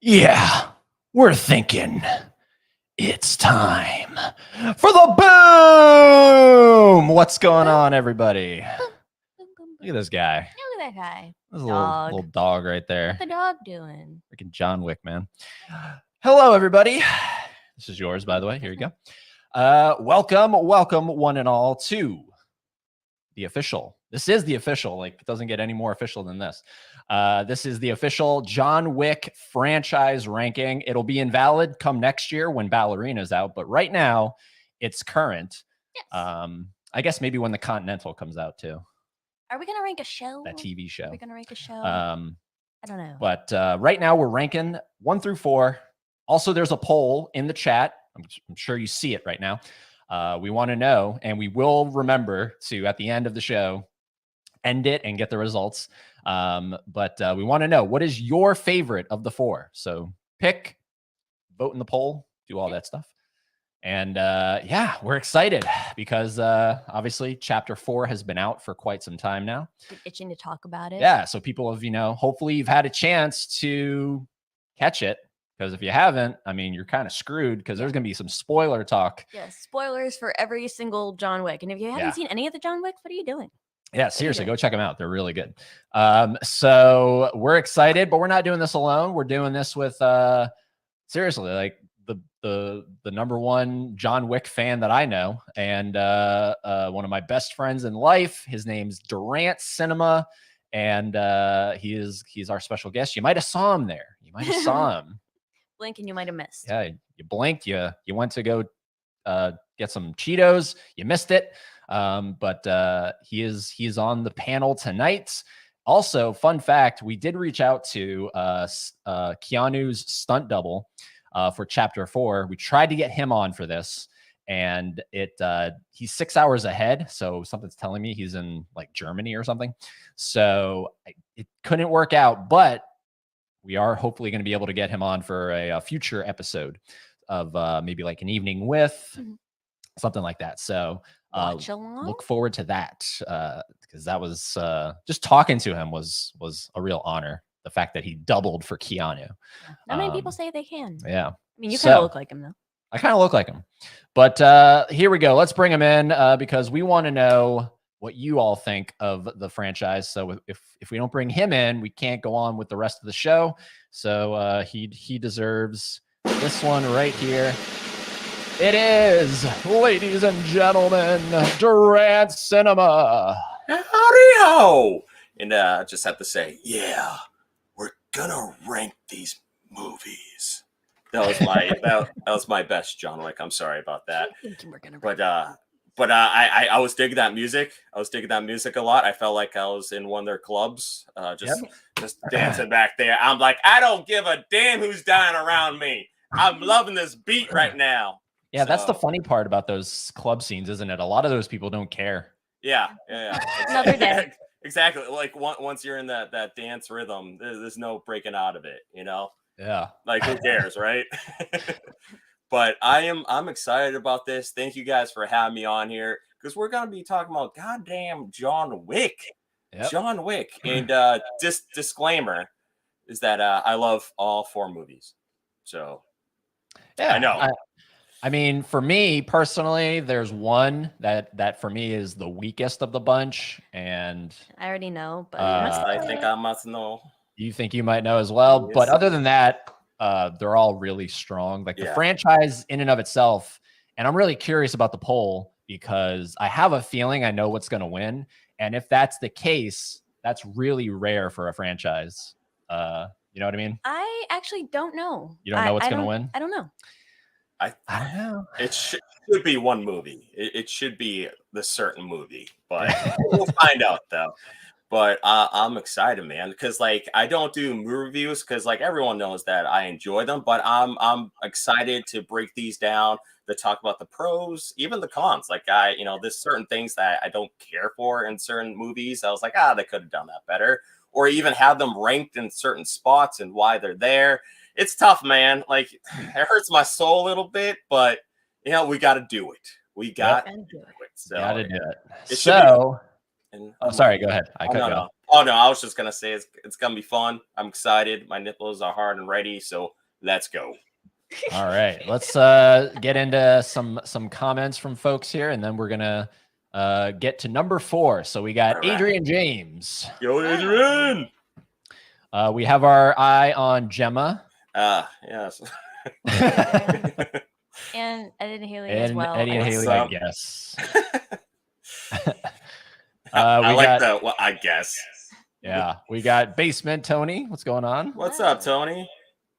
Yeah, we're thinking it's time for the boom. What's going on, everybody? Look at this guy. Look at that guy. There's a little dog right there. What's the dog doing? Freaking John Wick, man. Hello, everybody. This is yours, by the way. Here you go. Welcome, one and all, to the official. This is the official. Like, it doesn't get any more official than this. This is the official John Wick franchise ranking. It'll be invalid come next year when Ballerina's out, but right now it's current. Yes. I guess maybe when the Continental comes out too. Are we gonna rank a show? That TV show. Are we gonna rank a show? I don't know. But right now we're ranking 1 through 4. Also, there's a poll in the chat. I'm sure you see it right now. We want to know, and we will remember to, at the end of the show, end it and get the results. But we want to know, what is your favorite of the 4? So pick, vote in the poll, do all that stuff. And yeah, we're excited because obviously chapter 4 has been out for quite some time now. Been itching to talk about it. Yeah, so people have, hopefully you've had a chance to catch it. Because if you haven't, I mean, you're kind of screwed because there's going to be some spoiler talk. Yeah, spoilers for every single John Wick. And if you haven't seen any of the John Wicks, what are you doing? Yeah, seriously, go check them out. They're really good. So we're excited, but we're not doing this alone. We're doing this with, seriously, like the number one John Wick fan that I know. And one of my best friends in life. His name's Durant Cinema. And he's our special guest. You might have saw him there. You might have saw him. Blink and you might have missed. Yeah, you blinked. You went to go get some Cheetos. You missed it. But he's on the panel tonight. Also, fun fact: we did reach out to Keanu's stunt double for Chapter 4. We tried to get him on for this, and he's 6 hours ahead. So something's telling me he's in like Germany or something. So it couldn't work out, but we are hopefully going to be able to get him on for a future episode of maybe like an evening with something like that. So look forward to that because that was just talking to him was a real honor. The fact that he doubled for Keanu. Not many people say they can. Yeah. I mean, you kind of look like him though. I kind of look like him. But here we go. Let's bring him in because we want to know what you all think of the franchise. So if we don't bring him in, we can't go on with the rest of the show. So he deserves this one right here. It is, ladies and gentlemen, Durant Cinema. Howdy-ho! And I just have to say, yeah, we're gonna rank these movies. That was my that was my best John Wick. I'm sorry about that. But I was digging that music. I was digging that music a lot. I felt like I was in one of their clubs, just dancing back there. I'm like, I don't give a damn who's dying around me. I'm loving this beat right now. Yeah, so that's the funny part about those club scenes, isn't it? A lot of those people don't care. Yeah. Another day. Exactly. Like once you're in that dance rhythm, there's no breaking out of it, Yeah. Like, who cares, right? But I'm excited about this. Thank you guys for having me on here because we're gonna be talking about goddamn John Wick. Yep. John Wick. And disclaimer is that I love all 4 movies. So yeah, I know. I mean, for me personally, there's one that for me is the weakest of the bunch, and I already know, but I think I must know. you think you might know as well. Yes. But other than that, they're all really strong. Like the franchise in and of itself. And I'm really curious about the poll because I have a feeling I know what's going to win. And if that's the case, that's really rare for a franchise. You know what I mean? I actually don't know. You don't know what's going to win? I don't know. I don't know. It should be one movie. It should be the certain movie, but we'll find out though. But I'm excited, man, because like I don't do movie reviews because like everyone knows that I enjoy them, but I'm excited to break these down, to talk about the pros, even the cons. Like there's certain things that I don't care for in certain movies. I was like, they could have done that better, or even have them ranked in certain spots and why they're there. It's tough, man. Like it hurts my soul a little bit, but we got to do it. We got to do it. So got to do it. So. Sorry, go ahead. I cut you off. Oh no, I was just gonna say it's gonna be fun. I'm excited. My nipples are hard and ready, so let's go. All right, let's get into some comments from folks here, and then we're gonna get to number 4. So we got Adrian James. Yo, Adrian. We have our eye on Gemma. Yes. And Eddie Haley as well. Eddie and Haley, I guess. I guess. Yeah, we got Basement Tony. What's going on? What's up, Tony?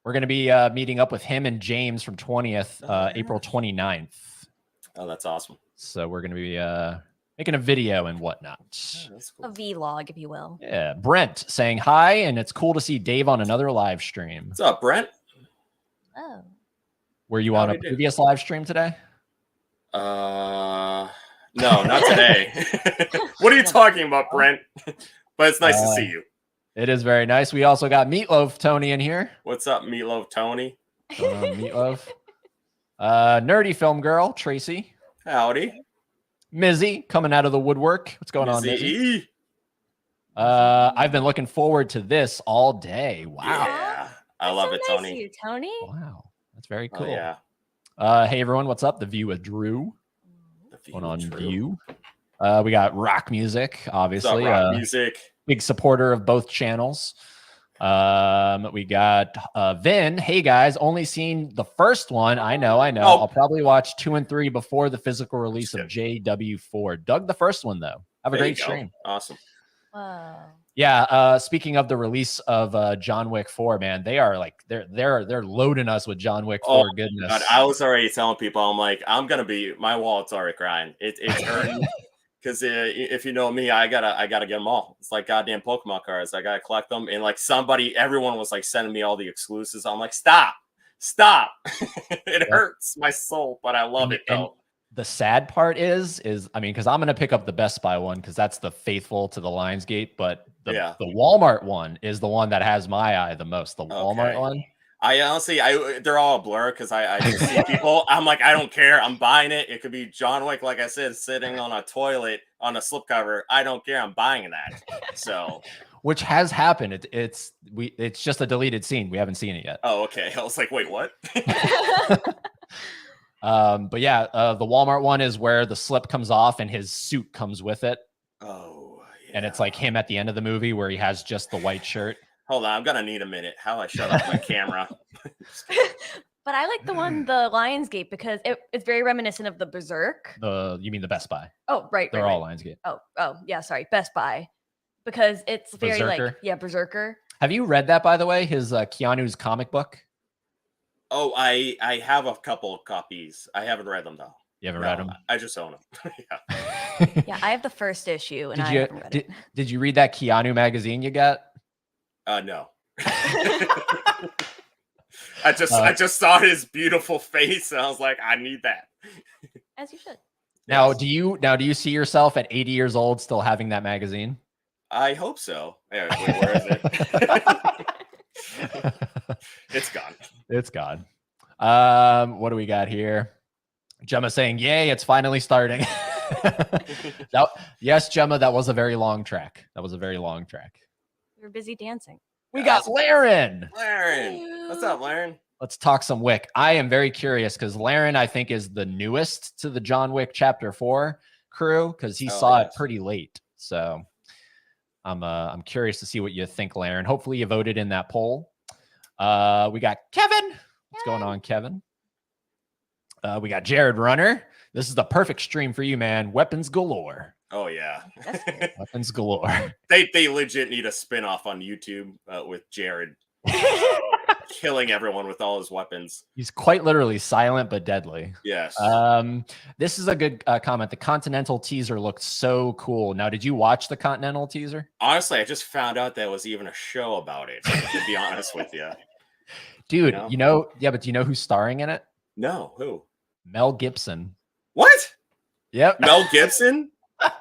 We're going to be meeting up with him and James from 20th, April 29th. Oh, that's awesome. So we're going to be making a video and whatnot. Oh, that's cool. A vlog, if you will. Yeah, Brent saying hi, and it's cool to see Dave on another live stream. What's up, Brent? Oh. Were you on a previous live stream today? No, not today. What are you talking about, Brent? But it's nice to see you. It is very nice. We also got Meatloaf Tony in here. What's up, Meatloaf Tony? Meatloaf. Nerdy Film Girl, Tracy. Howdy. Mizzy coming out of the woodwork. What's going on, Mizzy? I've been looking forward to this all day. Wow. Yeah. I love it, Tony. Nice you, Tony. Wow. That's very cool. Oh, yeah. Hey, everyone. What's up? The View with Drew. Going on Drew. View. We got rock music, obviously. Rock music. Big supporter of both channels. We got Vin. Hey guys, only seen the first one. I know. Oh. I'll probably watch 2 and 3 before the physical release of JW4. Dug the first one though. Have a great stream. Awesome. Wow. Yeah. Speaking of the release of John Wick 4, man, they are like they're loading us with John Wick 4 goodness. God, I was already telling people, I'm like, my wallet's already crying. It's hurting. Because if you know me, I gotta get them all. It's like goddamn Pokemon cards. I gotta collect them. And like everyone was like sending me all the exclusives. I'm like, stop. It hurts my soul, but I love it though. The sad part is I mean, because I'm gonna pick up the Best Buy one because that's the faithful to the Lionsgate, but the Walmart one is the one that has my eye the most. The Walmart one. I honestly, they're all a blur because I just see people. I'm like, I don't care. I'm buying it. It could be John Wick, like I said, sitting on a toilet on a slipcover. I don't care. I'm buying that. So, which has happened. It's just a deleted scene. We haven't seen it yet. Oh, okay. I was like, wait, what? But yeah, the Walmart one is where the slip comes off and his suit comes with it. Oh, yeah. And it's like him at the end of the movie where he has just the white shirt. Hold on, I'm gonna need a minute. How do I shut off my camera? But I like the Lionsgate because it's very reminiscent of the Berserk. You mean the Best Buy? Oh, right. They're all Lionsgate. Oh, yeah. Sorry, Best Buy, because it's very Berserker? Berserker. Have you read that, by the way? His Keanu's comic book. Oh, I have a couple of copies. I haven't read them though. You haven't read them? I just own them. Yeah, I have the first issue, and I haven't read it. Did you read that Keanu magazine you got? No. I just saw his beautiful face and I was like, I need that. As you should. Now, do you see yourself at 80 years old still having that magazine? I hope so. Yeah, wait, where is it? It's gone. It's gone. What do we got here? Gemma saying, "Yay, it's finally starting." Yes, Gemma, that was a very long track. We were busy dancing. We got Laren. Laren. What's up, Laren? let's talk some Wick. I am very curious because Laren, I think, is the newest to the John Wick Chapter 4 crew because he saw it pretty late. So I'm curious to see what you think, Laren. Hopefully you voted in that poll. We got Kevin. What's going on, Kevin? We got Jared Runner. This is the perfect stream for you, man. Weapons galore. Oh yeah, weapons galore. They legit need a spinoff on YouTube with Jared killing everyone with all his weapons. He's quite literally silent but deadly. Yes. This is a good comment. The Continental teaser looked so cool. Now, did you watch the Continental teaser? Honestly, I just found out there was even a show about it. To be honest with you, dude. Yeah, but do you know who's starring in it? No, who? Mel Gibson. What? Yep. Mel Gibson? Wow.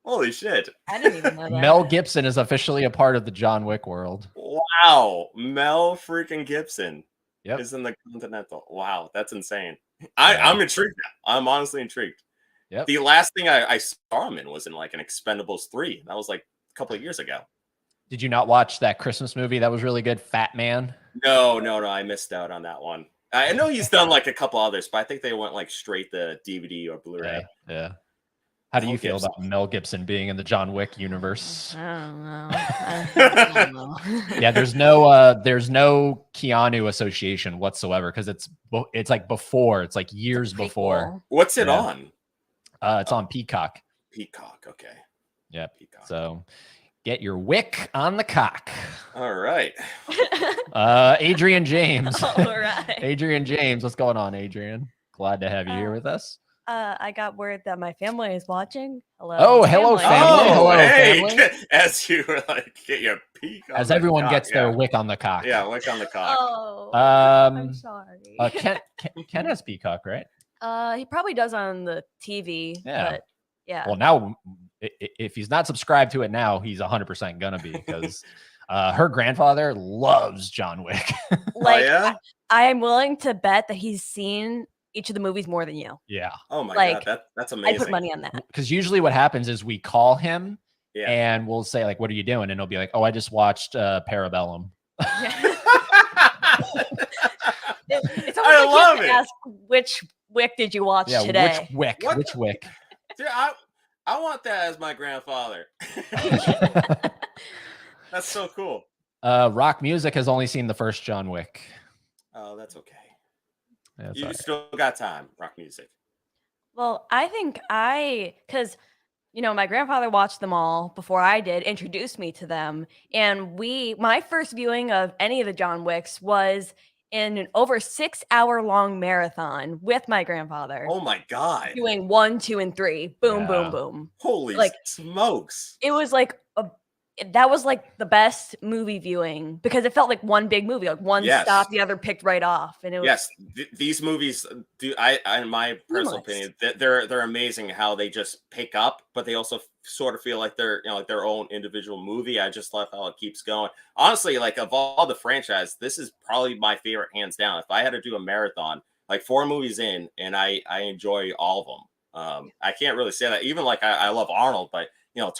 Holy shit. I didn't even know that. Mel Gibson is officially a part of the John Wick world. Wow. Mel freaking Gibson is in the Continental. Wow, that's insane. I'm intrigued now. I'm honestly intrigued. Yep. The last thing I saw him in was in like an Expendables 3. That was like a couple of years ago. Did you not watch that Christmas movie that was really good, Fat Man? No. I missed out on that one. I know he's done like a couple others, but I think they went like straight to DVD or Blu-ray. Yeah. How do you feel about Mel Gibson being in the John Wick universe? I don't know. Yeah, there's no Keanu association whatsoever because it's like before, it's like years before. What's it on? It's on Peacock. Peacock, okay. Yeah, Peacock. So get your wick on the cock. All right. Adrian James. All right. Adrian James, what's going on, Adrian? Glad to have you here with us. I got word that my family is watching. Hello. Oh, hello, family. Oh, hello, hey. family. As you like get your peak on As the everyone cock, gets their wick on the cock. Yeah, wick on the cock. Oh, I'm sorry. Ken has Peacock, right? He probably does on the TV. Yeah. But yeah. Well, now if he's not subscribed to it now, he's 100% gonna be because her grandfather loves John Wick. Like, yeah? I am willing to bet that he's seen each of the movies more than you. Yeah. Oh my Like, god, that's amazing. I put money on that. Because usually what happens is we call him Yeah. and we'll say, like, what are you doing? And he'll be like, oh, I just watched Parabellum. It's I almost love like it. ask which Wick did you watch today? Which Wick? What Which the- Wick? Dude, I want that as my grandfather. That's so cool. Rock Music has only seen the first John Wick. Oh, that's okay. Yeah, You sorry. still got time, rock music. Well, I think because my grandfather watched them all before I did, introduced me to them, and my first viewing of any of the John Wicks was in an over 6-hour-long marathon with my grandfather. Oh my god. Doing 1, 2, and 3. Boom, boom, Yeah. boom. Holy Like, smokes. It was like that was like the best movie viewing because it felt like one big movie, like one Yes. stop, the other picked right off, and it was Yes, these movies do. I in my personal Seamless. opinion, they're amazing how they just pick up, but they also sort of feel like they're like their own individual movie. I just love how it keeps going. Honestly, like of all the franchise, this is probably my favorite, hands down. If I had to do a marathon, like 4 movies in, and I enjoy all of them. I can't really say that. Even like I love Arnold, but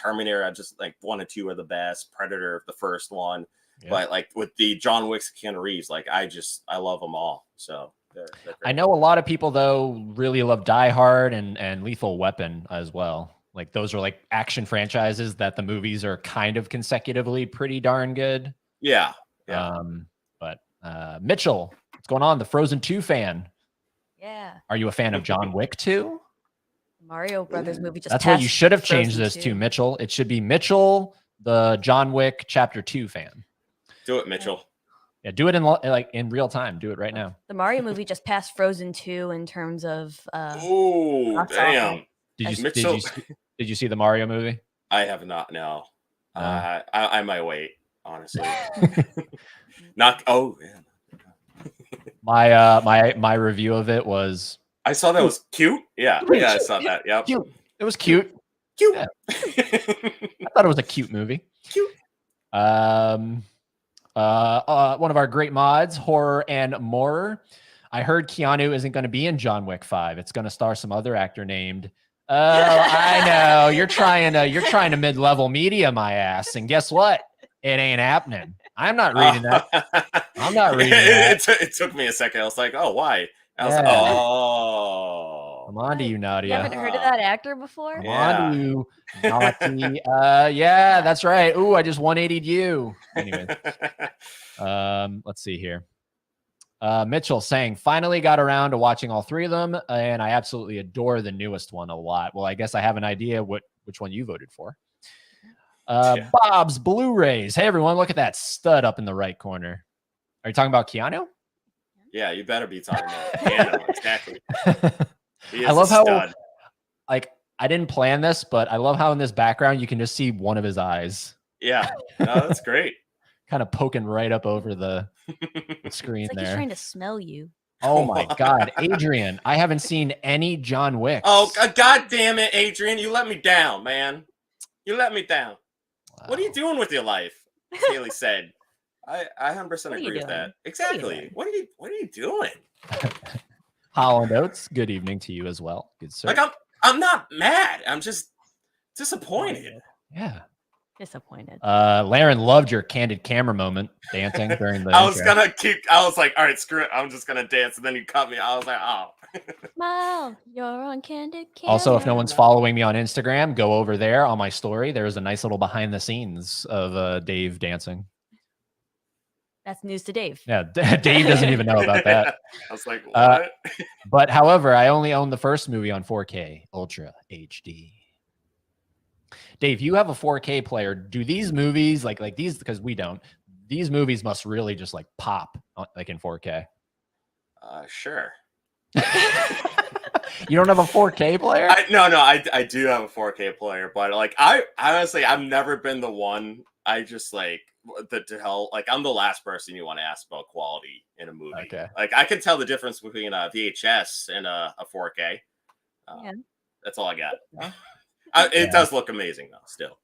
Terminator, I just like 1 and 2 are the best. Predator, the first one. Yeah. But like with the John Wick's, Keanu Reeves, like I love them all. So they're I know a lot of people though really love Die Hard and Lethal Weapon as well. Like those are like action franchises that the movies are kind of consecutively pretty darn good. Yeah. But Mitchell, what's going on? The Frozen 2 fan. yeah. Are you a fan of John Wick 2? Mario Brothers movie just That's what you passed should have changed Frozen this 2. to, Mitchell. It should be Mitchell, the John Wick Chapter 2 fan. Do it, Mitchell. Yeah, do it in real time. Do it right now. The Mario movie just passed Frozen 2 in terms of Oh, box damn. office. Did you see the Mario movie? I have not. No. No. I might wait, honestly. Not. Oh, yeah. My review of it was I saw that was cute. Yeah. Yeah, I saw that. Yep. cute. It was cute. Cute. Yeah. I thought it was a cute movie. Cute. One of our great mods, Horror and More. I heard Keanu isn't going to be in John Wick 5. It's going to star some other actor named. Oh, I know. You're trying to mid-level media my ass. And guess what? It ain't happening. I'm not reading that. I'm not reading that. It took me a second. I was like, oh, why? I was Yeah. like, oh. I'm on to you, You Nadia. haven't heard of that actor before? I'm Yeah. on to you, naughty. Yeah, that's right. Ooh, I just 180'd you. Anyway, let's see here. Mitchell saying, finally got around to watching all three of them, and I absolutely adore the newest one a lot. Well, I guess I have an idea which one you voted for. Yeah. Bob's Blu-rays. Hey, everyone, look at that stud up in the right corner. Are you talking about Keanu? Yeah, you better be talking about Keanu. Exactly. He is I love a how, stud. like, I didn't plan this, but I love how in this background you can just see one of his eyes. Yeah, no, that's great. Kind of poking right up over the screen It's like there. he's trying to smell you. Oh my God, Adrian, I haven't seen any John Wick. Oh, God damn it, Adrian. You let me down, man. You let me down. Wow. What are you doing with your life? Haley said. I 100% What are you agree with doing? that. Exactly. What are you doing? Holland Oates, good evening to you as well. Good sir. Like I'm not mad. I'm just disappointed. Yeah. Disappointed. Laren loved your candid camera moment dancing during the I was intro. I was like, all right, screw it. I'm just gonna dance. And then you cut me. I was like, oh. Smile, you're on candid camera. Also, if no one's following me on Instagram, go over there on my story. There's a nice little behind the scenes of Dave dancing. That's news to Dave. Yeah, Dave doesn't even know about that. I was like, what? But however, I only own the first movie on 4K Ultra HD. Dave, you have a 4K player. Do these movies like these, because we don't, these movies must really just like pop like in 4K. Sure. You don't have a 4K player? I do have a 4K player, but like I honestly I've never been the one. I just like to hell, like I'm the last person you want to ask about quality in a movie. Okay. Like I can tell the difference between a VHS and a 4K. Yeah. That's all I got. Yeah. It does look amazing though. Still.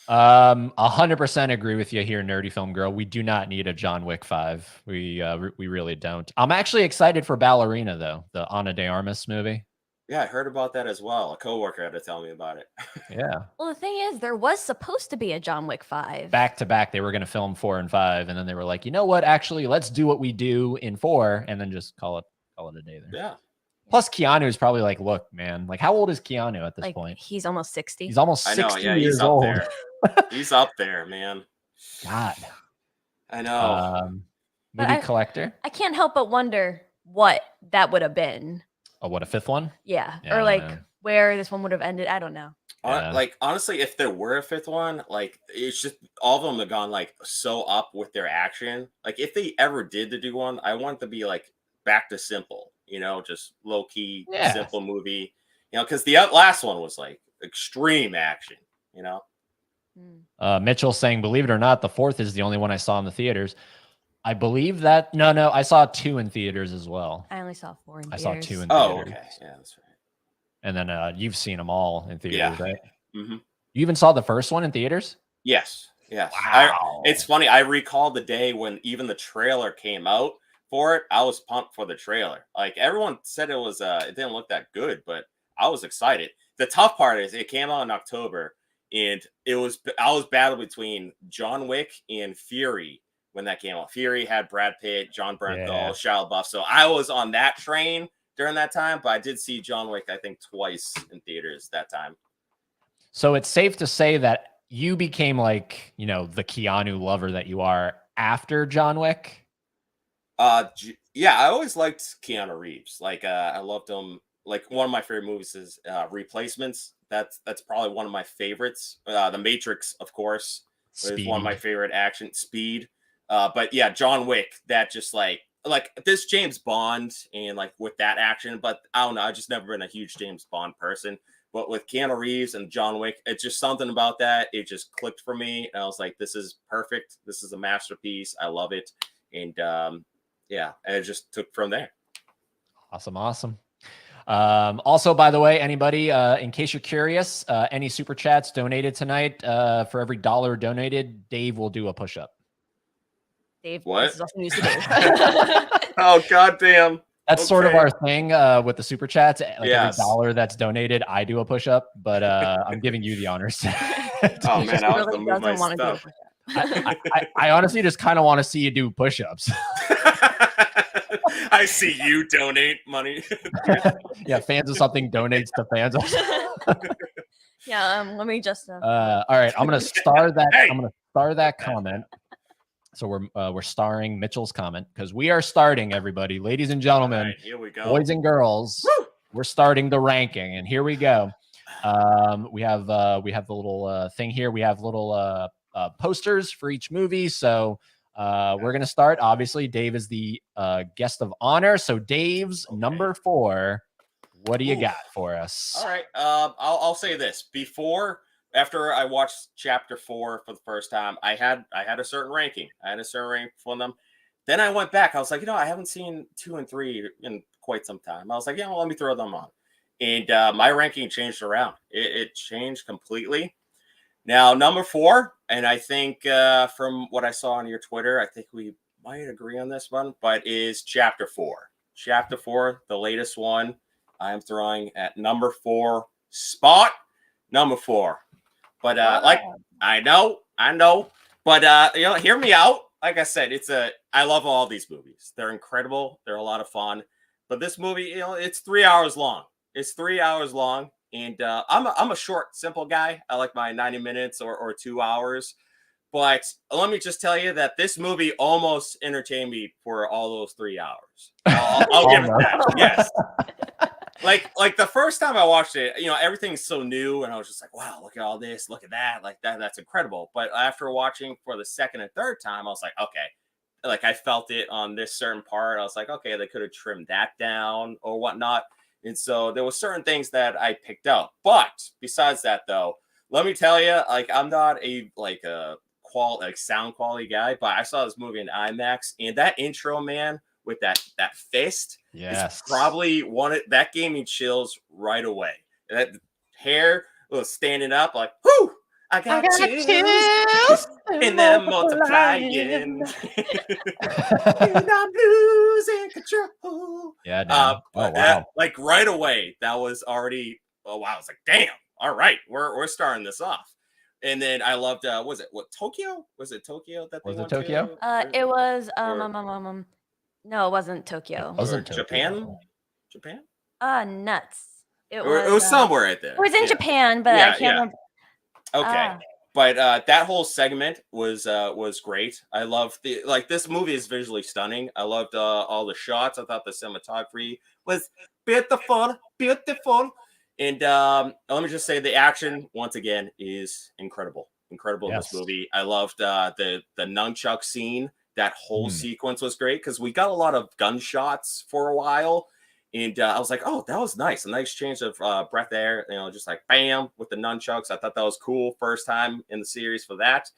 100% agree with you here, Nerdy Film Girl. We do not need a John Wick 5. We really don't. I'm actually excited for Ballerina though, the Ana de Armas movie. Yeah, I heard about that as well. A coworker had to tell me about it. Yeah. Well, the thing is, there was supposed to be a John Wick 5. Back to back, they were going to film 4 and 5, and then they were like, you know what? Actually, let's do what we do in 4, and then just call it a day there. Yeah. Plus, Keanu is probably like, look, man, like, how old is Keanu at this point? He's almost 60. He's almost 60 I know. Yeah, years he's up old. there. He's up there, man. God. I know. Movie collector. I can't help but wonder what that would have been. Oh, what, a 5th one? Yeah. Yeah, I Or don't like know. where this one would have ended. I don't know. Yeah. Like honestly, if there were a 5th one, like it's just all of them have gone like so up with their action. Like if they ever did to do one, I want it to be like back to simple, just low key, simple movie, because the last one was like extreme action, Mitchell saying, believe it or not, the 4th is the only one I saw in the theaters. I believe that. No, I saw 2 in theaters as well. I only saw 4 in I theaters. saw 2 in theaters. Oh, okay. Yeah, that's right. And then you've seen them all in theaters, right? Mm-hmm. You even saw the first one in theaters? Yes. Wow. It's funny. I recall the day when even the trailer came out for it. I was pumped for the trailer. Like everyone said it was, it didn't look that good, but I was excited. The tough part is it came out in October, and I was battling between John Wick and Fury when that came out. Fury had Brad Pitt, John Bernthal, Shia LaBeouf. So I was on that train during that time, but I did see John Wick, I think, twice in theaters that time. So it's safe to say that you became like, the Keanu lover that you are after John Wick? Yeah, I always liked Keanu Reeves. Like, I loved him. Like, one of my favorite movies is Replacements. That's probably one of my favorites. The Matrix, of course, is one of my favorite action. Speed. But yeah, John Wick, that just like this James Bond and like with that action, but I don't know, I've just never been a huge James Bond person. But with Keanu Reeves and John Wick, it's just something about that. It just clicked for me. And I was like, this is perfect. This is a masterpiece. I love it. And and it just took from there. Awesome. Also, by the way, anybody, in case you're curious, any super chats donated tonight, for every $1 donated, Dave will do a push-up. Dave, what? This is also news to Dave. Oh, goddamn. That's sort of our thing with the super chats. Like every $1 that's donated, I do a push-up, but I'm giving you the honors. Oh man, I was really gonna move my doesn't want to do a stuff. push-up. I honestly just kind of want to see you do push-ups. I see you donate money. Yeah, fans of something donates to fans of. Yeah, let me just. All right, I'm gonna star that. Hey! I'm gonna star that comment. So we're starring Mitchell's comment because we are starting, everybody, ladies and gentlemen, Right, here we go. boys and girls. Woo! We're starting the ranking, and here we go. We have the little thing here. We have little posters for each movie. So we're gonna start. Obviously, Dave is the guest of honor. So Dave's number 4. What do you got for us? All right. I'll say this. After I watched Chapter 4 for the first time, I had a certain ranking. I had a certain ranking for them. Then I went back. I was like, I haven't seen 2 and 3 in quite some time. I was like, let me throw them on. And my ranking changed around. It changed completely. Now, number 4, and I think from what I saw on your Twitter, I think we might agree on this one, but is Chapter 4. Chapter 4, the latest one, I am throwing at number 4 spot. Number 4. But I know, but hear me out. Like I said, I love all these movies. They're incredible. They're a lot of fun. But this movie, it's 3 hours long. It's 3 hours long, and I'm a short, simple guy. I like my 90 minutes or 2 hours. But let me just tell you that this movie almost entertained me for all those 3 hours. I'll give it that. Yes. Like the first time I watched it, everything's so new, and I was just like, wow, look at all this, look at that, like that's incredible. But after watching for the second and third time, I was like, okay, like I felt it on this certain part. I was like, okay, they could have trimmed that down or whatnot. And so there were certain things that I picked out. But besides that, though, let me tell you, like I'm not a sound quality guy, but I saw this movie in IMAX, and that intro, man, with that fist, yes, is probably that gave me chills right away. That hair was standing up, like, whoo, I got chills, and they're multiplying. And I'm losing control. Yeah, oh wow, like right away, that was already. Oh wow, I was like, damn. All right, we're starting this off. And then I loved. Tokyo? Was it Tokyo that they was went it Tokyo? to? It was no, it wasn't Tokyo. It wasn't Japan? Nuts. It was somewhere right there. It was in Japan, but I can't remember. Okay. But that whole segment was great. I love this movie is visually stunning. I loved all the shots. I thought the cinematography was beautiful. And let me just say the action once again is incredible. Incredible in this movie. I loved the nunchuck scene. That whole sequence was great because we got a lot of gunshots for a while. And I was like, oh, that was nice. A nice change of breath there. Just like bam with the nunchucks. I thought that was cool. First time in the series for that.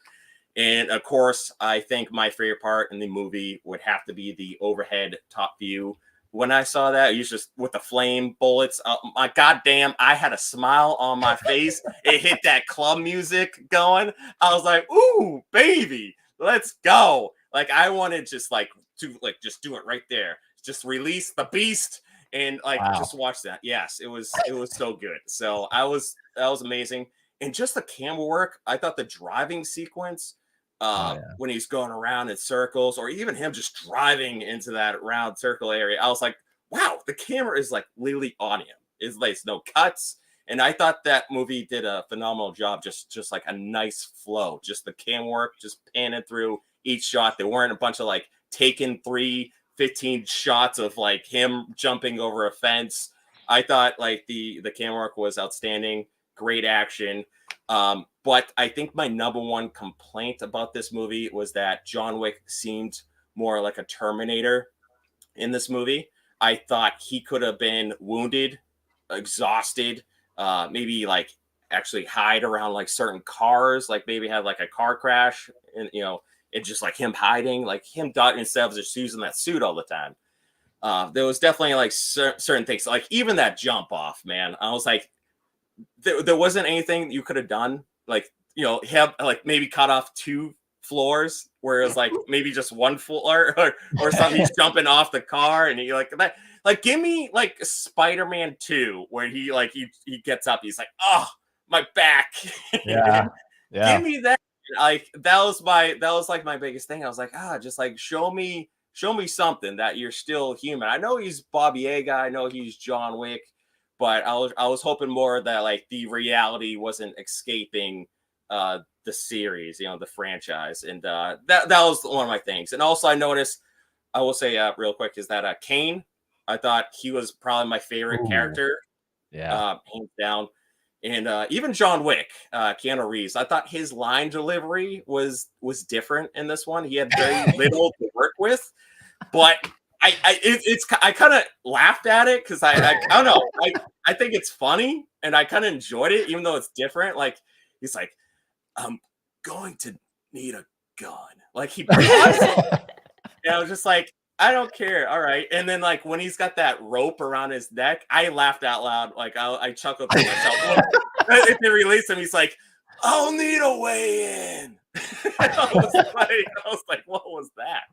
And of course, I think my favorite part in the movie would have to be the overhead top view. When I saw that, you just with the flame bullets, my goddamn, I had a smile on my face. It hit that club music going. I was like, ooh, baby, let's go. Like I wanted just just do it right there. Just release the beast and just watch that. Yes, it was so good. So that was amazing. And just the camera work, I thought the driving sequence when he's going around in circles, or even him just driving into that round circle area, I was like, wow, the camera is like literally on him. It's like no cuts. And I thought that movie did a phenomenal job, just like a nice flow, just the camera work, just panning through each shot. There weren't a bunch of taking 15 shots of him jumping over a fence. I thought the camera work was outstanding, great action. But I think my number one complaint about this movie was that John Wick seemed more like a Terminator in this movie. I thought he could have been wounded, exhausted, maybe actually hide around certain cars, maybe have a car crash, and it's just him hiding, him dodging instead of just using that suit all the time. There was definitely certain things, even that jump off, man. I was like, there wasn't anything you could have done, have maybe cut off 2 floors, whereas maybe just 1 floor or something. He's jumping off the car, and you're like that. Give me Spider-Man 2, where he gets up, he's like, oh, my back. Yeah. Give me that. Like that was like my biggest thing. I was like, just like show me something that you're still human. I know he's Bobby Yaga, I know he's John Wick, but I was hoping more that like the reality wasn't escaping the series, the franchise. And that was one of my things. And also I noticed, I will say real quick, is that Kane, I thought he was probably my favorite character. Yeah. Hands down. And even John Wick, Keanu Reeves, I thought his line delivery was different in this one. He had very little to work with, but I kind of laughed at it because I don't know. I think it's funny and I kind of enjoyed it, even though it's different. Like he's like, I'm going to need a gun. Like he and I was just like, I don't care. All right. And then like when he's got that rope around his neck, I laughed out loud. Like I chuckled to myself. If they release him, he's like, I'll need a way in. I was like, what was that?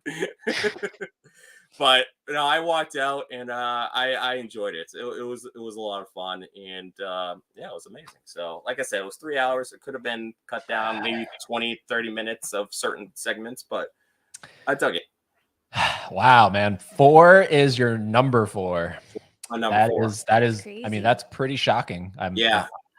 But I walked out and I enjoyed it. It was a lot of fun, and it was amazing. So like I said, it was 3 hours. It could have been cut down, maybe 20-30 minutes of certain segments, but I dug it. Wow, man. 4 is your number 4. Number 4. That is Crazy. I mean, that's pretty shocking. I'm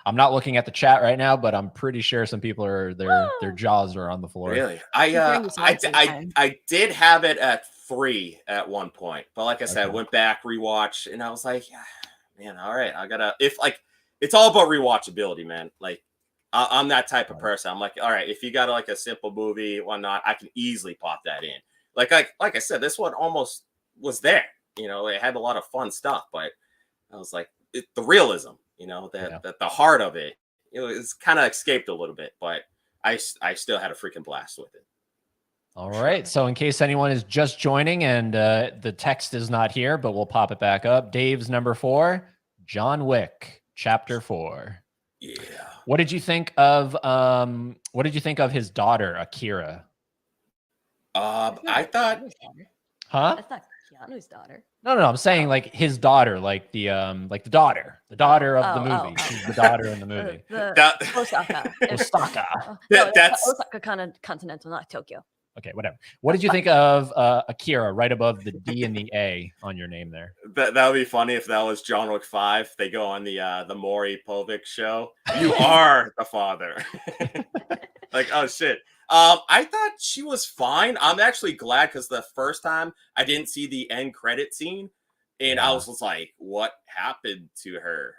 I'm not looking at the chat right now, but I'm pretty sure some people are their jaws are on the floor. Really? I did have it at 3 at one point, but like I said, I went back, rewatched, and I was like, man, all right, I gotta, if like, it's all about rewatchability, man. Like I'm that type of person. I'm like, all right, if you got like a simple movie, whatnot, I can easily pop that in. Like I said, this one almost was there. It had a lot of fun stuff, but I was like, the realism, that the heart of it, it's kind of escaped a little bit, but I still had a freaking blast with it. All right. So in case anyone is just joining and the text is not here, but we'll pop it back up. Dave's number 4, John Wick, Chapter 4. Yeah. What did you think of his daughter, Akira? I thought, huh? That's not Keanu's daughter. No, I'm saying like his daughter, like the daughter of the movie. She's the daughter in the movie. Osaka. Osaka. That's Osaka Continental, not Tokyo. Okay, whatever. What did you think of Akira right above the D and the A on your name there? That would be funny if that was John Wick 5. They go on the Maury Povich show. You are the father. Like, oh shit. I thought she was fine. I'm actually glad because the first time I didn't see the end credit scene, and I was just like, what happened to her?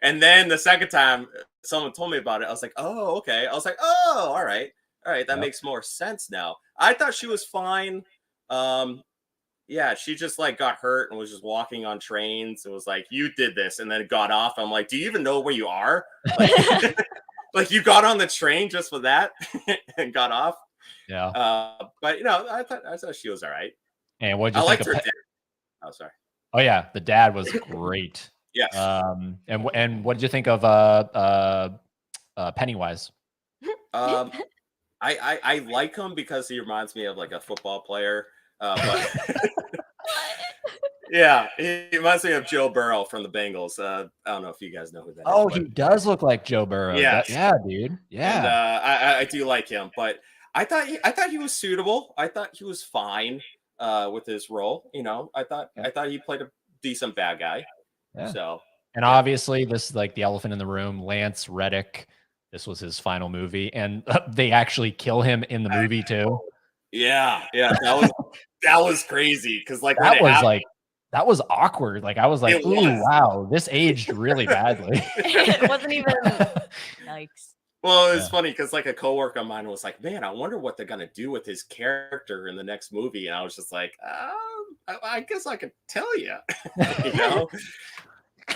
And then the second time someone told me about it, I was like, oh, okay. I was like, oh, all right. That makes more sense now. I thought she was fine. She just like got hurt and was just walking on trains. It was like, you did this, and then it got off. I'm like, do you even know where you are? Like, like you got on the train just for that and got off. Yeah. But I thought she was all right. And what did you I think liked of her dad. Oh, sorry. Oh yeah, the dad was great. Yes. And what did you think of Pennywise? I like him because he reminds me of like a football player. But yeah, he reminds me of Joe Burrow from the Bengals. I don't know if you guys know who that is. Oh, he does look like Joe Burrow. Yeah, dude. Yeah. And, I do like him, but I thought he was suitable. I thought he was fine with his role. I thought he played a decent bad guy. Yeah. So, and obviously, this is like the elephant in the room. Lance Reddick. This was his final movie, and they actually kill him in the movie too. Yeah, that was crazy because like that was awkward. Like I was like, ooh, wow, this aged really badly. It wasn't even. Yikes. Well, it was funny because like a coworker of mine was like, man, I wonder what they're gonna do with his character in the next movie, and I was just like, I guess I could tell you,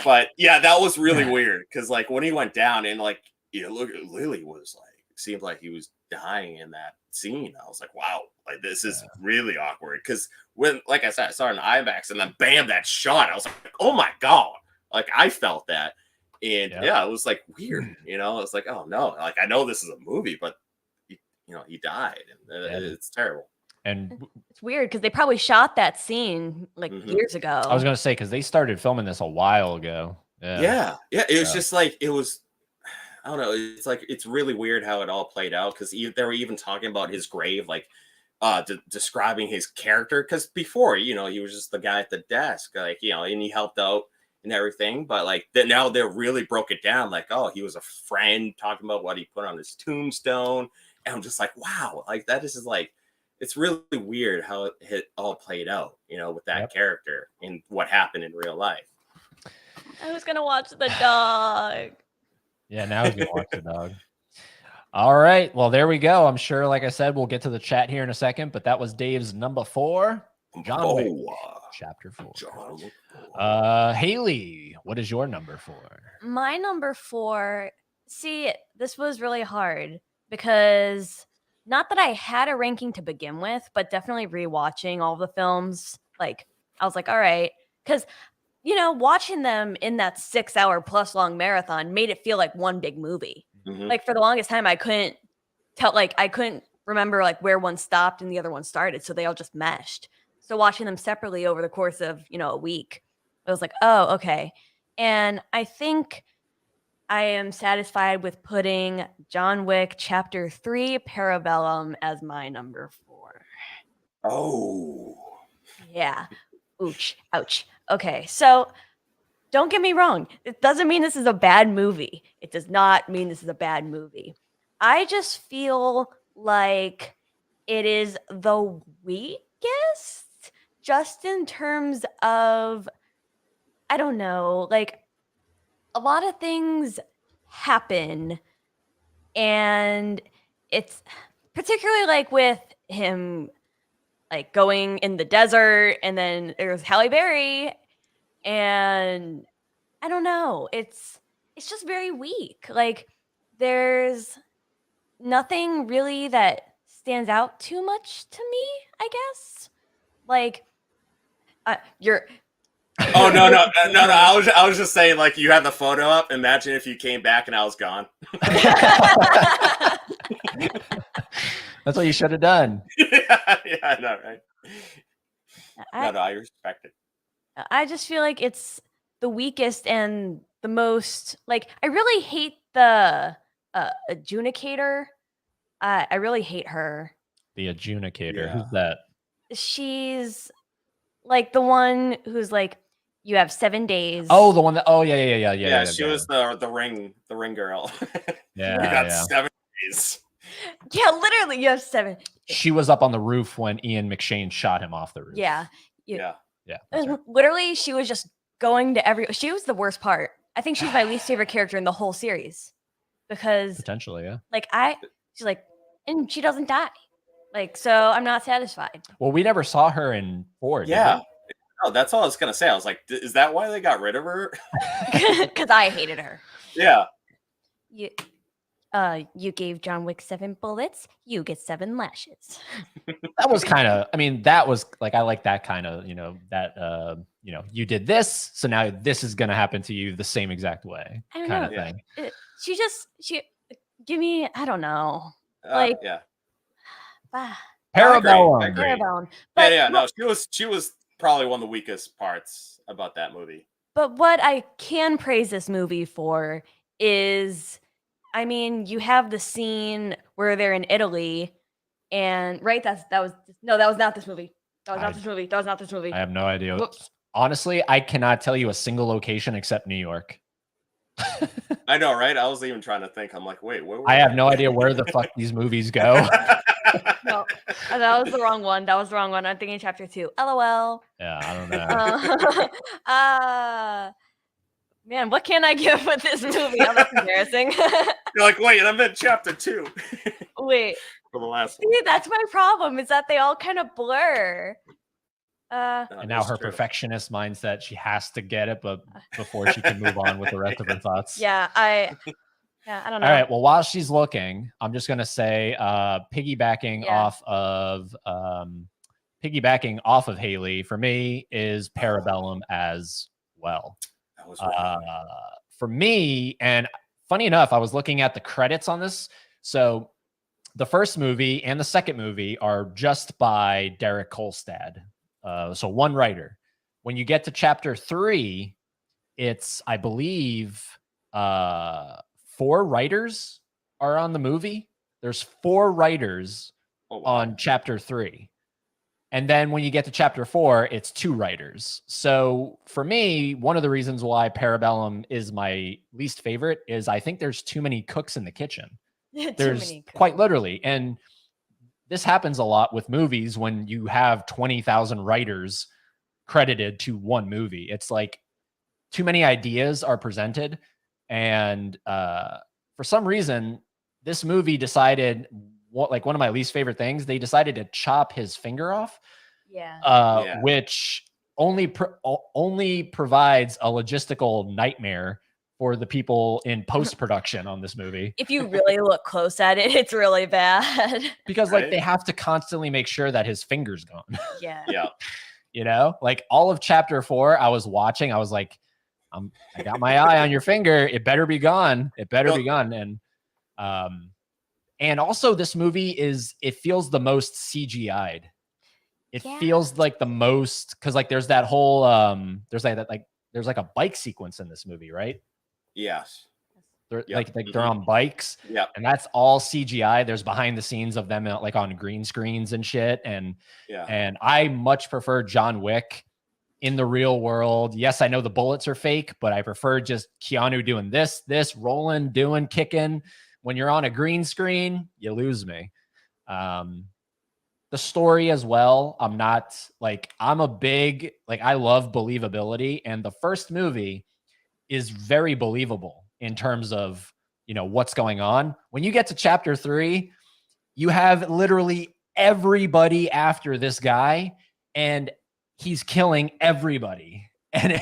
But yeah, that was really weird because like when he went down and like look, Lily was like, seemed like he was dying in that scene. I was like, wow, like this is really awkward because when, like I said, I saw it in IMAX and then bam, that shot. I was like, oh my god, like I felt that, and it was like weird. It's like, oh no, like I know this is a movie, but he died, and it's terrible. And it's weird because they probably shot that scene like years ago. I was gonna say because they started filming this a while ago. Yeah. It was just like it was. I don't know. It's like it's really weird how it all played out because they were even talking about his grave, like describing his character. Because before, he was just the guy at the desk, like and he helped out and everything. But like that now they really broke it down, like he was a friend, talking about what he put on his tombstone, and I'm just like, wow, like that is just like it's really weird how it all played out, with that character and what happened in real life. I was gonna watch the dog. Yeah, now he's gonna watch the dog. All right. Well, there we go. I'm sure, like I said, we'll get to the chat here in a second, but that was Dave's number 4, John Wick, chapter 4. John Wick. Haley, what is your number 4? My number 4. See, this was really hard because not that I had a ranking to begin with, but definitely rewatching all the films. Like, I was like, all right, because watching them in that 6-hour plus long marathon made it feel like one big movie. Mm-hmm. Like for the longest time, I couldn't tell, like I couldn't remember like where one stopped and the other one started. So they all just meshed. So watching them separately over the course of, a week, I was like, oh, okay. And I think I am satisfied with putting John Wick Chapter 3 Parabellum as my number 4. Oh. Yeah. Ouch. Ouch. Okay, so don't get me wrong. It doesn't mean this is a bad movie. It does not mean this is a bad movie. I just feel like it is the weakest, just in terms of, I don't know, like a lot of things happen, and it's particularly like with him like going in the desert, and then there's Halle Berry, and I don't know. It's just very weak. Like there's nothing really that stands out too much to me, I guess. Like you're Oh no. I was just saying, like, you had the photo up. Imagine if you came back and I was gone. That's what you should have done. yeah, I know, right? I respect it. I just feel like it's the weakest and the most, like, I really hate the adjudicator. I really hate her. The adjudicator. Yeah. Who's that? She's like the one who's like, you have 7 days. Oh, the one that. Oh, yeah. She was the ring girl. Yeah, you got 7 days. Yeah, literally, you have 7. She was up on the roof when Ian McShane shot him off the roof. Yeah. Yeah. Right. Literally, she was just going to she was the worst part. I think she's my least favorite character in the whole series because Potentially, yeah. like she's like, and she doesn't die. Like, so I'm not satisfied. Well, we never saw her in 4. Yeah. Oh, that's all I was gonna say. I was like, is that why they got rid of her? Because I hated her. Yeah. You gave John Wick 7 bullets. You get 7 lashes. That was kind of. I mean, that was like I like that kind of. You did this, so now this is gonna happen to you the same exact way. I don't kind know. of thing. She give me. I don't know. Yeah. Parabellum. I agree. Parabellum. No, she was probably one of the weakest parts about that movie. But what I can praise this movie for is, I mean, you have the scene where they're in Italy, and right, that was not this movie. That was not this movie. I have no idea. Whoops. Honestly, I cannot tell you a single location except New York. I know, right? I was even trying to think. I'm like, wait, where were I have no idea where the fuck these movies go. No, that was the wrong one. I'm thinking Chapter 2. LOL. Yeah, I don't know. Man, what can I give with this movie? Oh, that's embarrassing. You're like, wait, I'm in Chapter 2. Wait. For the last one. See, that's my problem, is that they all kind of blur. And now her perfectionist mindset, she has to get it, but before she can move on with the rest of her thoughts. Yeah, I don't know. All right. Well, while she's looking, I'm just gonna say, piggybacking off of Haley for me is Parabellum as well. That was for me, and funny enough, I was looking at the credits on this. So the first movie and the second movie are just by Derek Kolstad. So one writer. When you get to Chapter 3, it's, I believe, 4 writers are on the movie. There's 4 writers on chapter 3. And then when you get to chapter 4, it's 2 writers. So for me, one of the reasons why Parabellum is my least favorite is I think there's too many cooks in the kitchen. There's quite literally. And this happens a lot with movies when you have 20,000 writers credited to one movie. It's like too many ideas are presented. And for some reason, this movie decided, one of my least favorite things, they decided to chop his finger off. Which only provides a logistical nightmare for the people in post-production on this movie. If you really look close at it, it's really bad. Because like they have to constantly make sure that his finger's gone. Yeah. You know, like all of chapter 4, I was watching, I was like, I got my eye on your finger. It better be gone. It better be gone. And also this movie it feels the most CGI'd. It feels like the most, because like there's that whole there's like a bike sequence in this movie, right? Yes. They're they're on bikes. Yeah. And that's all CGI. There's behind the scenes of them like on green screens and shit. And I much prefer John Wick in the real world. Yes, I know the bullets are fake, but I prefer just Keanu doing this, rolling, doing, kicking. When you're on a green screen, you lose me. The story as well. I'm a big, I love believability. And the first movie is very believable in terms of, what's going on. When you get to chapter 3, you have literally everybody after this guy and he's killing everybody. And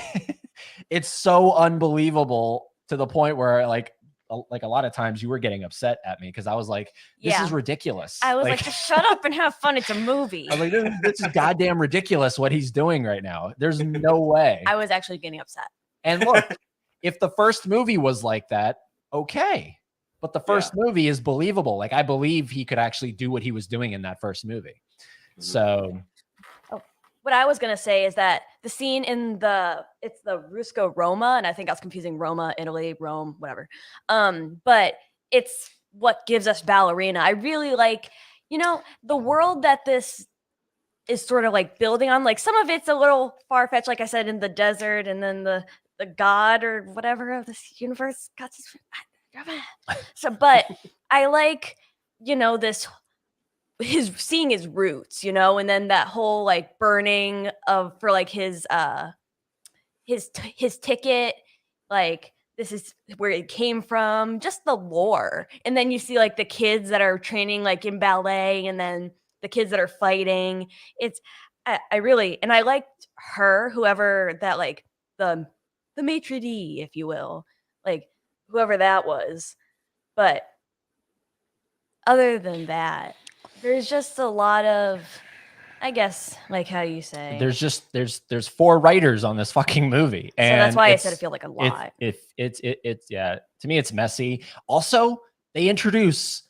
it's so unbelievable to the point where like a lot of times you were getting upset at me because I was like, this is ridiculous. I was like, just shut up and have fun. It's a movie. I was like, this is goddamn ridiculous what he's doing right now. There's no way. I was actually getting upset. And look, if the first movie was like that, okay. But the first movie is believable. Like I believe he could actually do what he was doing in that first movie. So what I was going to say is that the scene in it's the Rusco Roma, and I think I was confusing Roma, Italy, Rome, whatever. But it's what gives us Ballerina. I really like, the world that this is sort of like building on. Like some of it's a little far-fetched, like I said, in the desert, and then the god or whatever of this universe. So, but I like, this seeing his roots, and then that whole like burning for like his ticket, like this is where it came from, just the lore. And then you see like the kids that are training like in ballet, and then the kids that are fighting. I really, and I liked her, whoever that, like the maitre d', if you will, like whoever that was. But other than that, there's just a lot of, I guess, like how you say, there's 4 writers on this fucking movie, and so that's why I said it feel like a lot. It's to me it's messy. Also, they introduce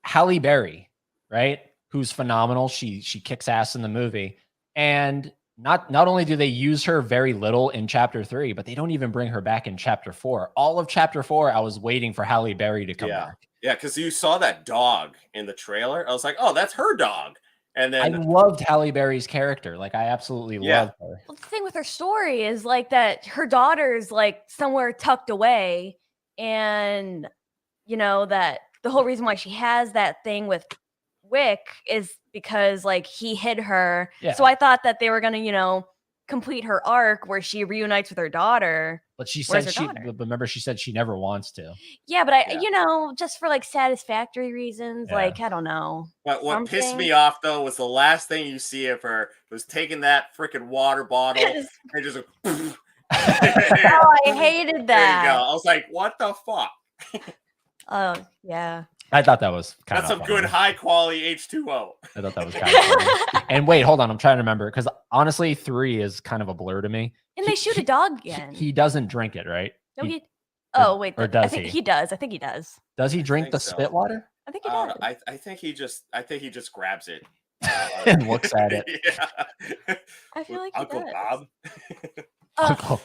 Halle Berry, right? Who's phenomenal. She kicks ass in the movie, and not only do they use her very little in chapter 3, but they don't even bring her back in chapter 4. All of chapter 4, I was waiting for Halle Berry to come back. Yeah, because you saw that dog in the trailer. I was like, oh, that's her dog. And then I loved Halle Berry's character. Like, I absolutely loved her. Well, the thing with her story is like that her daughter's like somewhere tucked away. And, that the whole reason why she has that thing with Wick is because like he hid her. Yeah. So I thought that they were going to, complete her arc where she reunites with her daughter. But she said remember she said she never wants to. Yeah, but just for like satisfactory reasons, like I don't know. But what pissed me off though was the last thing you see of her was taking that freaking water bottle and just oh, I hated that. There you go. I was like, what the fuck? Oh, yeah. I thought that was kind of some good high quality H2O. I thought that was kind of funny. And wait, hold on. I'm trying to remember because honestly, 3 is kind of a blur to me. And they shoot a dog again. He doesn't drink it, right? No, wait. Or does he? He does. I think he does. Does he drink the spit water? I think he does. I think he just grabs it and looks at it. Yeah. I feel like Uncle Bob. Uncle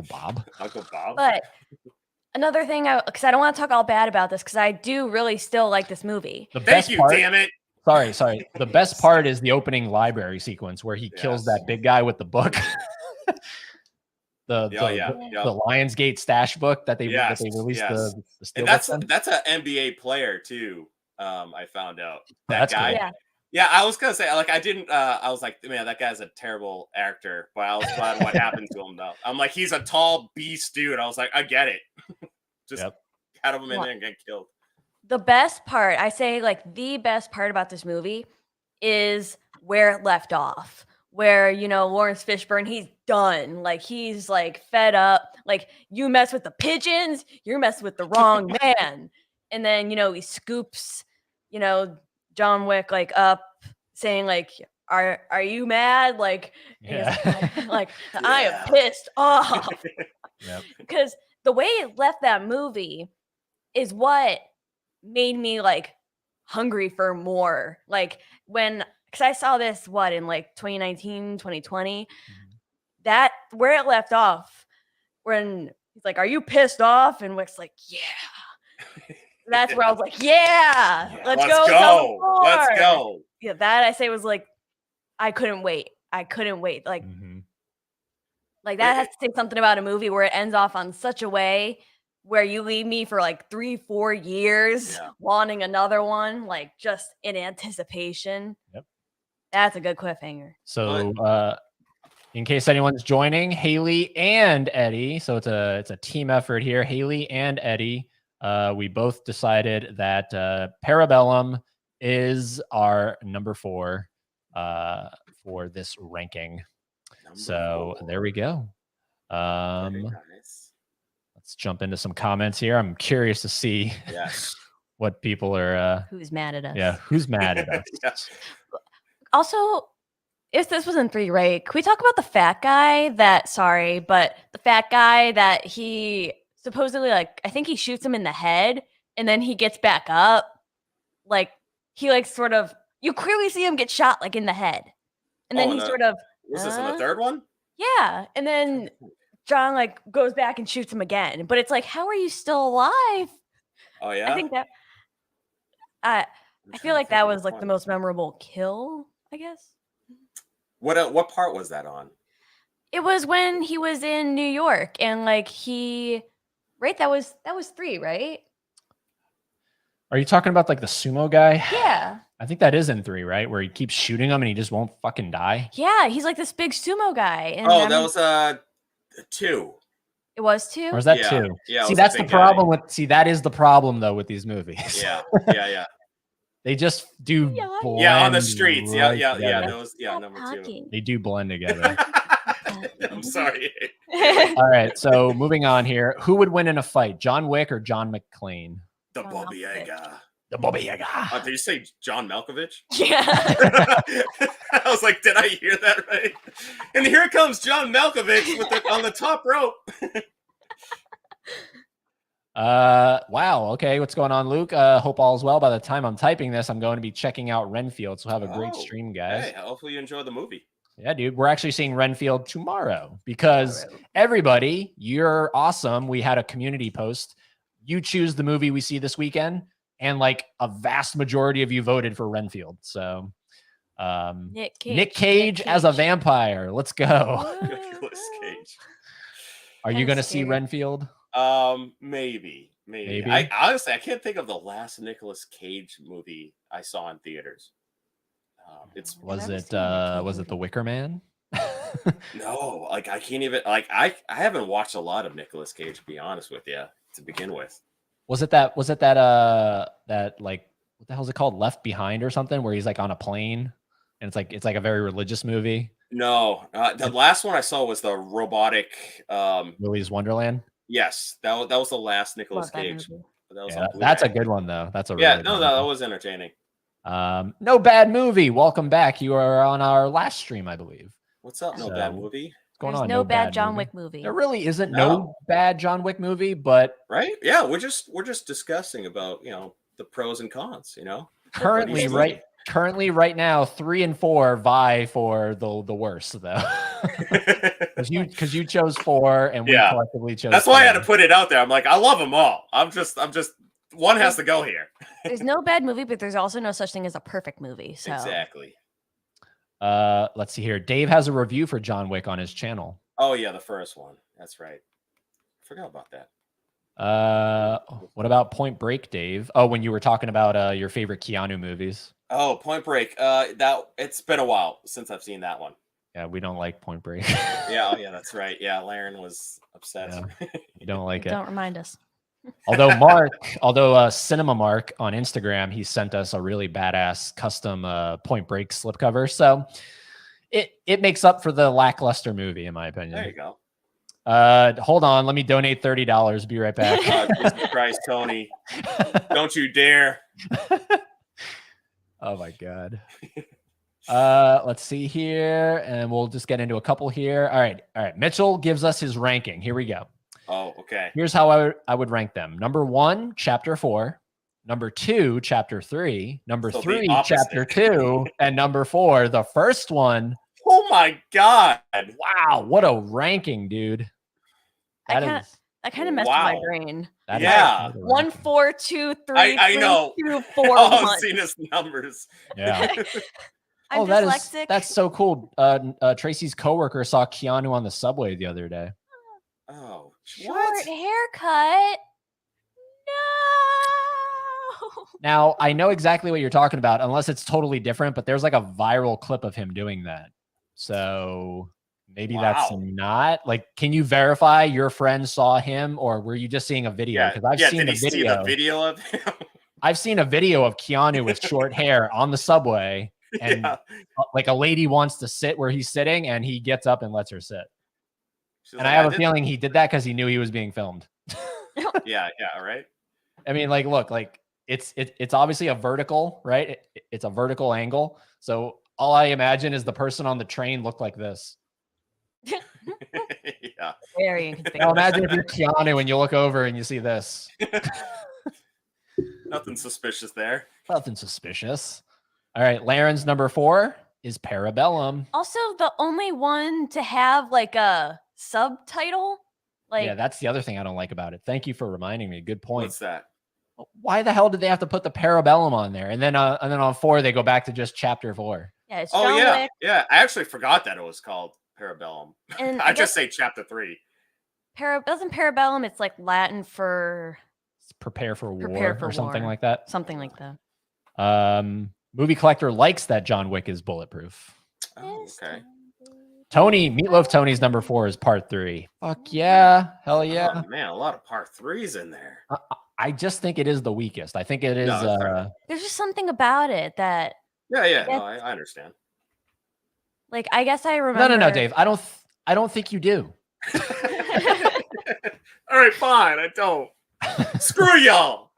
Bob. Uncle Bob. But Another thing, because I don't want to talk all bad about this, because I do really still like this movie. The Thank best you, part, damn it. sorry. The best part is the opening library sequence where he kills Yes. that big guy with the book. the Lionsgate stash book that they released the and steelbook. that's an NBA player too. I found out that That's guy. cool. Yeah, I was gonna say, like, I didn't. I was like, man, that guy's a terrible actor. But I was glad what happened to him though. I'm like, he's a tall beast dude. I was like, I get it. Just had him in there and get killed. The best part, I say, like the best part about this movie is where it left off. Where, you know, Lawrence Fishburne, he's done. Like, he's like fed up. Like, you mess with the pigeons, you're messing with the wrong man. And then, you know, he scoops, you know, John Wick like up, saying like, "Are you mad?" Like, like I am pissed off. Because the way it left that movie is what made me like hungry for more. Like because I saw this in like 2019, 2020. That where it left off, when he's like, "Are you pissed off?" And Wick's like, "Yeah." That's where I was like, yeah, let's go. Let's go. Yeah, that I say was like, I couldn't wait. Like, like that has to say something about a movie where it ends off on such a way where you leave me for like 3-4 years wanting another one, like just in anticipation. Yep. That's a good cliffhanger. So, in case anyone's joining, Haley and Eddie. So it's a team effort here. Haley and Eddie. We both decided that Parabellum is our number 4 for this ranking. So there we go. Let's jump into some comments here. I'm curious to see what people are. Who's mad at us? Yeah, who's mad at us? Also, if this was in 3, right? Can we talk about the fat guy the fat guy that he supposedly, like, I think he shoots him in the head and then he gets back up. Like, he like sort of, you clearly see him get shot like in the head. And then he sort of, was this in the third one? Yeah. And then John like goes back and shoots him again. But it's like, how are you still alive? Oh yeah. I think that I feel like that was like the most memorable kill, I guess. What part was that on? It was when he was in New York and like right, that was 3, right? Are you talking about like the sumo guy? Yeah. I think that is in 3, right? Where he keeps shooting him and he just won't fucking die. Yeah, he's like this big sumo guy. And that was 2. It was 2? Or is that 2? Yeah. See, that's the problem that is the problem though with these movies. Yeah. They just do blend on the streets. Right Those number 2. They do blend together. I'm sorry. All right, so moving on here. Who would win in a fight, John Wick or John McClane? The Baba Yaga. The Baba Yaga. Did you say John Malkovich? Yeah. I was like, did I hear that right? And here comes John Malkovich on the top rope. Wow. Okay, what's going on, Luke? Hope all's well. By the time I'm typing this, I'm going to be checking out Renfield. So have a great stream, guys. Hey, hopefully you enjoy the movie. Yeah, dude. We're actually seeing Renfield tomorrow because everybody, you're awesome. We had a community post. You choose the movie we see this weekend, and like a vast majority of you voted for Renfield. So Nick Cage as a vampire. Let's go. Nicolas Cage. Are you going to see Renfield? Maybe. I honestly, I can't think of the last Nicolas Cage movie I saw in theaters. Was it The Wicker Man? No, like I can't even I haven't watched a lot of Nicolas Cage, to be honest with you, to begin with. Was it that like, what the hell is it called? Left Behind or something, where he's like on a plane and it's like a very religious movie? No, the last one I saw was the robotic Willy's Wonderland. Yes, that was the last Nicolas Cage. That's a good one though. That's a really good one. That was entertaining. No Bad Movie. Welcome back. You are on our last stream, I believe. What's up? No Bad Movie. What's going on? No bad John Wick movie. There really isn't no bad John Wick movie, but right? Yeah, we're just discussing about the pros and cons. Currently right now, 3 and 4 vie for the worst though. Because you chose 4 and we Yeah. collectively chose. That's why I had to 3. put it out there. I'm like, I love them all. I'm just one has to go here. There's no bad movie, but there's also no such thing as a perfect movie. So Exactly. Let's see here. Dave has a review for John Wick on his channel. Oh yeah, the first one. That's right. Forgot about that. What about Point Break, Dave? Oh, when you were talking about your favorite Keanu movies. Oh, Point Break. That it's been a while since I've seen that one. Yeah, we don't like Point Break. Yeah, oh yeah, that's right. Yeah, Laren was upset. Yeah, you don't like it. don't remind us. although Cinema Mark on Instagram, he sent us a really badass custom Point Break slipcover. So it makes up for the lackluster movie, in my opinion. There you go. Hold on, let me donate $30. Be right back. Jesus Christ, Tony. Don't you dare. Oh my God. Let's see here, and we'll just get into a couple here. All right. Mitchell gives us his ranking. Here we go. Oh, okay. Here's how I would rank them. Number 1, chapter 4. Number 2, chapter 3. Number So 3, the opposite. chapter 2. And number 4, the first one. Oh my God. Wow, what a ranking, dude. That kind of messed with my Wow. brain. That is Yeah. quite a 1, ranking. 4, 2, 3. I know. 2, 4, Oh, 1. I've seen his numbers. Yeah. I'm that dyslexic. that's so cool. Tracy's coworker saw Keanu on the subway the other day. Oh, Short what? haircut. No. Now, I know exactly what you're talking about, unless it's totally different, but there's like a viral clip of him doing that. So maybe that's Wow. not like, can you verify your friend saw him, or were you just seeing a video? Because I've seen did the he see the video of him? I've seen a video of Keanu with short hair on the subway, and Yeah. like a lady wants to sit where he's sitting, and he gets up and lets her sit. She's And like, I have a did- feeling he did that because he knew he was being filmed. Yeah, right. I mean, like, look, like it's obviously a vertical, right? It's a vertical angle. So all I imagine is the person on the train looked like this. Yeah. Very Now inconspicuous. imagine if you're Keanu and you look over and you see this. Nothing suspicious there. Nothing suspicious. All right, Laren's number 4 is Parabellum. Also, the only one to have like a subtitle. Like, Yeah, that's the other thing I don't like about it. Thank you for reminding me. Good point. What's that? Why the hell did they have to put the Parabellum on there? And then on 4 they go back to just chapter 4. yeah, it's Oh John yeah, Wick. yeah. I actually forgot that it was called Parabellum. And I just say chapter 3. doesn't Parabellum, it's like Latin for Prepare for Prepare war for or something war. like that. something like that. Movie Collector likes that John Wick is bulletproof. Oh, okay. Tony, Meatloaf Tony's number 4 is part 3. Fuck yeah. Hell yeah. Oh, man, a lot of part 3s in there. I just think it is the weakest. I think it is. No, that's fair. There's just something about it that, Yeah. No, I understand. like, I guess I remember. No, Dave. I don't think you do. All right, fine. I don't. Screw y'all.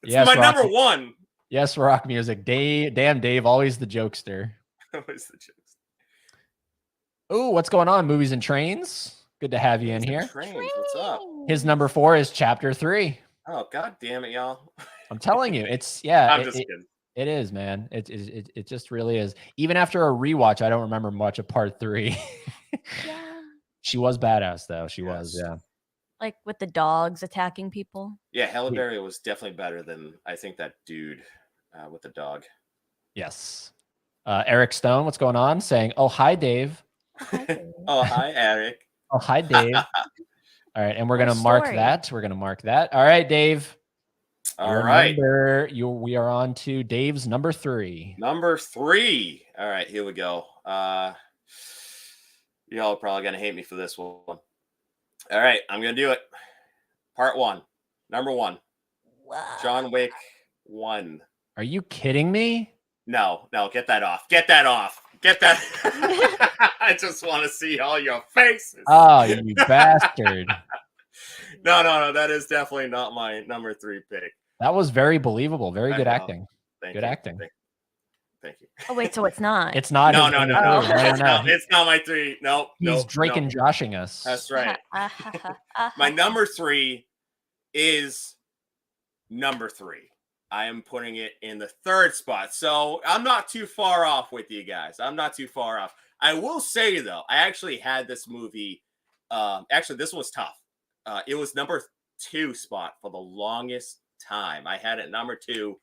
It's Yes, my Rock. number 1. Yes, rock music. Damn, Dave, always the jokester. Always the jokes. Oh, what's going on? Movies and Trains. Good to have you in here. Trains, what's up? His number 4 is chapter 3. Oh, god damn it, y'all. I'm telling you, it's yeah. I'm just kidding. It is, man. It just really is. Even after a rewatch, I don't remember much of part 3. Yeah. She was badass though. She was, Yes. yeah. Like with the dogs attacking people. Yeah, Halle Berry was definitely better than I think that dude with the dog. Yes. Eric Stone, what's going on? Saying, "Oh, hi, Dave." Oh, hi, Eric. Oh, hi, Dave. All right, and we're gonna Nice mark story. that. We're gonna mark that. All right, Dave. All right. We are on to Dave's number 3. Number 3. All right, here we go. Y'all are probably gonna hate me for this one. All right, I'm gonna do it. Part 1. Number 1. Wow. John Wick 1. Are you kidding me? No, get that off. Get that off. Get that. I just want to see all your faces. Oh, you bastard. No. That is definitely not my number 3 pick. That was very believable. Very I good know. acting. Thank Good you. acting. Thank you. Oh wait, so it's not. It's not. No. his number 3. It's not my 3. No. He's Drake and Joshing us. That's right. My number 3 is number 3. I am putting it in the 3rd spot. So I'm not too far off with you guys. I'm not too far off. I will say though, I actually had this movie. Actually, this was tough. It was number 2 spot for the longest time. I had it number 2,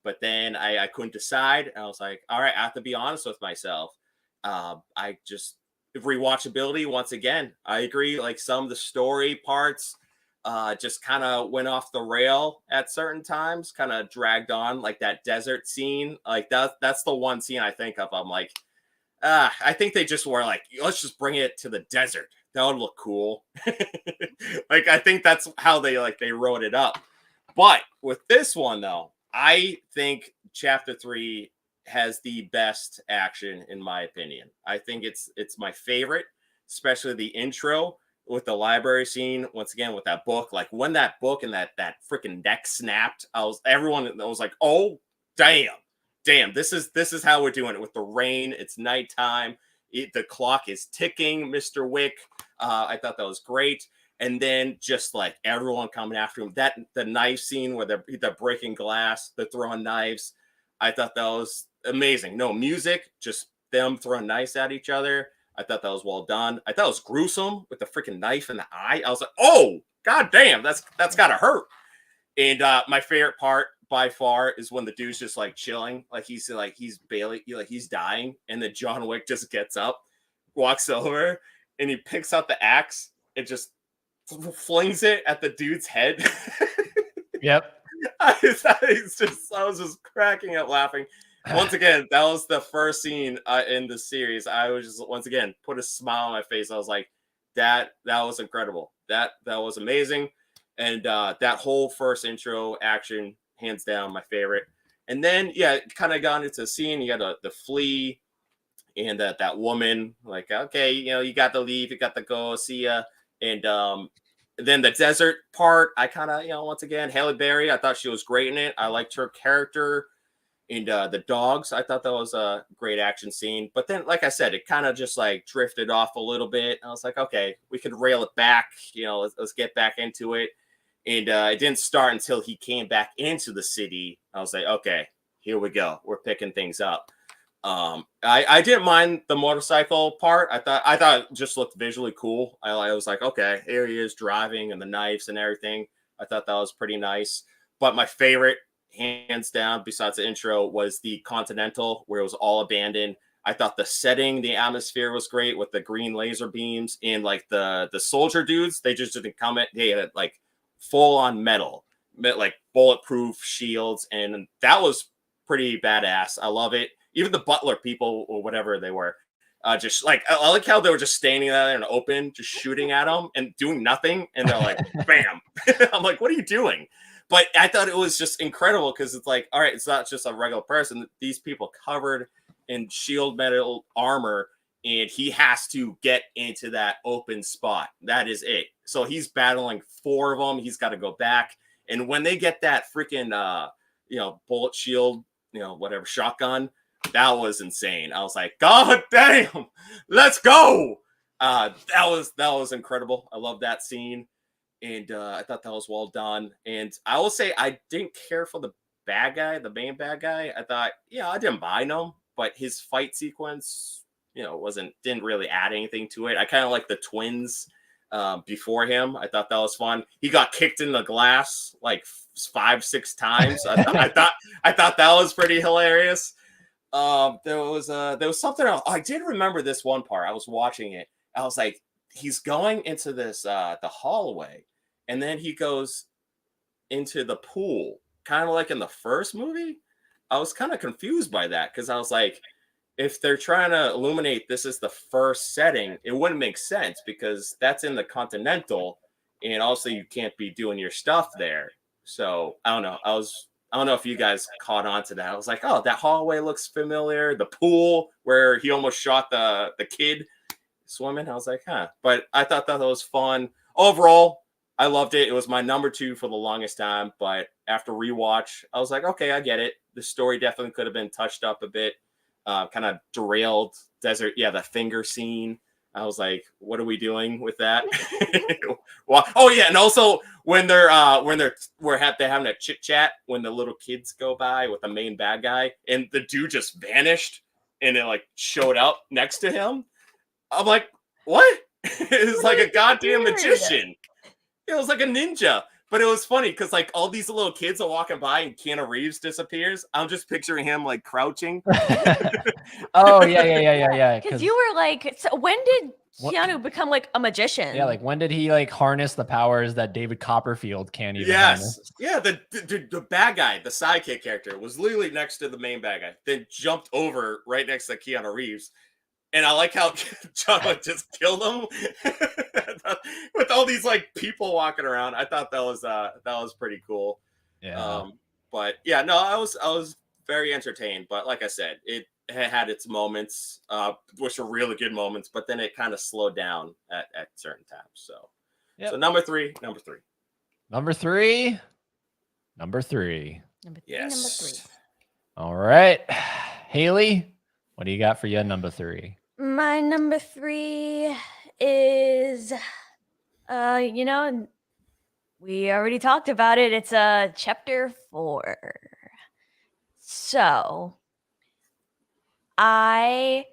but then I couldn't decide. I was like, all right, I have to be honest with myself. I just rewatchability once again. I agree. Like some of the story parts just kind of went off the rail at certain times, kind of dragged on, like that desert scene. Like that's the one scene I think of. I'm like, I think they just were like, let's just bring it to the desert. That would look cool. Like I think that's how they wrote it up. But with this one though, I think Chapter 3 has the best action in my opinion. I think it's my favorite, especially the intro with the library scene. Once again with that book, like when that book and that freaking neck snapped, everyone was like, oh damn, this is how we're doing it with the rain. It's nighttime. The clock is ticking, Mr. Wick. I thought that was great. And then just like everyone coming after him, the knife scene where they're breaking glass, they're throwing knives. I thought that was amazing. No music, just them throwing knives at each other. I thought that was well done. I thought it was gruesome with the freaking knife in the eye. I was like, oh, god damn, that's gotta hurt. And my favorite part by far is when the dude's just like chilling, like he's barely like he's dying, and then John Wick just gets up, walks over, and he picks out the axe and just flings it at the dude's head. Yep. I was just cracking up laughing. Once again, that was the first scene in the series. I was just once again put a smile on my face. I was like, that was incredible. That was amazing. And that whole first intro action, hands down, my favorite. And then yeah, kind of got into the scene. You got the flea and that woman, like, okay, you got to leave, you got to go, see ya. And then the desert part, I kind of, once again, Halle Berry, I thought she was great in it. I liked her character. And the dogs, I thought that was a great action scene. But then, like I said, it kind of just like drifted off a little bit. I was like, okay, we could rail it back. Let's get back into it. And it didn't start until he came back into the city. I was like, okay, here we go. We're picking things up. I didn't mind the motorcycle part. I thought it just looked visually cool. I was like, okay, here he is driving and the knives and everything. I thought that was pretty nice. But my favorite, hands down, besides the intro, was the Continental, where it was all abandoned. I thought the setting, the atmosphere was great with the green laser beams, and like the soldier dudes, they just didn't come at, they had like full on metal, like bulletproof shields, and that was pretty badass. I love it. Even the butler people or whatever they were, just like, I like how they were just standing there in the open, just shooting at them and doing nothing, and they're like, bam. I'm like, what are you doing? But I thought it was just incredible because it's like, all right, it's not just a regular person. These people covered in shield metal armor, and he has to get into that open spot. That is it. So he's battling 4 of them. He's got to go back. And when they get that freaking, bullet shield, whatever, shotgun, that was insane. I was like, God damn, let's go. That was incredible. I love that scene. And I thought that was well done. And I will say I didn't care for the bad guy, the main bad guy. I thought, I didn't mind him, but his fight sequence, didn't really add anything to it. I kind of like the twins before him. I thought that was fun. He got kicked in the glass like 5-6 times. I thought that was pretty hilarious. There was something else. I did remember this one part. I was watching it. I was like, he's going into this the hallway, and then he goes into the pool, kind of like in the first movie. I was kind of confused by that because I was like, if they're trying to illuminate this is the first setting, it wouldn't make sense because that's in the Continental, and also you can't be doing your stuff there. So I don't know. I don't know if you guys caught on to that. I was like, oh, that hallway looks familiar. The pool where he almost shot the kid swimming. I was like, huh. But I thought that was fun. Overall, I loved it. It was my number 2 for the longest time. But after rewatch, I was like, okay, I get it. The story definitely could have been touched up a bit. Kind of derailed desert. Yeah, the finger scene. I was like, what are we doing with that? Well, oh yeah, and also when they're having a chit chat when the little kids go by with the main bad guy, and the dude just vanished, and it like showed up next to him. I'm like, what? It's like a goddamn magician. It was like a ninja. But it was funny because like all these little kids are walking by and Keanu Reeves disappears. I'm just picturing him like crouching. Oh yeah. Because you were like, so when did Keanu become like a magician? Yeah, like when did he like harness the powers that David Copperfield can't even harness? Yeah, the bad guy, the sidekick character, was literally next to the main bad guy, then jumped over right next to Keanu Reeves. And I like how John Wick just killed him with all these like people walking around. I thought that was pretty cool. Yeah. But yeah, no, I was very entertained. But like I said, it had its moments, which were really good moments. But then it kind of slowed down at certain times. So, so number three. Number three. Yes. All right, Haley, what do you got for your number three? My number three is, you know, we already talked about it. It's chapter 4. So I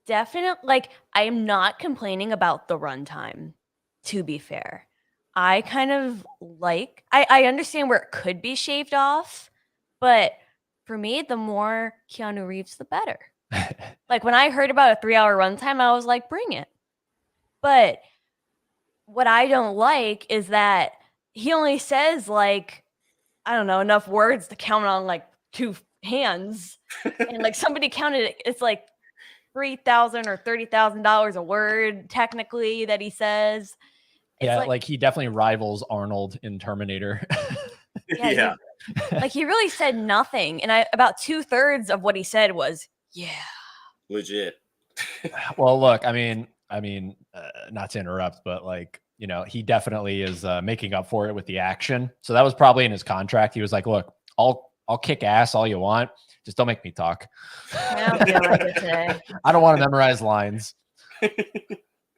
definitely like. I am not complaining about the runtime. To be fair, I kind of like. I understand where it could be shaved off, but for me, the more Keanu Reeves, the better. Like when I heard about a 3-hour runtime, I was like, bring it. But what I don't like is that he only says like, I don't know, enough words to count on like 2 hands. And like somebody counted it, it's like $3,000 or $30,000 a word technically that he says. It's like he definitely rivals Arnold in Terminator. Yeah. Like he really said nothing. And about 2/3 of what he said was, yeah. Legit. Well, look, I mean, not to interrupt, but like, you know, he definitely is making up for it with the action. So that was probably in his contract. He was like, look, I'll kick ass all you want. Just don't make me talk. I don't feel like it today. I don't want to memorize lines.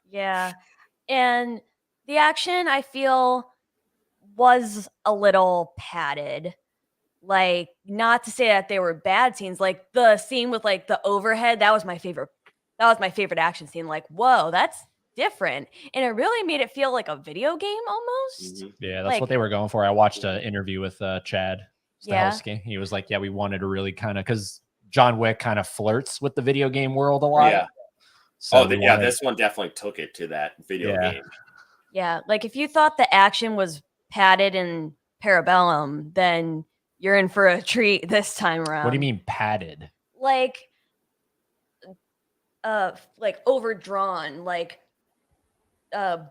Yeah. And the action, I feel, was a little padded. Like, not to say that they were bad scenes. Like the scene with like the overhead, that was my favorite. That was my favorite action scene. Like, whoa, that's different. And it really made it feel like a video game almost. Yeah, that's what they were going for. I watched an interview with Chad Stahelski. Yeah. He was like, yeah, we wanted to really kind of, because John Wick kind of flirts with the video game world a lot. Yeah. So this one definitely took it to that video game. Yeah, like if you thought the action was padded in Parabellum, then you're in for a treat this time around. What do you mean padded? Like overdrawn, like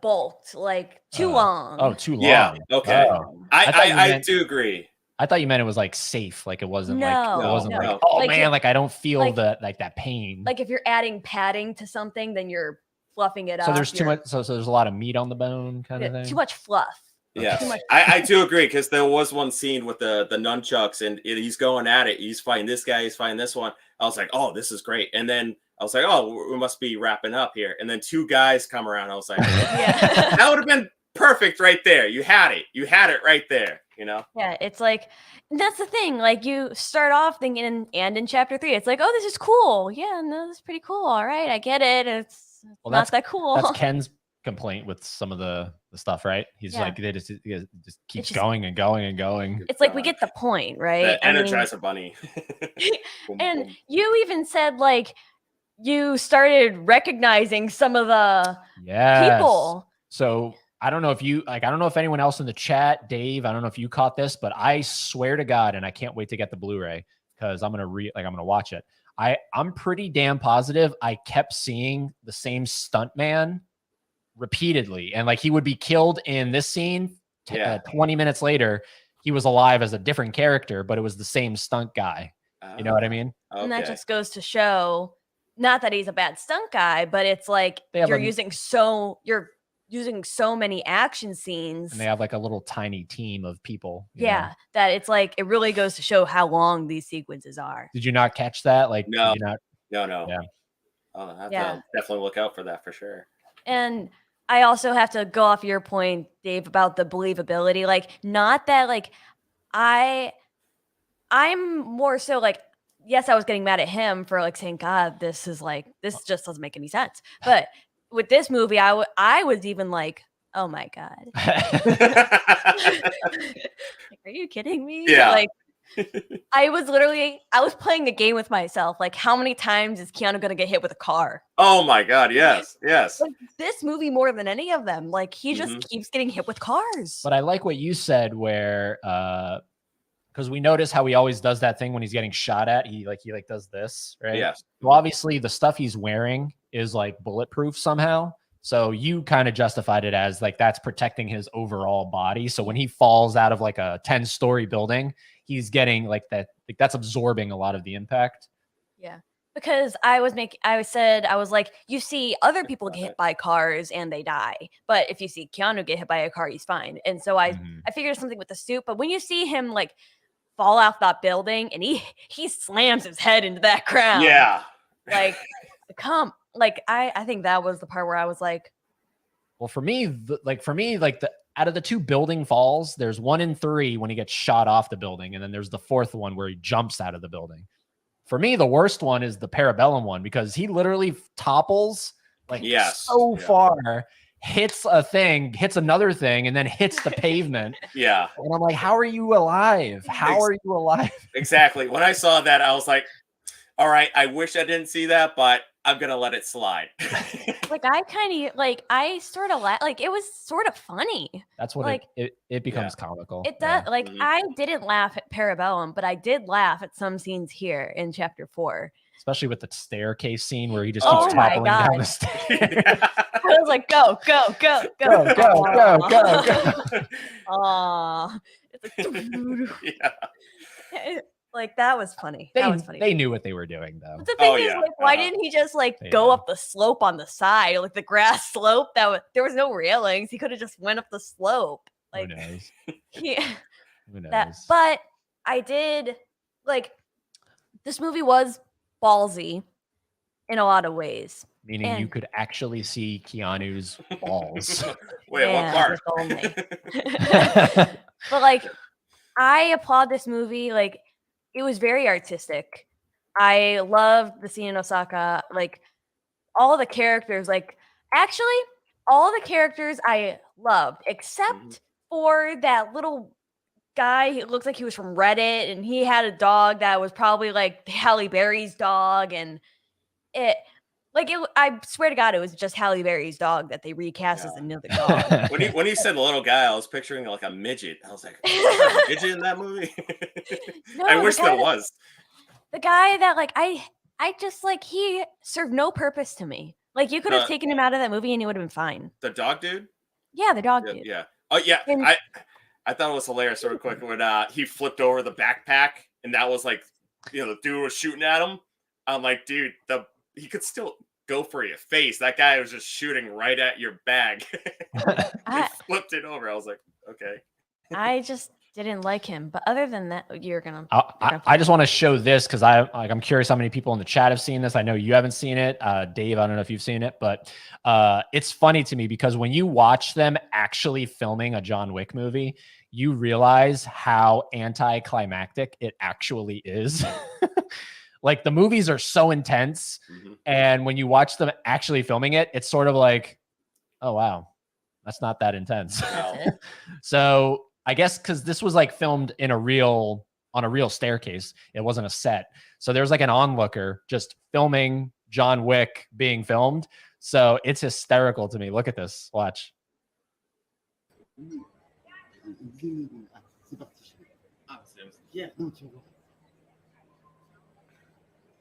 bulked, like too long. Oh, too long. Yeah. Okay. Oh. I do agree. I thought you meant it was like safe, like it wasn't like No. oh Like man, like I don't feel that pain. Like if you're adding padding to something, then you're fluffing it up. So there's too much. So there's a lot of meat on the bone, kind of thing. Too much fluff. Yeah, I do agree, because there was one scene with the nunchucks and he's going at it. He's fighting this guy. He's fighting this one. I was like, oh, this is great. And then I was like, oh, we must be wrapping up here. And then 2 guys come around. I was like, yeah, that would have been perfect right there. You had it. You had it right there. You know? Yeah, it's like, that's the thing. Like you start off thinking, and in chapter 3, it's like, oh, this is cool. Yeah, no, this is pretty cool. All right, I get it. It's not that cool. That's Ken's complaint with some of the stuff, right? He's like, they just keeps going and going and going. It's like we get the point, right? The Energizer Bunny. And you even said like you started recognizing some of the people. So I don't know if anyone else in the chat, Dave, I don't know if you caught this, but I swear to God, and I can't wait to get the Blu-ray because I'm gonna watch it. I'm pretty damn positive I kept seeing the same stuntman repeatedly, and like he would be killed in this scene. 20 minutes later, he was alive as a different character, but it was the same stunt guy. You know what I mean? Okay. And that just goes to show, not that he's a bad stunt guy, but it's like you're using so many action scenes, and they have like a little tiny team of people. Yeah, that it's like it really goes to show how long these sequences are. Did you not catch that? Like, no. Did you not? No. Yeah. I'll have to definitely look out for that for sure. And I also have to go off your point, Dave, about the believability. Like, not that like I'm more so like yes, I was getting mad at him for like saying, God, this just doesn't make any sense. But with this movie, I was even like, oh my God. Like, are you kidding me? Yeah. Like, I was playing a game with myself. Like, how many times is Keanu gonna get hit with a car? Oh my God, yes. Like, this movie more than any of them. Like, he just keeps getting hit with cars. But I like what you said where because we notice how he always does that thing when he's getting shot at. He does this, right? Yes. So obviously the stuff he's wearing is like bulletproof somehow. So you kind of justified it as like that's protecting his overall body. So when he falls out of like a 10-story building, he's getting like that. Like that's absorbing a lot of the impact. Yeah. Because I was like, you see other people get hit by cars and they die. But if you see Keanu get hit by a car, he's fine. And so I figured something with the suit. But when you see him like fall off that building and he slams his head into that ground. Yeah. Like, I think that was the part where I was like, well, for me, out of the 2 building falls, there's 1 in 3 when he gets shot off the building. And then there's the 4th one where he jumps out of the building. For me, the worst one is the Parabellum one because he literally topples like far, hits a thing, hits another thing, and then hits the pavement. Yeah. And I'm like, how are you alive? How are you alive? Exactly. When I saw that, I was like, all right, I wish I didn't see that, but I'm going to let it slide. Like, I sort of like, it was sort of funny. That's what like, it becomes comical. It does. Like, I didn't laugh at Parabellum, but I did laugh at some scenes here in chapter 4. Especially with the staircase scene where he just keeps toppling down the stairs. I was like, go. Aw. It's like, like, that was funny. That was funny. They knew what they were doing, though. But the thing is, like, why didn't he just like go up the slope on the side, like the grass slope? There was no railings. He could have just went up the slope. Like, who knows? Who knows? But I did like this movie was ballsy in a lot of ways. Meaning you could actually see Keanu's balls. Wait, what part? But like, I applaud this movie. Like, it was very artistic. I loved the scene in Osaka. Like, all the characters, like, actually, all the characters I loved, except for that little guy. He looked like he was from Reddit, and he had a dog that was probably like Halle Berry's dog, and I swear to God, it was just Halle Berry's dog that they recast as another dog. When he said little guy, I was picturing like a midget. I was like, a midget in that movie? No, I wish there was. The guy that like I just like he served no purpose to me. Like, you could have taken him out of that movie and he would have been fine. The dog dude? Yeah, the dog dude. Yeah. Oh yeah. And I thought it was hilarious sort of quick when he flipped over the backpack and that was like, the dude was shooting at him. I'm like, dude, he could still go for your face. That guy was just shooting right at your bag. He flipped it over. I was like, okay. I just didn't like him. But other than that, I just want to show this because I'm curious how many people in the chat have seen this. I know you haven't seen it. Dave, I don't know if you've seen it, but it's funny to me because when you watch them actually filming a John Wick movie, you realize how anticlimactic it actually is. Like, the movies are so intense. And when you watch them actually filming it, it's sort of like, oh, wow, that's not that intense. So I guess because this was like filmed on a real staircase, it wasn't a set. So there's like an onlooker just filming John Wick being filmed. So it's hysterical to me. Look at this. Watch.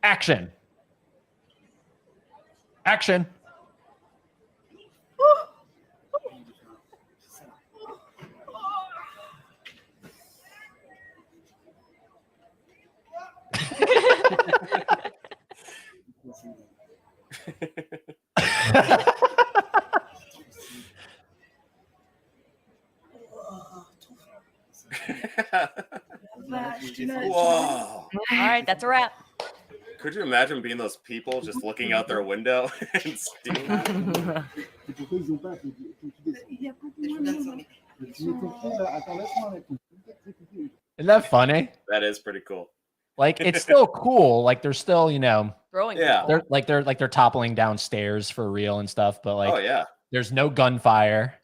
Action. Action. Whoa. All right, that's a wrap. Could you imagine being those people just looking out their window and stealing? Isn't that funny? That is pretty cool. Like it's still cool. Like they're still, Throwing Yeah. people. they're toppling downstairs for real and stuff. But like, Oh yeah. there's no gunfire.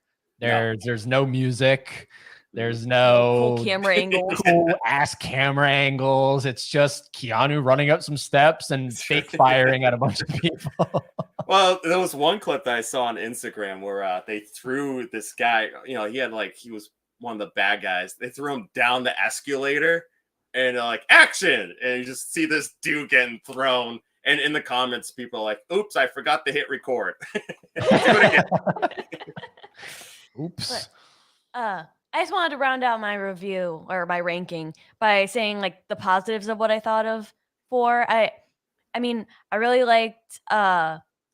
No. There's no music. There's Cool no camera angles. cool ass camera angles. It's just Keanu running up some steps and fake firing at a bunch of people. Well, there was one clip that I saw on Instagram where they threw this guy. He was one of the bad guys. They threw him down the escalator, and like action, and you just see this dude getting thrown. And in the comments, people are like, "Oops, I forgot to hit record." Do it again. Oops. But, I just wanted to round out my review or my ranking by saying like the positives of what I thought of 4. I mean, I really liked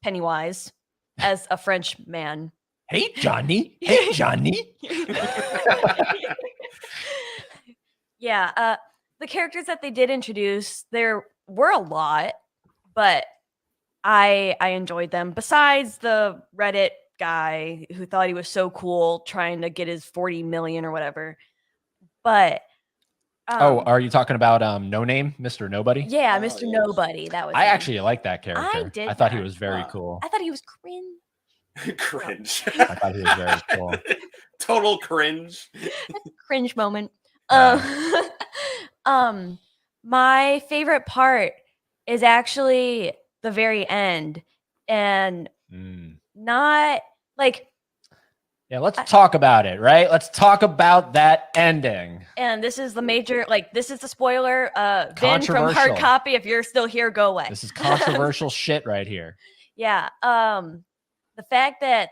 Pennywise as a French man. Hey, Johnny. Hey, Johnny. Yeah, the characters that they did introduce, there were a lot, but I enjoyed them. Besides the Reddit guy who thought he was so cool trying to get his 40 million or whatever. But are you talking about No Name, Mr. Nobody? yeah, Oh, Mr. yes. Nobody. That was I him. actually like that character. did I thought he not. was very Wow. cool. I thought he was cringe. Cringe. I thought he was very cool. Total cringe. Cringe moment. Yeah. My favorite part is actually the very end, and not like. Yeah, let's talk about it, right? Let's talk about that ending. And this is the major, like, this is the spoiler. Vin from Hard Controversial. Copy, if you're still here, go away. This is controversial shit right here. Yeah. The fact that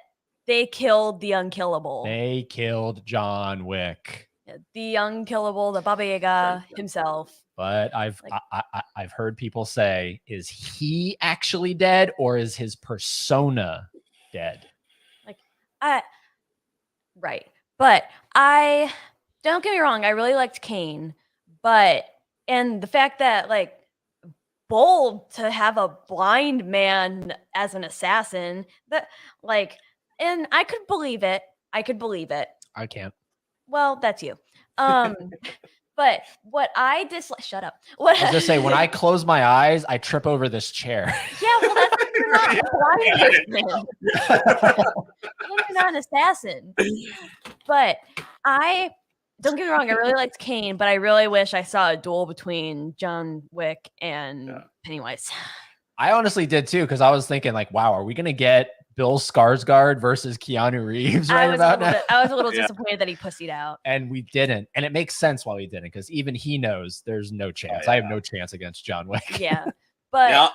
they killed the unkillable. They killed John Wick. The unkillable, the Baba Yaga himself. But I've heard people say, is he actually dead or is his persona dead? Right. But don't get me wrong, I really liked Kane, and the fact that like bold to have a blind man as an assassin, and I could believe it. I can't. Well, that's you. But what I dislike, shut up. What I was gonna say, when I close my eyes, I trip over this chair. Yeah, well, that's you're not a blind person. You're not an assassin. But don't get me wrong, I really liked Kane, but I really wish I saw a duel between John Wick and Pennywise. I honestly did too, because I was thinking, like, wow, are we gonna get Bill Skarsgård versus Keanu Reeves I was a little Yeah. disappointed that he pussied out. And we didn't. And it makes sense why we didn't, because even he knows there's no chance. yeah. I have no chance against John Wick. Yeah. But Now,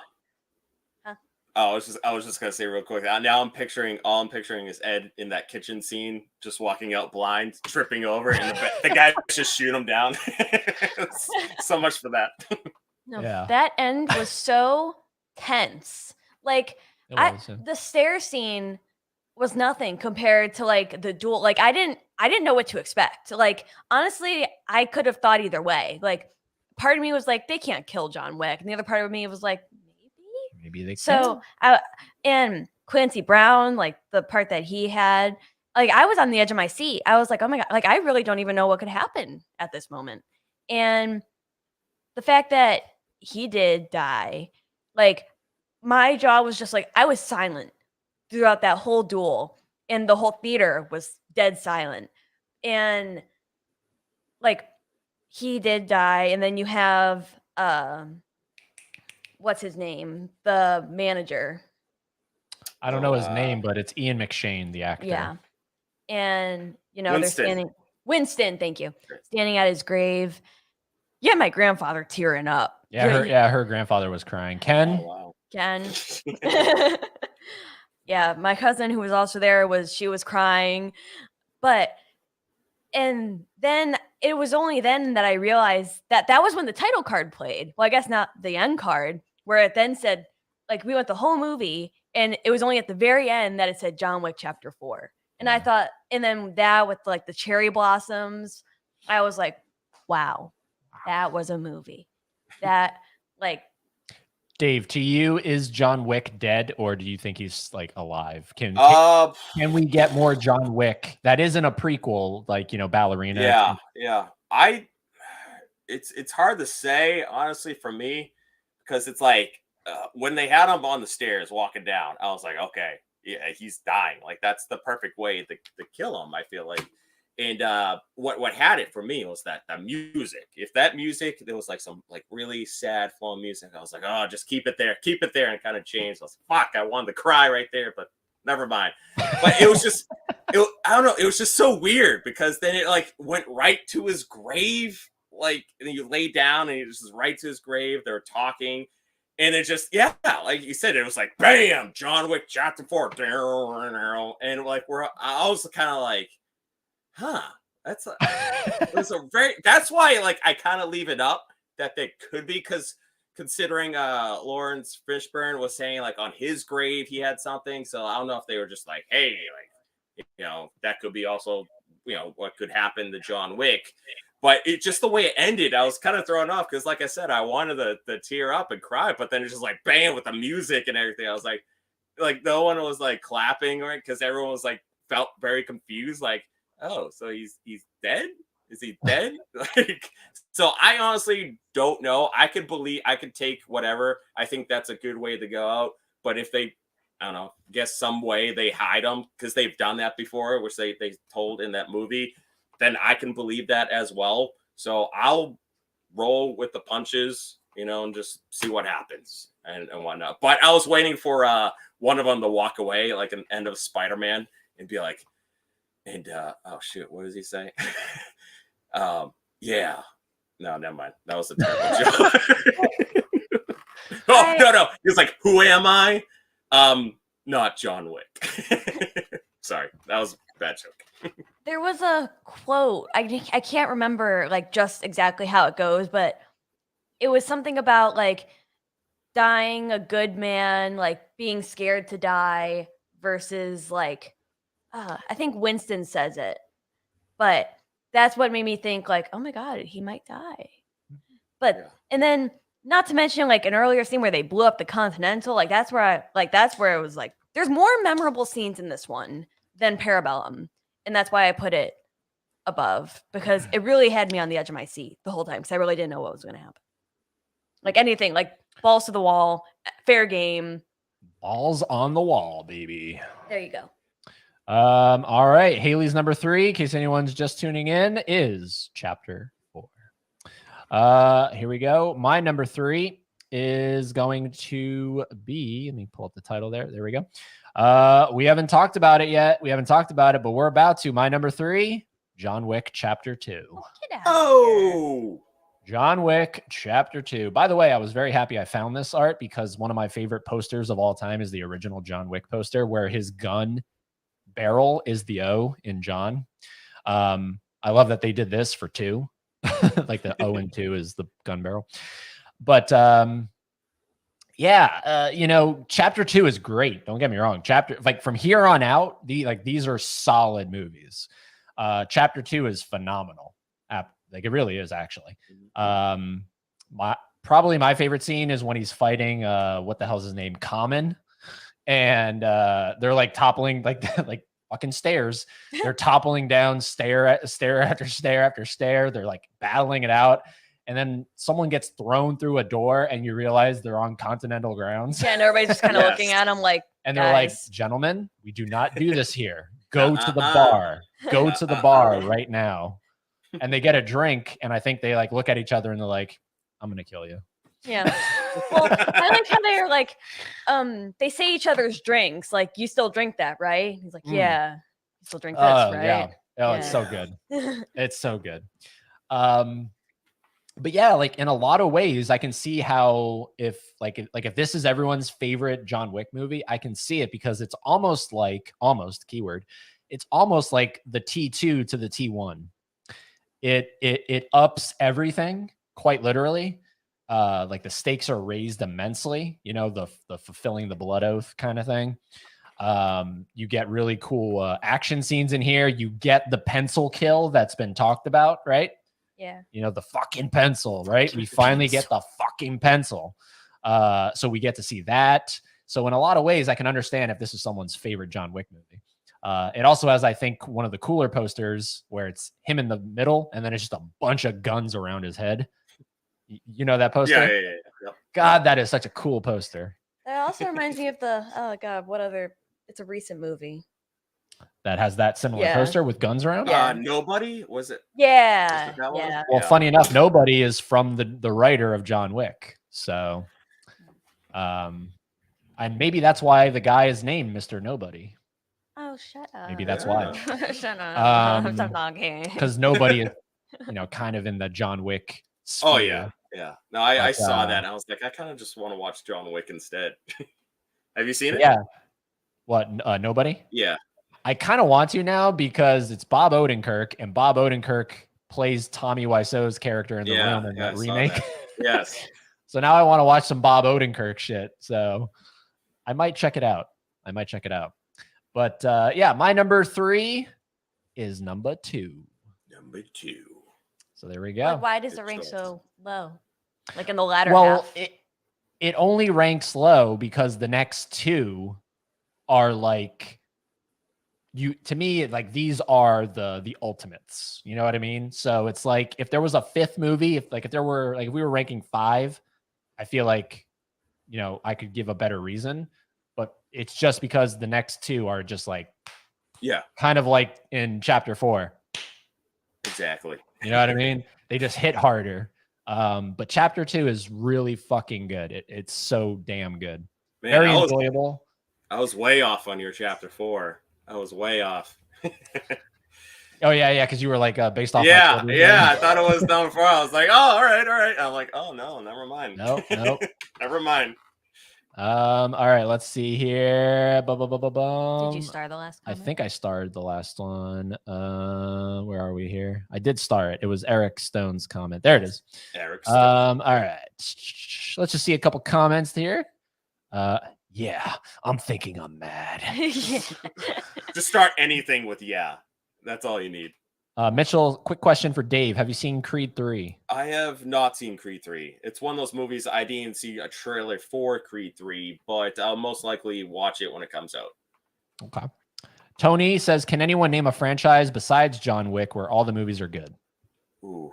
Huh? I was just gonna say real quick. Now all I'm picturing is Ed in that kitchen scene, just walking out blind, tripping over, and the guy just shoot him down. So much for that. no, Yeah. that end was so tense. Like It was, yeah. the stair scene was nothing compared to like the duel. Like I didn't know what to expect. Like honestly, I could have thought either way. Like part of me was like, they can't kill John Wick, and the other part of me was like, Maybe they so and Clancy Brown, like the part that he had, like I was on the edge of my seat. I was like, oh my God, like I really don't even know what could happen at this moment. And the fact that he did die, like my jaw was just like, I was silent throughout that whole duel, and the whole theater was dead silent. And like he did die, and then you have what's his name? The manager. I don't know his name, but it's Ian McShane, the actor. Yeah. And they're Winston. standing Winston, thank you. Standing at his grave. Yeah, my grandfather tearing up. Yeah, her grandfather was crying. Ken, Oh, wow. Ken. Yeah, my cousin who was also there she was crying. And then it was only then that I realized that was when the title card played. Well, I guess not the end card, where it then said, like, we went the whole movie, and it was only at the very end that it said John Wick Chapter 4. And I thought, and then that with like the cherry blossoms, I was like, wow, that was a movie. That like Dave, to you, is John Wick dead, or do you think he's like alive? Can we get more John Wick that isn't a prequel, like ballerina? Yeah. it's hard to say honestly for me because it's like when they had him on the stairs walking down, I was like, okay, yeah, he's dying. Like that's the perfect way to kill him. I feel like, and what had it for me was that the music. If that music, there was like some like really sad flowing music, I was like, oh, just keep it there, and kind of changed. I was like, fuck, I wanted to cry right there, but never mind. But it was just, I don't know, it was just so weird because then it like went right to his grave. Like, and you lay down and he just right to his grave. They're talking. And it just, yeah, like you said, it was like, bam, John Wick chapter 4. And like, I was kind of like, huh, that's why, like, I kind of leave it up that they could be, because considering Lawrence Fishburne was saying, like, on his grave, he had something. So I don't know if they were just like, hey, like, that could be also, what could happen to John Wick. But it just the way it ended, I was kind of thrown off because, like I said, I wanted to tear up and cry, but then it's just like bam with the music and everything. I was like no one was like clapping, right? Because everyone was like felt very confused, like, oh, so he's dead? Is he dead? Like, so I honestly don't know. I could take whatever. I think that's a good way to go out. But if they, I don't know, guess some way they hide them because they've done that before, which they told in that movie, then I can believe that as well. So I'll roll with the punches, and just see what happens and whatnot. But I was waiting for one of them to walk away, like an end of Spider-Man, and be like, oh shoot, what does he say? Yeah. No, never mind. That was a terrible joke. No. He was like, who am I? Not John Wick. Sorry, that was a bad joke. There was a quote. I can't remember like just exactly how it goes, but it was something about like dying a good man, like being scared to die versus like I think Winston says it. But that's what made me think like, oh my God, he might die. But Yeah. And then not to mention like an earlier scene where they blew up the Continental, like that's where it was like there's more memorable scenes in this one than Parabellum. And that's why I put it above, because it really had me on the edge of my seat the whole time because I really didn't know what was going to happen. Like anything, like balls to the wall, fair game. Balls on the wall, baby. There you go. All right. Haley's number 3, in case anyone's just tuning in, is Chapter 4. Here we go. My number 3 is going to be, let me pull up the title there. There we go. We haven't talked about it yet. But we're about to. My number 3, John Wick Chapter 2. Oh, John Wick Chapter 2. By the way, I was very happy I found this art because one of my favorite posters of all time is the original John Wick poster where his gun barrel is the O in John. I love that they did this for 2. Like the O in 2 is the gun barrel. But Chapter 2 is great. Don't get me wrong. From here on out, these are solid movies. Chapter 2 is phenomenal. Like it really is, actually. Probably my favorite scene is when he's fighting what the hell's his name? Common. And they're like toppling like fucking stairs. They're toppling down stair after stair after stair. They're like battling it out. And then someone gets thrown through a door and you realize they're on continental grounds. Yeah, and everybody's just kind of looking at him like, and they're like, gentlemen, we do not do this here. Go to the bar. Go to the bar right now. And they get a drink, and I think they like look at each other and they're like, I'm gonna kill you. Yeah. Well, I like how they're like, they say each other's drinks. Like, you still drink that, right? He's like, yeah, you still drink this, right? Yeah. Oh, yeah. It's so good. It's so good. But yeah, like in a lot of ways, I can see how if this is everyone's favorite John Wick movie, I can see it because it's almost keyword. It's almost like the T2 to the T1. It ups everything quite literally. Like the stakes are raised immensely, the fulfilling the blood oath kind of thing. You get really cool action scenes in here. You get the pencil kill that's been talked about, right? Yeah. The fucking pencil, right? We finally get the fucking pencil. So we get to see that. So in a lot of ways, I can understand if this is someone's favorite John Wick movie. It also has, I think, one of the cooler posters where it's him in the middle, and then it's just a bunch of guns around his head. You know that poster? Yeah. God, that is such a cool poster. That also reminds me of the oh god, what other? It's a recent movie. That has that similar poster with guns around. Yeah. Nobody was it? Yeah, Was it that one? yeah. Well, funny enough, Nobody is from the writer of John Wick. So, and maybe that's why the guy is named Mr. Nobody. Oh, shut up. Maybe that's why. Shut up. Stop talking. Because nobody is, kind of in the John Wick sphere. Oh yeah. No, I saw that and I was like, I kind of just want to watch John Wick instead. Have you seen it? Yeah. What? Nobody? Yeah. I kind of want to now because it's Bob Odenkirk, and Bob Odenkirk plays Tommy Wiseau's character in the room in that remake. That. Yes. So now I want to watch some Bob Odenkirk shit. So I might check it out. But my number 3 is number 2. Number 2. So there we go. Like, why does it rank so low? Like in the latter half? It only ranks low because the next 2 are like to me, like these are the ultimates. You know what I mean? So it's like if there was a 5th movie, if we were ranking 5, I feel like I could give a better reason. But it's just because the next 2 are just like kind of like in chapter 4. Exactly. You know what I mean? They just hit harder. But chapter 2 is really fucking good. It's so damn good. Man, very enjoyable. I was way off on your chapter 4. I was way off. Oh yeah, because you were like based off. Yeah. I thought it was number 4. I was like, oh, all right. I'm like, oh no, never mind. Nope. Never mind. All right, let's see here. Did you star the last comment? I think I starred the last one. Where are we here? I did star it. It was Eric Stone's comment. There it is. Eric Stone. All right. Let's just see a couple comments here. Yeah, I'm thinking I'm mad. Just start anything with yeah. That's all you need. Mitchell, quick question for Dave. Have you seen Creed 3? I have not seen Creed 3. It's one of those movies I didn't see a trailer for Creed 3, but I'll most likely watch it when it comes out. Okay. Tony says, can anyone name a franchise besides John Wick where all the movies are good? Ooh.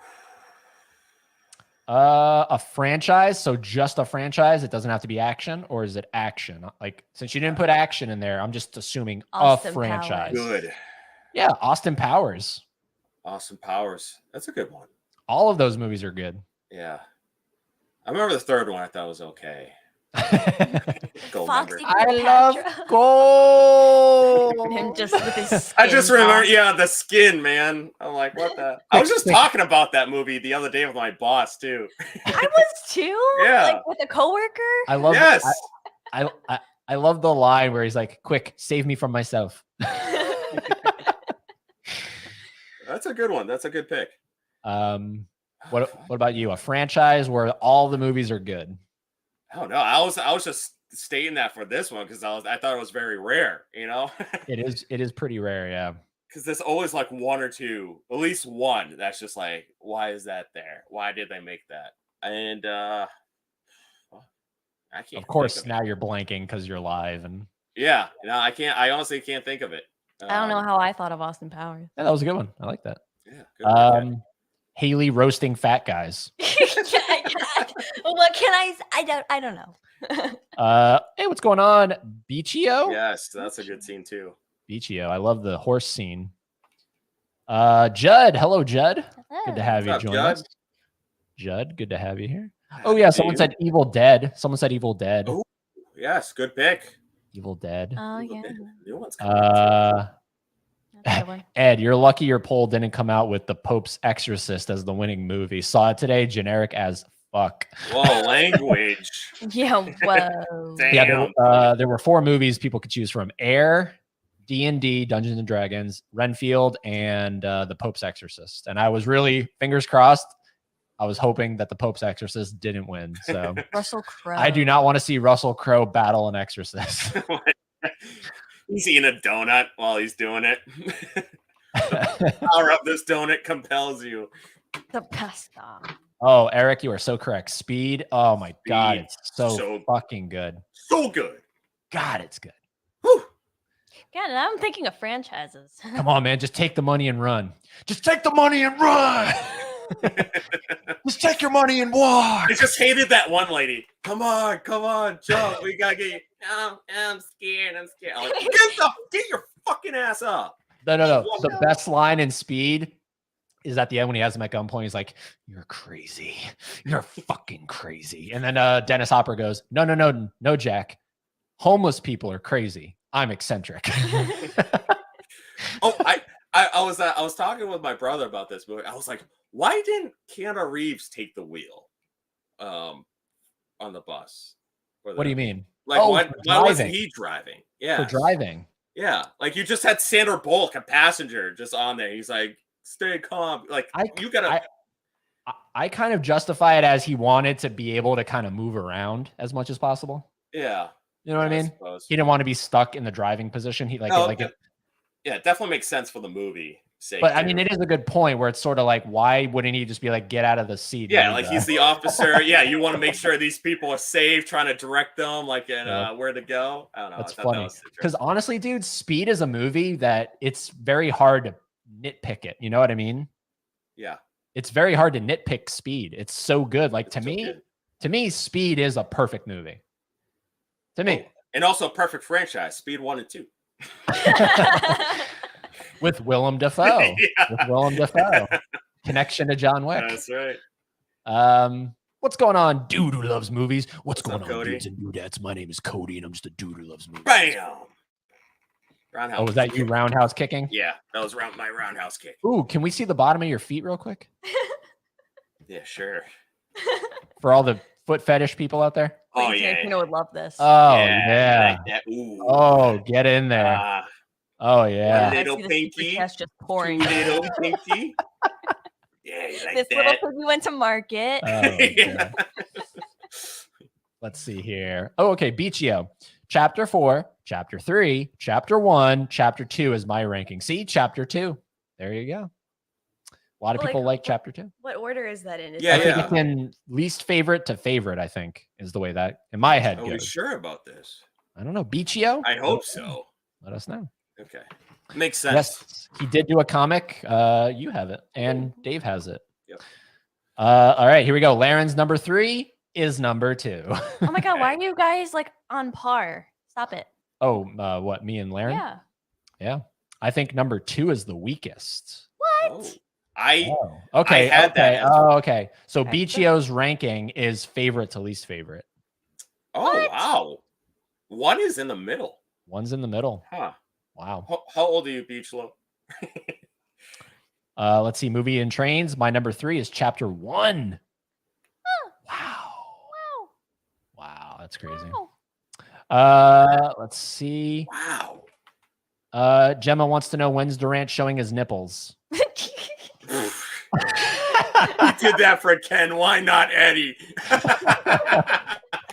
A franchise, so just a franchise. It doesn't have to be action, or is it action? Like, since you didn't put action in there, I'm just assuming Austin a franchise. Powers. Good. Yeah, Austin Powers. Austin Powers. That's a good one. All of those movies are good. Yeah. I remember the 3rd one. I thought was okay. Gold member. I love gold. Him just with his skin I just remember, off. the skin, man. I'm like, what the? I was just talking about that movie the other day with my boss too. I was too. Yeah. Like with a coworker. I love. Yes. I love the line where he's like, "Quick, save me from myself." That's a good one. That's a good pick. What about you? A franchise where all the movies are good? Oh no, I was just stating that for this one because I thought it was very rare. It is pretty rare, yeah. Because there's always like 1 or 2, at least one that's just like, why is that there? Why did they make that? And I can't. Of course, now you're blanking because you're live and. Yeah, I can't. I honestly can't think of it. I don't know how I thought of Austin Powers. Yeah, that was a good one. I like that. Yeah. Good Haley roasting fat guys. What can I don't know. Hey, what's going on, Beachio? Yes, that's a good scene too. Beachio, I love the horse scene. Judd, hello, Judd. Good to have you join us. Judd, good to have you here. Oh yeah, someone said Evil Dead. Oh, yes, good pick. Evil Dead. Oh yeah. New one's coming. Ed, you're lucky your poll didn't come out with The Pope's Exorcist as the winning movie. Saw it today, generic as fuck. Whoa, language. Yeah, whoa. Damn. Yeah, there were 4 movies people could choose from: Air, D&D, Dungeons and Dragons, Renfield, and The Pope's Exorcist. And I was really, fingers crossed, I was hoping that The Pope's Exorcist didn't win. So Russell Crowe. I do not want to see Russell Crowe battle an exorcist. He's eating a donut while he's doing it. Power up this donut compels you. The pasta. Oh, Eric, you are so correct. Speed. Oh my God, it's so fucking good. So good. God, it's good. Whew. God, and I'm thinking of franchises. Come on, man. Just take the money and run. Just take the money and run. Just take your money and walk. I just hated that one lady. Come on, Joe. We gotta get you. No, I'm scared. I'm like, get your fucking ass up. No. The best line in Speed is at the end when he has him at gunpoint. He's like, "You're crazy. You're fucking crazy." And then Dennis Hopper goes, "No, Jack. Homeless people are crazy. I'm eccentric." Oh, I was talking with my brother about this movie. I was like, why didn't Keanu Reeves take the wheel on the bus? What do you mean? Like, why wasn't he driving? Yeah, for driving. Yeah, like you just had Sandra Bullock, a passenger, just on there. He's like, stay calm. Like, you gotta. I kind of justify it as he wanted to be able to kind of move around as much as possible. Yeah. You know what I mean? Suppose. He didn't want to be stuck in the driving position. He yeah, it definitely makes sense for the movie. But I mean, it is a good point where it's sort of like, why wouldn't he just be like, get out of the seat? Yeah, like he's the officer. Yeah, you want to make sure these people are safe, trying to direct them, like, and where to go. I don't know. That's funny. Because honestly, dude, Speed is a movie that it's very hard to nitpick it. You know what I mean? Yeah. It's very hard to nitpick Speed. It's so good. Like, to me, Speed is a perfect movie. To me. And also a perfect franchise, Speed 1 and 2. With Willem Dafoe. Yeah. With Willem Dafoe. Connection to John Wick. That's right. What's going on, dude who loves movies? What's going up, on, Cody? dudes and dudettes? My name is Cody, and I'm just a dude who loves movies. Bam! Roundhouse. Oh, was that you roundhouse kicking? Yeah, that was my roundhouse kick. Ooh, can we see the bottom of your feet real quick? Yeah, sure. For all the foot fetish people out there? Oh, yeah. You would love this. Oh, yeah. Like ooh. Oh, get in there. Oh, yeah. One little pinky. Just pouring. Little pinky. Yeah, you like this that. little piggy went to market. Oh, yeah. Let's see here. Oh, okay. Beachio. Chapter 4, Chapter 3, Chapter 1, Chapter 2 is my ranking. See, Chapter 2. There you go. A lot of people like Chapter 2. What order is that in? I think it's in least favorite to favorite, I think, is the way that in my head goes. Are we sure about this? I don't know. Beachio? I hope so. Let us know. Okay. Makes sense. Yes, he did do a comic. You have it, and Dave has it. Yep. All right, here we go. Laren's number 3 is number 2. Oh my god, why are you guys like on par? Stop it. Oh, what, me and Laren? Yeah. Yeah. I think number 2 is the weakest. What? Okay. I had that. Oh, okay. So Beachio's ranking is favorite to least favorite. Oh, What? wow. One is in the middle. One's in the middle. Huh. Wow. How old are you, Beachlo? Let's see. Movie and Trains. My number 3 is Chapter 1. Wow. Wow. That's crazy. Wow. Let's see. Wow. Gemma wants to know when's Durant showing his nipples. You did that for Ken. Why not Eddie?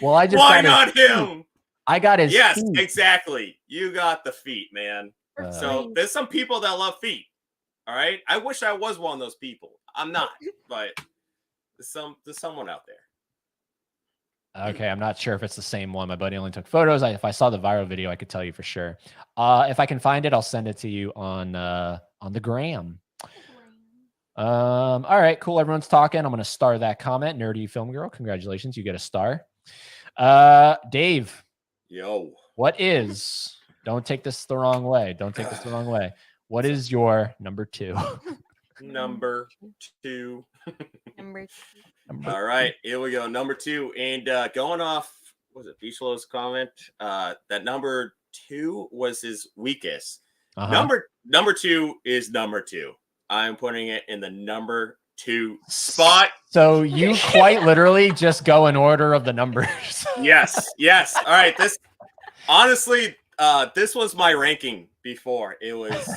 Well, why not him? I got his Yes, feet. exactly. You got the feet, man. So there's some people that love feet. All right. I wish I was one of those people. I'm not, but there's someone out there. Okay, I'm not sure if it's the same one. My buddy only took photos. If I saw the viral video, I could tell you for sure. If I can find it, I'll send it to you on the gram. All right, cool. Everyone's talking. I'm going to star that comment. Nerdy Film Girl, congratulations. You get a star. Dave. Yo. What is, don't take this the wrong way. Don't take this the wrong way. What is your number 2? Number 2. Number 2. All right, here we go. Number 2. And going off, was it Beachlow's comment? That number 2 was his weakest. Number 2 is number 2. I'm putting it in the number 2 spot. So you quite literally just go in order of the numbers. Yes. All right. Honestly, this was my ranking before. It was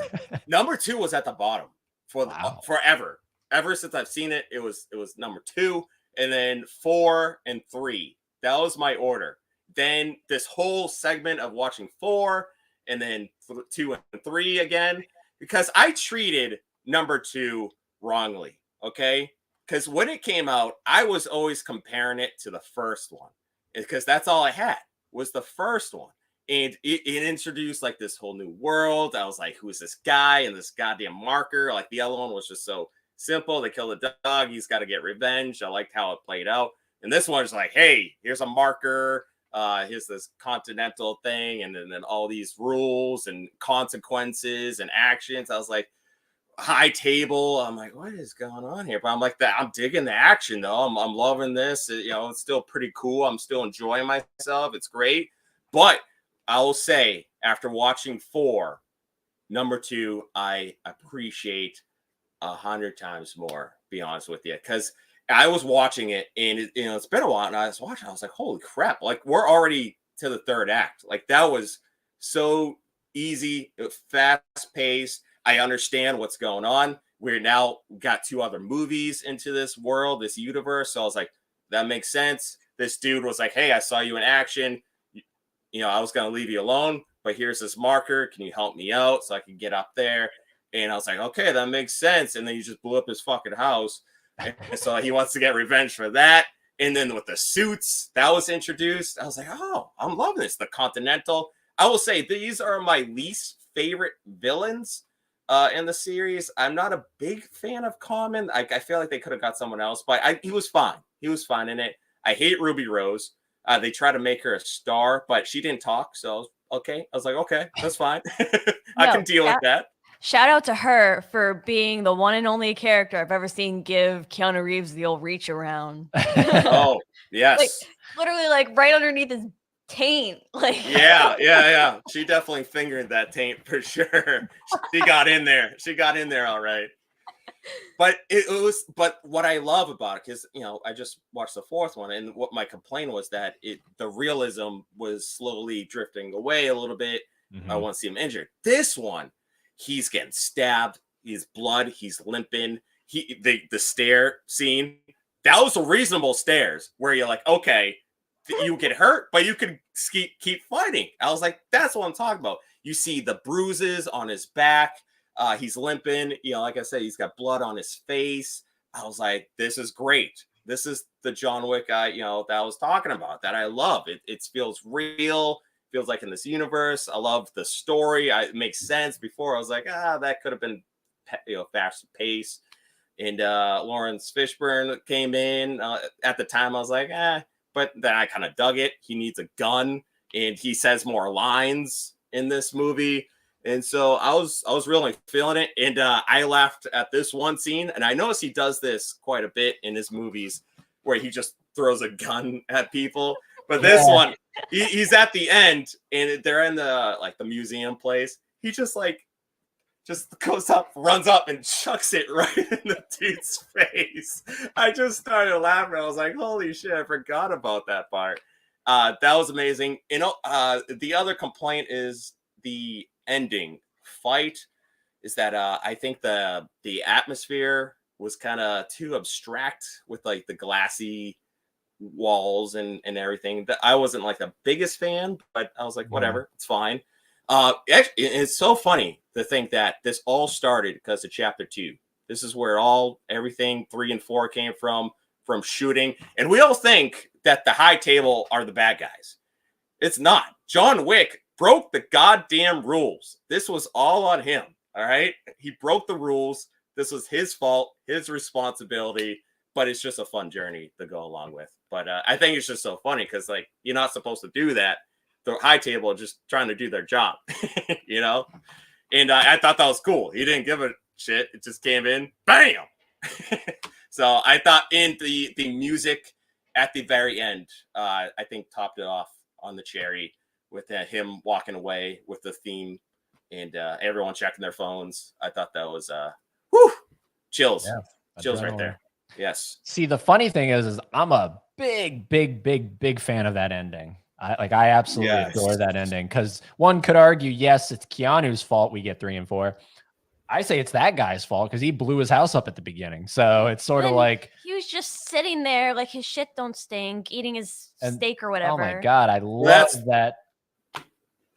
number 2 was at the bottom forever. Ever since I've seen it, it was number 2, and then 4 and 3. That was my order. Then this whole segment of watching 4 and then 2 and 3 again, because I treated number 2 wrongly. Okay. Because when it came out, I was always comparing it to the first one because that's all I had was the first one. And it introduced like this whole new world. I was like, who is this guy and this goddamn marker? Like the other one was just so simple. They kill the dog. He's got to get revenge. I liked how it played out. And this one's like, hey, here's a marker. Here's this continental thing. And then all these rules and consequences and actions. I was like, high table. I'm like, what is going on here? But I'm like, I'm digging the action though. I'm loving this. You know, it's still pretty cool. I'm still enjoying myself. It's great. But I will say, after watching 4, number 2, I appreciate 100 times more, be honest with you. Because I was watching it, and it's been a while, and I was watching, I was like, holy crap. Like, we're already to the 3rd act. Like, that was so easy, fast-paced. I understand what's going on. We're now got 2 other movies into this world, this universe. So I was like, that makes sense. This dude was like, hey, I saw you in action. You know, I was going to leave you alone, but here's this marker. Can you help me out so I can get up there? And I was like, okay, that makes sense. And then you just blew up his fucking house. And so he wants to get revenge for that. And then with the suits that was introduced, I was like, oh, I'm loving this. The Continental. I will say these are my least favorite villains in the series. I'm not a big fan of Common. I feel like they could have got someone else, but he was fine. He was fine in it. I hate Ruby Rose. They try to make her a star, but she didn't talk. So, okay. I was like, okay, that's fine. I can deal with that. Shout out to her for being the one and only character I've ever seen give Keanu Reeves the old reach around. Oh, yes. Like, literally, like, right underneath his taint. Like, yeah. She definitely fingered that taint for sure. She got in there. All right. But but what I love about it, because I just watched the 4th one, and what my complaint was that the realism was slowly drifting away a little bit. Mm-hmm. I want to see him injured. This one, he's getting stabbed, he's blood, he's limping. The stair scene, that was a reasonable stairs where you're like, okay, you get hurt, but you can keep fighting. I was like, that's what I'm talking about. You see the bruises on his back. He's limping, like I said, he's got blood on his face. I was like, this is great. This is the John Wick that I was talking about, that I love. It feels real, feels like in this universe. I love the story. It makes sense. Before I was like, that could have been, fast pace. And Lawrence Fishburne came in. At the time, I was like, but then I kind of dug it. He needs a gun, and he says more lines in this movie. And so I was really feeling it. And I laughed at this one scene. And I noticed he does this quite a bit in his movies where he just throws a gun at people. But this one, he's at the end, and they're in the museum place. He just goes up, runs up, and chucks it right in the dude's face. I just started laughing. I was like, holy shit, I forgot about that part. That was amazing. The other complaint is the ending fight is that I think the atmosphere was kind of too abstract with the glassy walls and everything. That I wasn't the biggest fan, but I was like, whatever, it's fine. Actually, it's so funny to think that this all started because of chapter 2. This is where everything 3 and 4 came from shooting, and we all think that the high table are the bad guys. It's not. John Wick broke the goddamn rules. This was all on him. All right. He broke the rules. This was his fault, his responsibility, but it's just a fun journey to go along with. But I think it's just so funny because you're not supposed to do that. The high table are just trying to do their job, and I thought that was cool. He didn't give a shit. It just came in, bam. So I thought in the music at the very end, I think topped it off on the cherry, with him walking away with the theme and everyone checking their phones. I thought that was chills. Yeah, chills right there. Yes. See, the funny thing is I'm a big fan of that ending. I absolutely adore that ending, because one could argue, yes, it's Keanu's fault we get 3 and 4. I say it's that guy's fault because he blew his house up at the beginning. So it's sort of like he was just sitting there like his shit don't stink, eating his steak or whatever. Oh my God, I love that.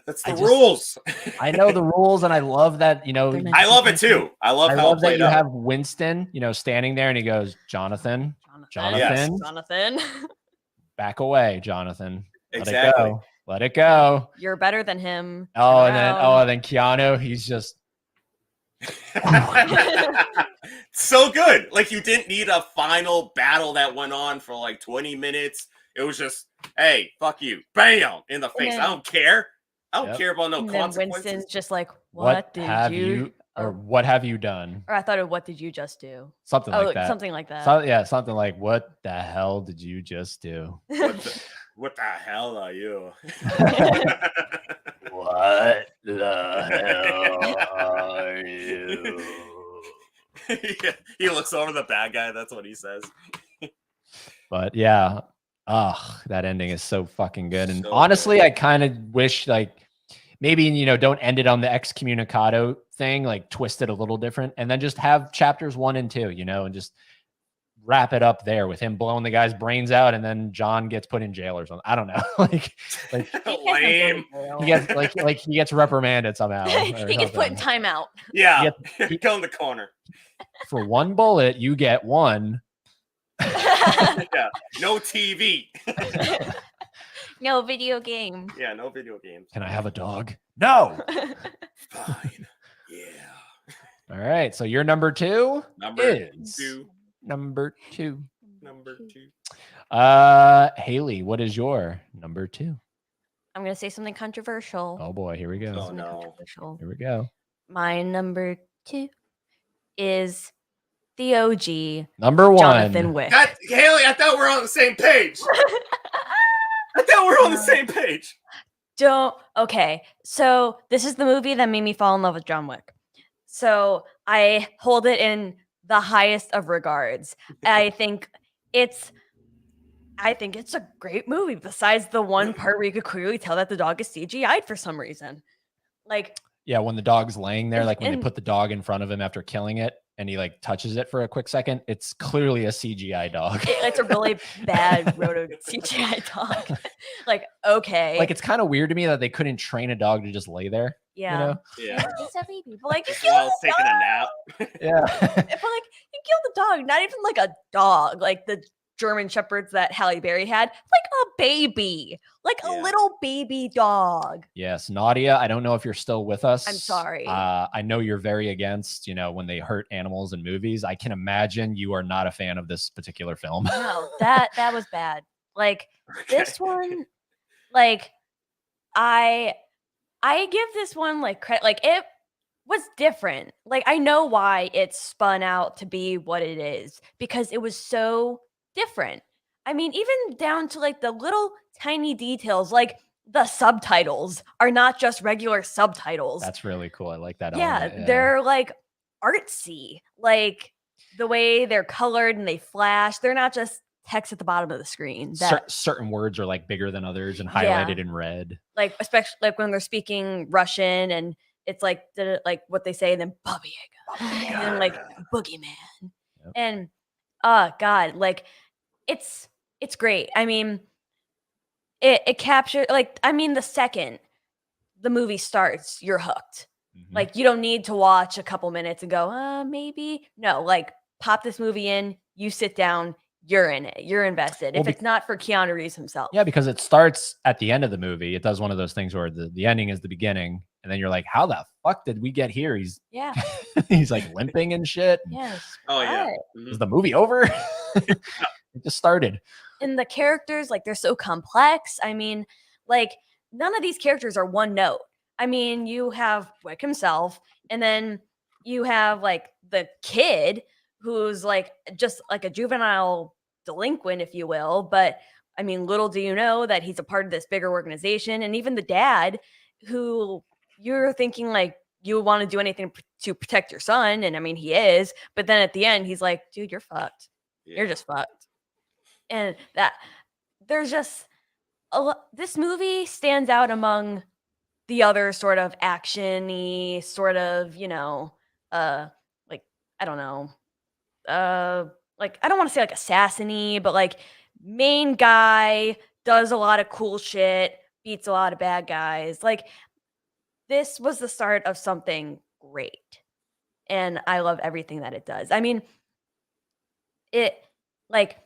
That's the rules. I know the rules, and I love that, I love it too. I love that you have Winston, standing there, and he goes, Jonathan. Yes. Jonathan. Back away, Jonathan. Exactly. Let it go. You're better than him. Oh, Turn and around. then Keanu, he's just So good. Like, you didn't need a final battle that went on for like 20 minutes. It was just, hey, fuck you. Bam! In the face. then- I don't care. I don't Yep. care about no And then consequences. Winston's just like, what what did have you? or Or, what have you done? or I thought of what did you just do? Something Oh, like that. something like that. Something like what the hell did you just do? What the hell are you? What the hell are you? Yeah, he looks over the bad guy. That's what he says. But yeah, that ending is so fucking good. And So honestly, good. I kind of wish like maybe don't end it on the excommunicado thing, like twist it a little different, and then just have chapters 1 and 2, and just wrap it up there with him blowing the guy's brains out, and then John gets put in jail or something. I don't know, like Lame. he gets like he gets reprimanded somehow. Or he gets put in something. timeout. Yeah, He- go in the corner. For one bullet, you get one. Yeah, no TV. No video game. Yeah, no video games. Can I have a dog? No. Fine. Yeah. All right. So your number 2 Number is 2. number 2. Number 2. Haley, what is your number 2? I'm gonna say something controversial. Oh boy, here we go. Oh, Something no. controversial. Here we go. My number 2 is the OG Number 1. Jonathan Wick. Haley, I thought we were on the same page. I thought we were on the same page. Okay, so this is the movie that made me fall in love with John Wick. So I hold it in the highest of regards. I think it's a great movie. Besides the one part where you could clearly tell that the dog is CGI'd for some reason. Like, Yeah, when the dog's laying there, like when they And- put the dog in front of him after killing it and he like touches it for a quick second, it's clearly a CGI dog. it's a really bad roto CGI dog. Like, okay, Like it's kind of weird to me that they couldn't train a dog to just lay there. yeah, Yeah. it's a baby. But like, you Well, I kill was the taking dog. a nap. Yeah. But like, you kill the dog. Not even like a dog, like the German shepherds that Halle Berry had. Like a baby, like a Yeah. little baby dog. Yes, Nadia, I don't know if you're still with us. I'm sorry. I know you're very against, when they hurt animals in movies. I can imagine you are not a fan of this particular film. No, that was bad. Like this one, like I give this one like credit. Like it was different. Like I know why it spun out to be what it is because it was so different. I mean, even down to like the little tiny details, like the subtitles are not just regular subtitles. That's really cool. I like that. Yeah, element, they're like artsy. Like the way they're colored and they flash. They're not just text at the bottom of the screen. That certain words are like bigger than others and Yeah. highlighted in red. like especially like when they're speaking Russian and it's like like what they say and then Baba Yaga and then like Boogeyman. Yep. And God, like it's great. I mean, it captured like I mean the second the movie starts, you're hooked. Mhm. Like you don't need to watch a couple minutes and go, maybe. No, like pop this movie in, you sit down, you're in it, you're invested. Well, if it's not for Keanu Reeves himself. Yeah, because it starts at the end of the movie. It does one of those things where the ending is the beginning, and then you're like, how the fuck did we get here? He's Yeah. he's like limping and shit. Yes. Oh, yeah. Right. Mhm. Is the movie over? It just started. And the characters, like they're so complex. I mean, like none of these characters are one note. I mean, you have Wick himself, and then you have like the kid who's like just like a juvenile delinquent, if you will. But I mean, little do you know that he's a part of this bigger organization, and even the dad, who you're thinking like you want to do anything to protect your son, and I mean he is, but then at the end he's like, dude, you're fucked. You're Yeah. just fucked. And that there's just this movie stands out among the other sort of action-y sort of, like I don't know, like I don't want to say like assassin-y, but like main guy does a lot of cool shit, beats a lot of bad guys. Like this was the start of something great, and I love everything that it does. I mean, it like.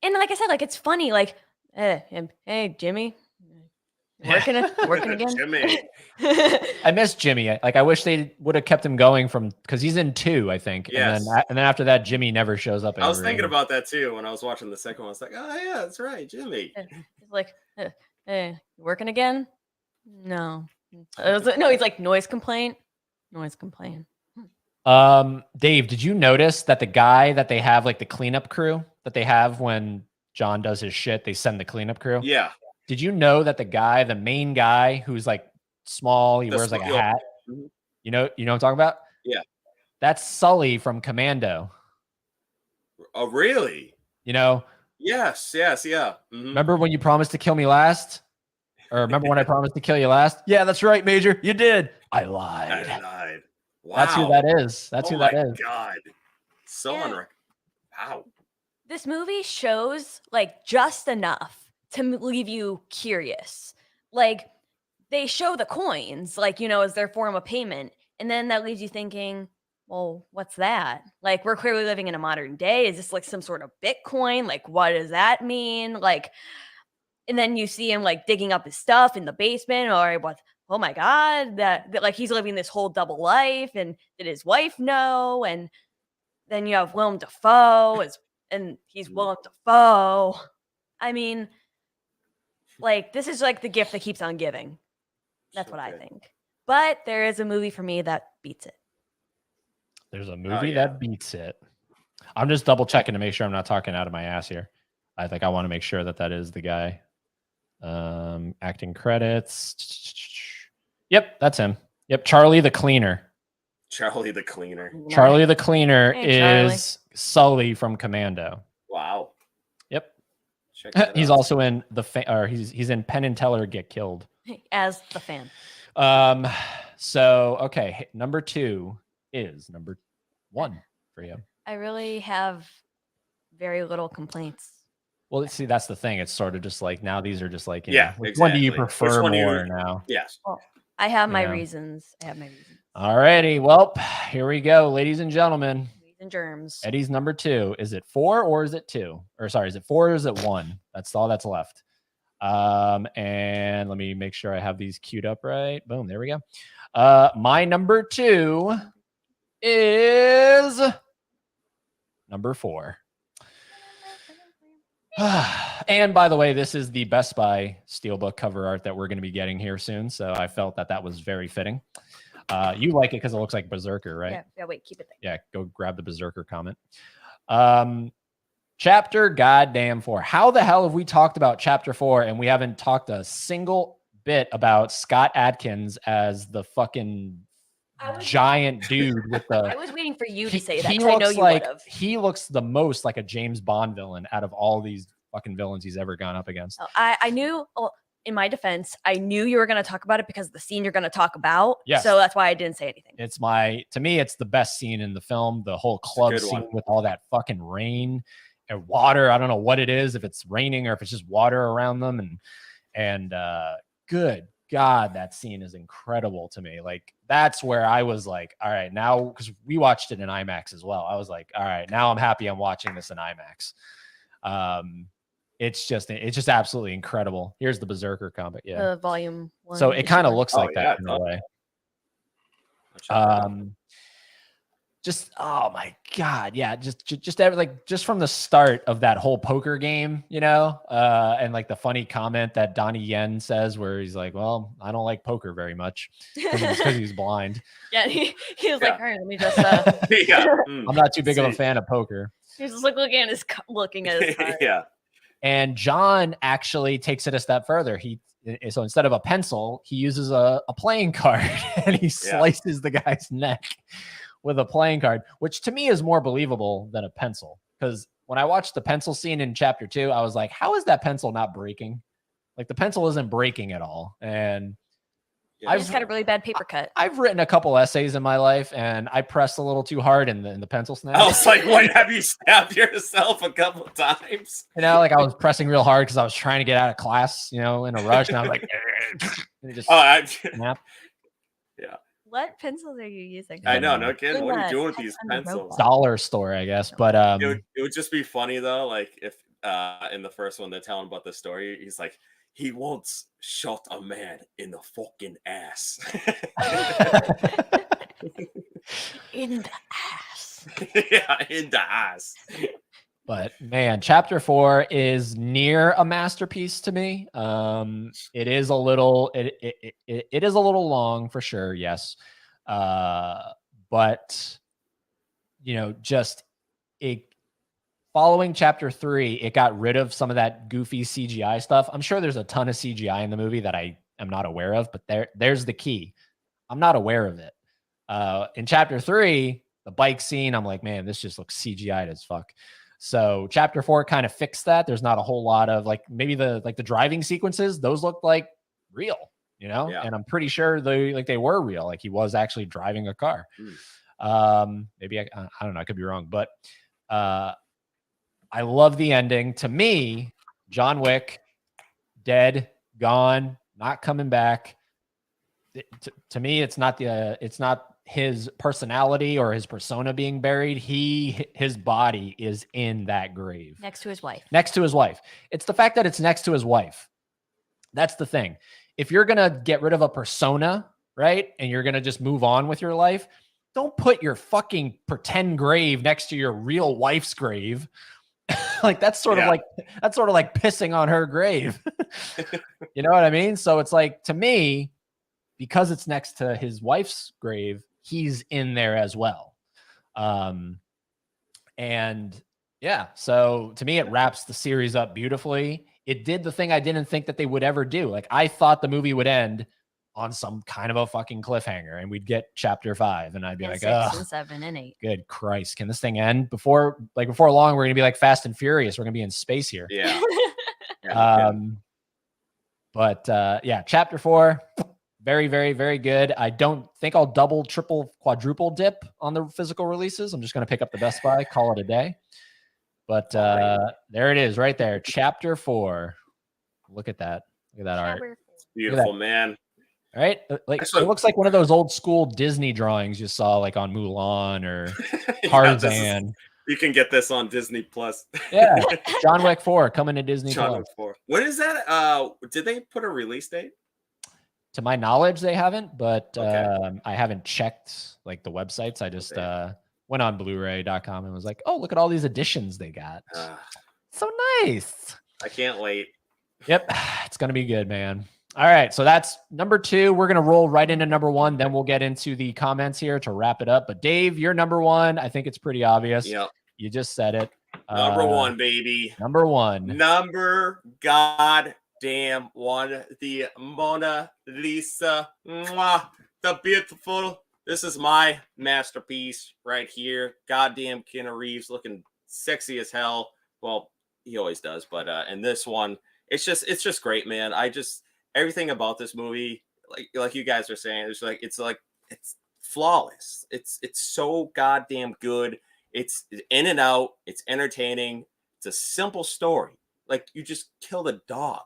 And like I said, like it's funny, like, hey Jimmy, Working again. Jimmy. I miss Jimmy. I wish they would have kept him going because he's in 2, I think. Yes. And then after that, Jimmy never shows up. I was thinking about that too when I was watching the second one. I was like, oh yeah, that's right, Jimmy. He's like, hey, working again? No. No, he's like, noise complaint. Noise complaint. Dave, did you notice that the guy that they have, like the cleanup crew that they have when John does his shit, they send the cleanup crew? Yeah. Did you know that the main guy who's like small, he wears like a hat? Mm-hmm. You know what I'm talking about? Yeah. That's Sully from Commando. Oh, really? You know? Yes, yeah. Mm-hmm. Remember when you promised to kill me last? Or remember when I promised to kill you last? Yeah, that's right, Major. You did. I lied. Wow. That's who that is. That's who that is. Oh my God. So wow. This movie shows like just enough to leave you curious. Like they show the coins, like, as their form of payment. And then that leaves you thinking, well, what's that? Like, we're clearly living in a modern day. Is this like some sort of Bitcoin? Like, what does that mean? Like, and then you see him like digging up his stuff in the basement, or what? Oh my God, that like he's living this whole double life. And did his wife know? And then you have Willem Dafoe, and he's Willem Dafoe. I mean, like, this is like the gift that keeps on giving. That's what I think. But there is a movie for me that beats it. There's a movie that beats it. I'm just double checking to make sure I'm not talking out of my ass here. I think I want to make sure that is the guy. Acting credits. Yep, that's him. Yep, Charlie the Cleaner. Charlie the Cleaner. Charlie the Cleaner Hey, is Sully from Commando. Wow. Yep. He's also in he's in Penn and Teller Get Killed as the fan. So okay, number 2 is number 1 for you. I really have very little complaints. Well, see, that's the thing. It's sort of just like now these are just like, which exactly. one do you prefer more now? Yes. Well, I have my reasons. All righty. Well, here we go, ladies and gentlemen. And germs. Eddie's number 2. Is it 4 or is it 2? Or sorry, is it 4 or is it 1? That's all that's left. And let me make sure I have these queued up right. Boom, there we go. My number 2 is number 4. And by the way, this is the Best Buy Steelbook cover art that we're going to be getting here soon. So I felt that was very fitting. You like it because it looks like Berserker, right? Yeah, wait, keep it there. Yeah, go grab the Berserker comment. Chapter goddamn 4. How the hell have we talked about Chapter 4 and we haven't talked a single bit about Scott Adkins as the fucking giant dude with the... I was waiting for you to say that because I know you would have. He looks the most like a James Bond villain out of all these fucking villains he's ever gone up against. I knew... in my defense, I knew you were going to talk about it because of the scene you're going to talk about. Yes. So that's why I didn't say anything. To me, it's the best scene in the film. The whole club scene with all that fucking rain and water. I don't know what it is, if it's raining or if it's just water around them. And good God, that scene is incredible to me. Like, that's where I was like, all right, now, because we watched it in IMAX as well. I was like, all right, now I'm happy I'm watching this in IMAX. It's just absolutely incredible. Here's the Berserker comic. Yeah. Volume 1. So it kind of looks like that in a way. Just, oh my God. Yeah. Just from the start of that whole poker game, and like the funny comment that Donnie Yen says where he's like, well, I don't like poker very much because he's blind. Yeah. He was like, all right, let me just, I'm not too big of a fan of poker. He's just like looking at his card. Yeah. And John actually takes it a step further. So instead of a pencil, he uses a playing card and he slices the guy's neck with a playing card, which to me is more believable than a pencil. Because when I watched the pencil scene in Chapter 2, I was like, how is that pencil not breaking? Like, the pencil isn't breaking at all. And I just got a really bad paper cut. I've written a couple essays in my life, and I pressed a little too hard in the pencil snap. I was like, what, have you stabbed yourself a couple times? Like I was pressing real hard because I was trying to get out of class, in a rush. And I was like, and it just snapped. Yeah. What pencils are you using? I know, no kidding. What are you doing with these pencils? Dollar store, I guess. But it would just be funny though, like if in the first one they're telling about the story, he's like, he once shot a man in the fucking ass. In the ass. Yeah, in the ass. But man, chapter 4 is near a masterpiece to me. It is a little, it is a little long for sure. Yes. But you know, just it following chapter 3, it got rid of some of that goofy CGI stuff. I'm sure there's a ton of CGI in the movie that I am not aware of, but there's the key. I'm not aware of it. In chapter 3, the bike scene, I'm like, man, this just looks CGI'd as fuck. So chapter 4 kind of fixed that. There's not a whole lot of like maybe the driving sequences, those looked like real, you know? Yeah. And I'm pretty sure they were real. Like he was actually driving a car. Maybe I don't know, I could be wrong, but I love the ending. To me, John Wick, dead, gone, not coming back. To me, it's not his personality or his persona being buried. His body is in that grave. Next to his wife. Next to his wife. It's the fact that it's next to his wife. That's the thing. If you're going to get rid of a persona, right, and you're going to just move on with your life, don't put your fucking pretend grave next to your real wife's grave. Like that's sort of like pissing on her grave. You know what I mean? So it's like, to me, because it's next to his wife's grave, he's in there as well. And yeah, so to me, it wraps the series up beautifully. It did the thing I didn't think that they would ever do. Like I thought the movie would end on some kind of a fucking cliffhanger and we'd get chapter 5 and I'd be like, 6 and 7 and 8. Good Christ. Can this thing end before long? We're going to be like Fast and Furious. We're going to be in space here. Yeah. Yeah, chapter 4, very, very, very good. I don't think I'll double, triple, quadruple dip on the physical releases. I'm just going to pick up the Best Buy, call it a day. But there it is right there. Chapter 4. Look at that. Look at that art. Beautiful, man. Right? Like it looks like one of those old school Disney drawings you saw like on Mulan or Tarzan. You can get this on Disney Plus. Yeah. John Wick 4 coming to Disney John Plus. Wick 4. When is that? Did they put a release date? To my knowledge, they haven't, but Okay. I haven't checked like the websites. I just went on Blu-ray.com and was like, oh, look at all these editions they got. So nice. I can't wait. Yep. It's going to be good, man. All right. So that's number 2. We're going to roll right into number 1. Then we'll get into the comments here to wrap it up. But Dave, you're number 1. I think it's pretty obvious. Yep. You just said it. Number 1, baby. Number 1. Number goddamn 1. The Mona Lisa. Mwah, the beautiful. This is my masterpiece right here. Goddamn Keanu Reeves looking sexy as hell. Well, he always does, but and this one, it's just great, man. Everything about this movie, like you guys are saying, it's flawless. It's so goddamn good. It's in and out. It's entertaining. It's a simple story. Like you just killed a dog,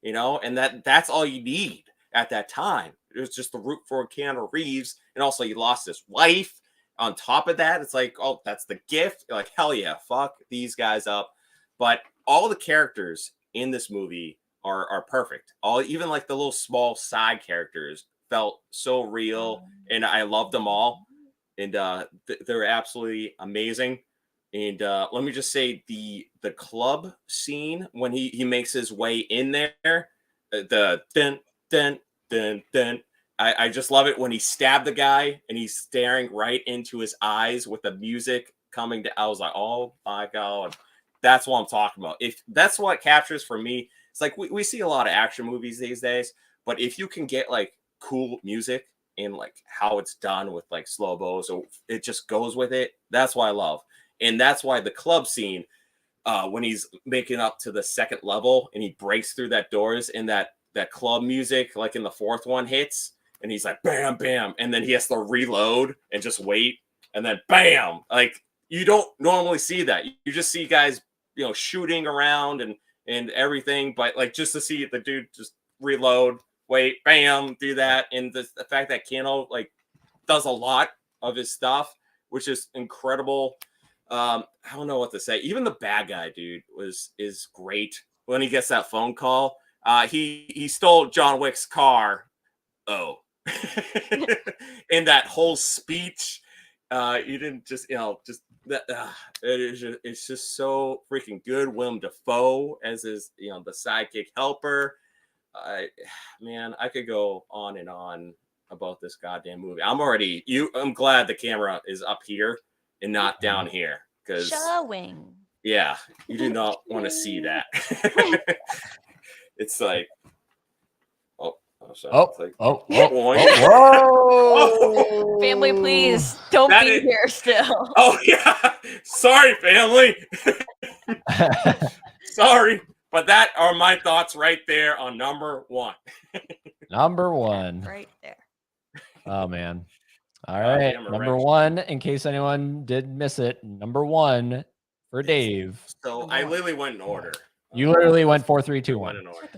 you know, and that's all you need at that time. It was just the root for Keanu Reeves, and also you lost his wife. On top of that, it's like, oh, that's the gift. You're like, hell yeah, fuck these guys up. But all the characters in this movie are perfect. Even like the little small side characters felt so real, and I loved them all. And they're absolutely amazing. And let me just say the club scene when he makes his way in there, the dun dun dun dun. I just love it when he stabbed the guy and he's staring right into his eyes with the music coming to. I was like, oh my god, that's what I'm talking about. If that's what captures for me, it's like we see a lot of action movies these days, but if you can get like cool music and like how it's done with like slow-mo, so it just goes with it. That's what I love. And that's why the club scene, when he's making up to the second level and he breaks through that doors and that club music, like in the fourth one hits and he's like, bam, bam. And then he has to reload and just wait. And then bam, like you don't normally see that. You just see guys, you know, shooting around and everything. But like just to see the dude just reload, wait, bam, do that. And the fact that Keanu like does a lot of his stuff, which is incredible. I don't know what to say. Even the bad guy dude is great when he gets that phone call He stole John Wick's car. Oh, in that whole speech, you didn't just just that. It's just so freaking good. Willem Dafoe as his the sidekick helper. Man, I could go on and on about this goddamn movie. I'm glad the camera is up here and not down here because Showing. yeah, you do not want to see that. It's like Whoa. Family, please don't That be is- here still. Oh yeah, sorry, family. Sorry, but that are my thoughts right there on number one. Number one. Right there. Oh man. All right. Number one, in case anyone did miss it, number one for Dave. So I literally went in order. You literally went 4, 3, 2, 1. In order.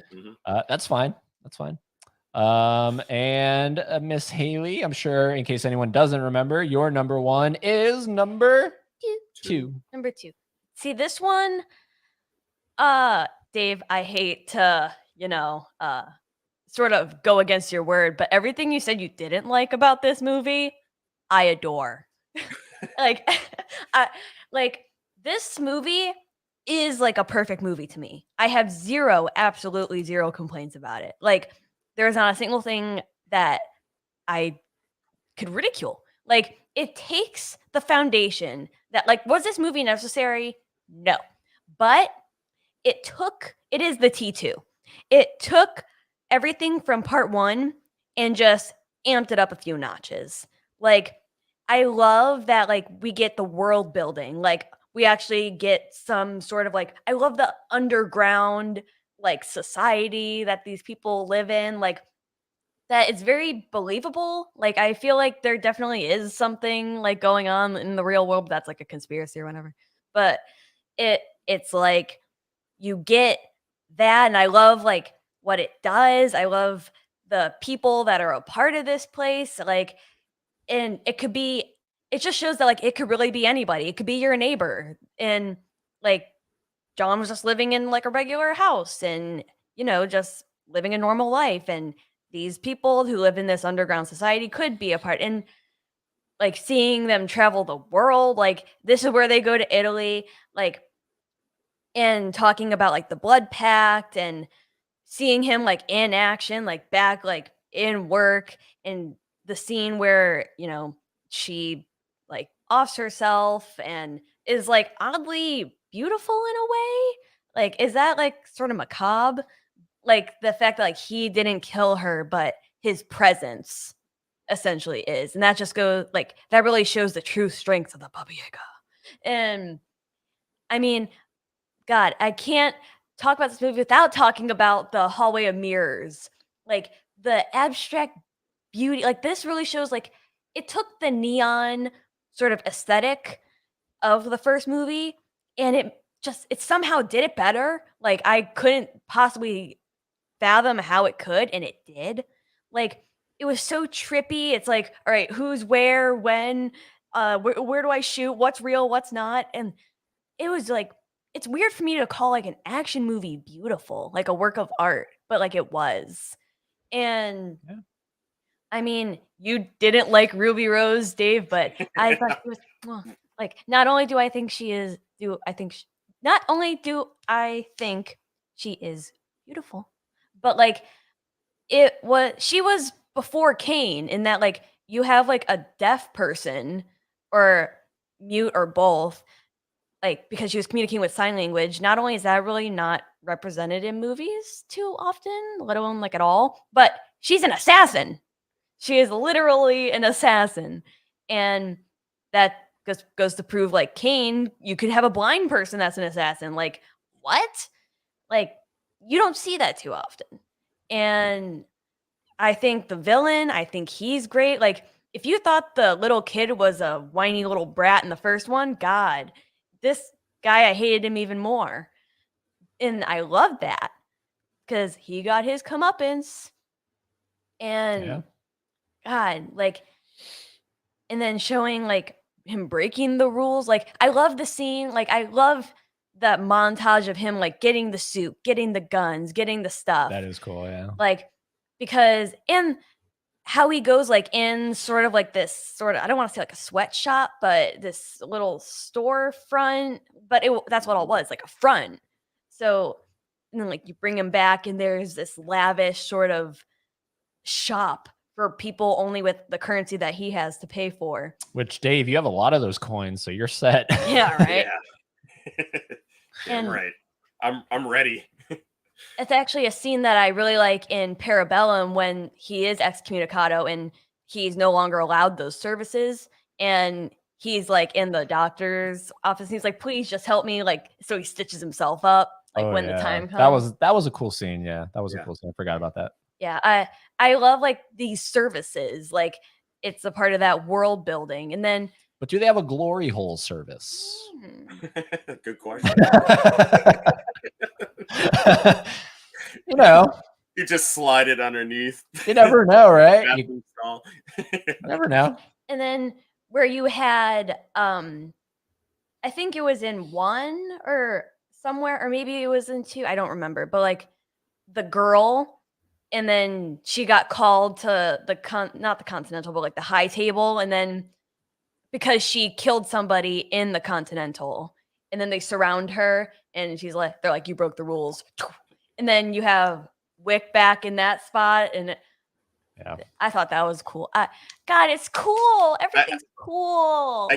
That's fine. That's fine. And Miss Haley, I'm sure in case anyone doesn't remember, your number one is number two. Number 2. See, this one, Dave, I hate to, sort of go against your word, but everything you said you didn't like about this movie, I adore. Like this movie is like a perfect movie to me. I have absolutely zero complaints about it. Like there's not a single thing that I could ridicule. Like it takes the foundation that was this movie necessary? No. But it is the T2. It took everything from part 1 and just amped it up a few notches. Like I love that we get the world building. We actually get some sort of I love the underground society that these people live in. That it's very believable. I feel like there definitely is something going on in the real world that's a conspiracy or whatever. But it's you get that, and I love what it does. I love the people that are a part of this place. And it just shows that it could really be anybody. It could be your neighbor. And John was just living in a regular house and, just living a normal life. And these people who live in this underground society could be a part. And seeing them travel the world, this is where they go to Italy, and talking about the blood pact and seeing him in action, back in work, and the scene where she offs herself and is oddly beautiful in a way. Is that sort of macabre? The fact that he didn't kill her, but his presence essentially is, and that just goes that really shows the true strength of the Baba Yaga. And I mean, God, I can't talk about this movie without talking about the hallway of mirrors. The abstract beauty, this really shows it took the neon sort of aesthetic of the first movie and it somehow did it better. I couldn't possibly fathom how it could, and it did. It was so trippy. It's all right, who's where, when, where do I shoot, what's real, what's not? And it was it's weird for me to call an action movie beautiful, a work of art, but it was. And yeah. I mean, you didn't like Ruby Rose, Dave, but I thought she was not only do I think she is beautiful, but she was before Kane in that you have a deaf person or mute or both, because she was communicating with sign language. Not only is that really not represented in movies too often, let alone at all, but she's an assassin. She is literally an assassin. And that goes to prove Kane, you could have a blind person that's an assassin. What? You don't see that too often. And I think the villain, I think he's great. If you thought the little kid was a whiny little brat in the first one, God, this guy, I hated him even more. And I love that because he got his comeuppance. And God, and then showing him breaking the rules. I love the scene. I love that montage of him like getting the suit, getting the guns, getting the stuff. That is cool. Yeah. Like, because in how he goes like in sort of like this sort of, I don't want to say like a sweatshop, but this little storefront, but that's what it was, like a front. So and then like you bring him back and there's this lavish sort of shop for people only with the currency that he has to pay for. Which, Dave, you have a lot of those coins, so you're set. Yeah, right. Yeah. Damn right. I'm ready. It's actually a scene that I really like in Parabellum when he is excommunicado and he's no longer allowed those services. And he's like in the doctor's office. And he's like, please just help me. Like, so he stitches himself up like when the time comes. That was a cool scene. Yeah, that was a Yeah. cool scene. I forgot about that. Yeah, I love like these services. Like it's a part of that world building. And then But do they have a glory hole service? Good question. You know, You just slide it underneath. you never know, right? You Bathroom stall. never know. And then where you had I think it was in 1 or somewhere, or maybe it was in 2, I don't remember, but like the girl, and then she got called to the not the Continental, but like the high table, and then because she killed somebody in the Continental, and then they surround her and she's like, they're like, you broke the rules. And then you have Wick back in that spot, and Yeah. I thought that was cool. God, it's cool. Everything's cool.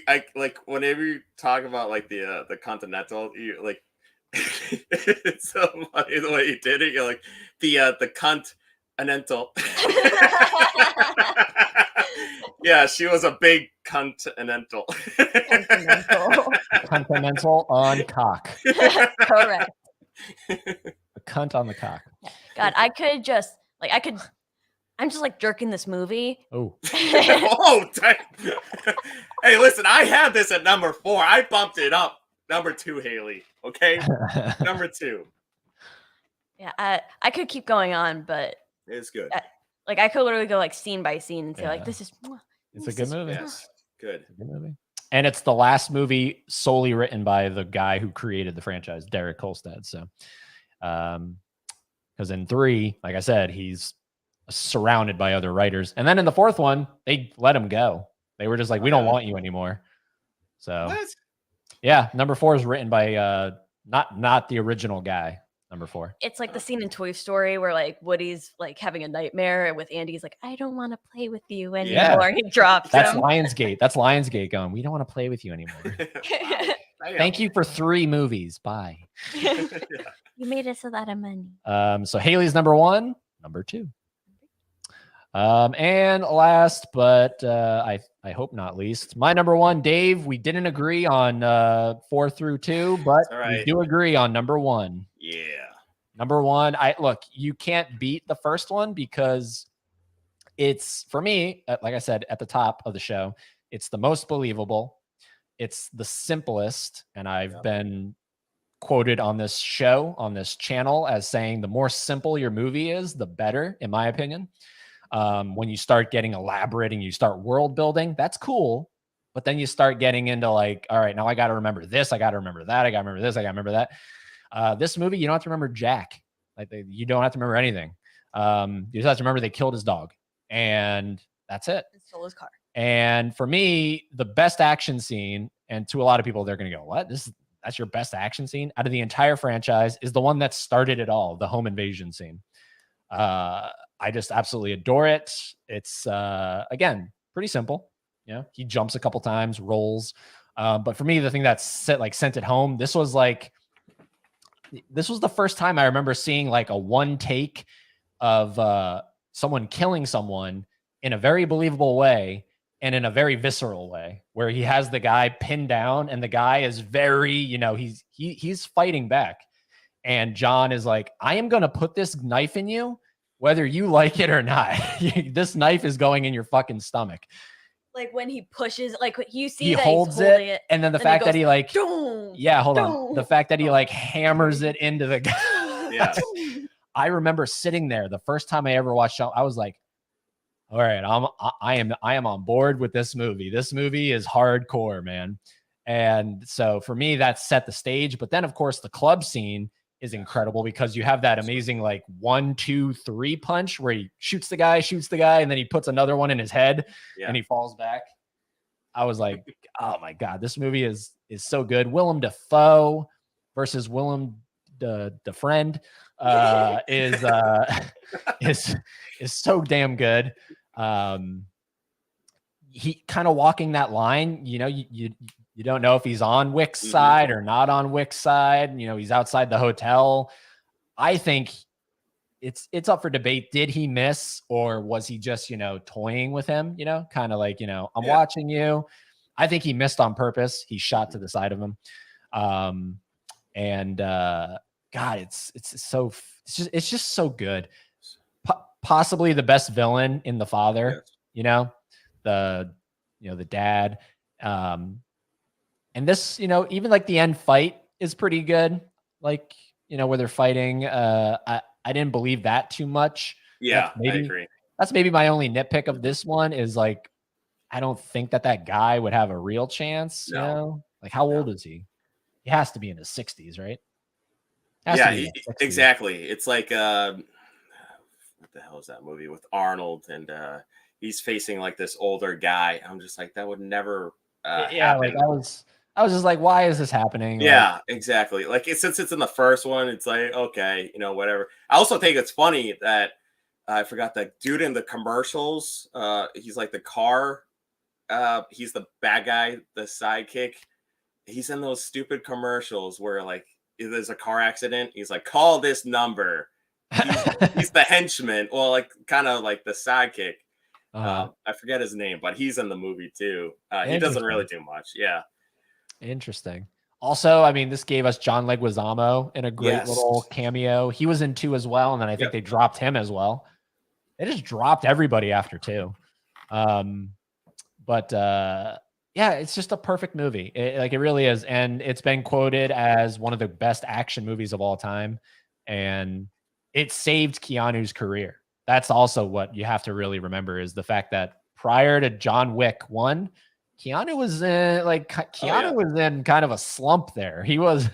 I like whenever you talk about like the Continental, you like it's so funny the way you did it. You're like the Continental. Yeah, she was a big Continental. Continental on cock. Correct. A cunt on the cock. God, I'm just like jerking this movie. Oh. Oh, hey, listen, I had this at number 4. I bumped it up. Number 2, Haley. Okay, number 2. Yeah, I could keep going on, but It's good. like I could literally go like scene by scene and say like, Yeah. this is. It's a good movie. Yes, good. It's a good movie. And it's the last movie solely written by the guy who created the franchise, Derek Kolstad. So, because in 3, like I said, he's surrounded by other writers. And then in the 4th one, they let him go. They were just like, we don't want you anymore. So, What? yeah, number 4 is written by not the original guy. Number 4. It's like the scene in Toy Story where like Woody's like having a nightmare with Andy's like, I don't want to play with you anymore. Yeah. And he drops That's him. Lionsgate. That's Lionsgate going, we don't want to play with you anymore. Thank you for 3 movies. Bye. You made us a lot of money. So Haley's number 1, number 2. And last, but I hope not least, my number 1, Dave. We didn't agree on 4 through 2, but we do agree on number 1. Yeah. Number 1, look, you can't beat the first one because it's, for me, like I said at the top of the show, it's the most believable. It's the simplest, and I've been quoted on this show, on this channel, as saying the more simple your movie is, the better, in my opinion. When you start getting elaborate and you start world building, that's cool. But then you start getting into like, all right, now I got to remember this. I got to remember that. I got to remember this. I got to remember that. This movie, you don't have to remember Jack. Like you don't have to remember anything. You just have to remember they killed his dog, and that's it. And stole his car. And for me, the best action scene, and to a lot of people, they're going to go, what? That's your best action scene out of the entire franchise, is the one that started it all, the home invasion scene. I just absolutely adore it. It's, again, pretty simple. You know, he jumps a couple times, rolls. But for me, the thing that sent it home, this was the first time I remember seeing like a one take of someone killing someone in a very believable way and in a very visceral way, where he has the guy pinned down and the guy is very, he's fighting back. And John is like, I am going to put this knife in you, whether you like it or not. This knife is going in your fucking stomach. Like when he pushes, like you see He that holds he's holding it, and then the fact that he like, Doom, yeah, hold on. doom. The fact that he like hammers it into the guy. Yeah. I remember sitting there the first time I ever watched it. I was like, all right, I am on board with this movie. This movie is hardcore, man. And so for me, that set the stage. But then, of course, the club scene is incredible because you have that amazing like 1, 2, 3 punch where he shoots the guy, and then he puts another one in his head and he falls back. I was like, oh my God, this movie is so good. Willem Dafoe versus Willem the friend is so damn good. He kind of walking that line, you know, you don't know if he's on Wick's side or not on Wick's side. You know, he's outside the hotel. I think it's up for debate. Did he miss, or was he just, you know, toying with him, you know, kind of like, you know, I'm watching you. I think he missed on purpose. He shot to the side of him. God, it's just so good. Possibly the best villain in The Father, you know, the dad. And this, you know, even like the end fight is pretty good. Like, you know, where they're fighting. I didn't believe that too much. Yeah, I agree. That's maybe my only nitpick of this one is like, I don't think that guy would have a real chance. No. You know, like how old is he? He has to be in his 60s, right? Exactly. It's like what the hell is that movie with Arnold, and he's facing like this older guy. I'm just like, that would never happen. Like I was just like, why is this happening? Yeah, like, exactly. Like since it's in the first one, it's like, okay, you know, whatever. I also think it's funny that I forgot that dude in the commercials. He's like the car. He's the bad guy, the sidekick. He's in those stupid commercials where like if there's a car accident, he's like, call this number. He's the henchman. Well, like kind of like the sidekick. I forget his name, but he's in the movie too. He doesn't really do much. Yeah. Interesting. Also, I mean, this gave us John Leguizamo in a great little cameo. He was in 2 as well, and then I think they dropped him as well. They just dropped everybody after 2. Yeah, it's just a perfect movie. It really is, and it's been quoted as one of the best action movies of all time, and it saved Keanu's career. That's also what you have to really remember is the fact that prior to John Wick 1, Keanu was was in kind of a slump there. He was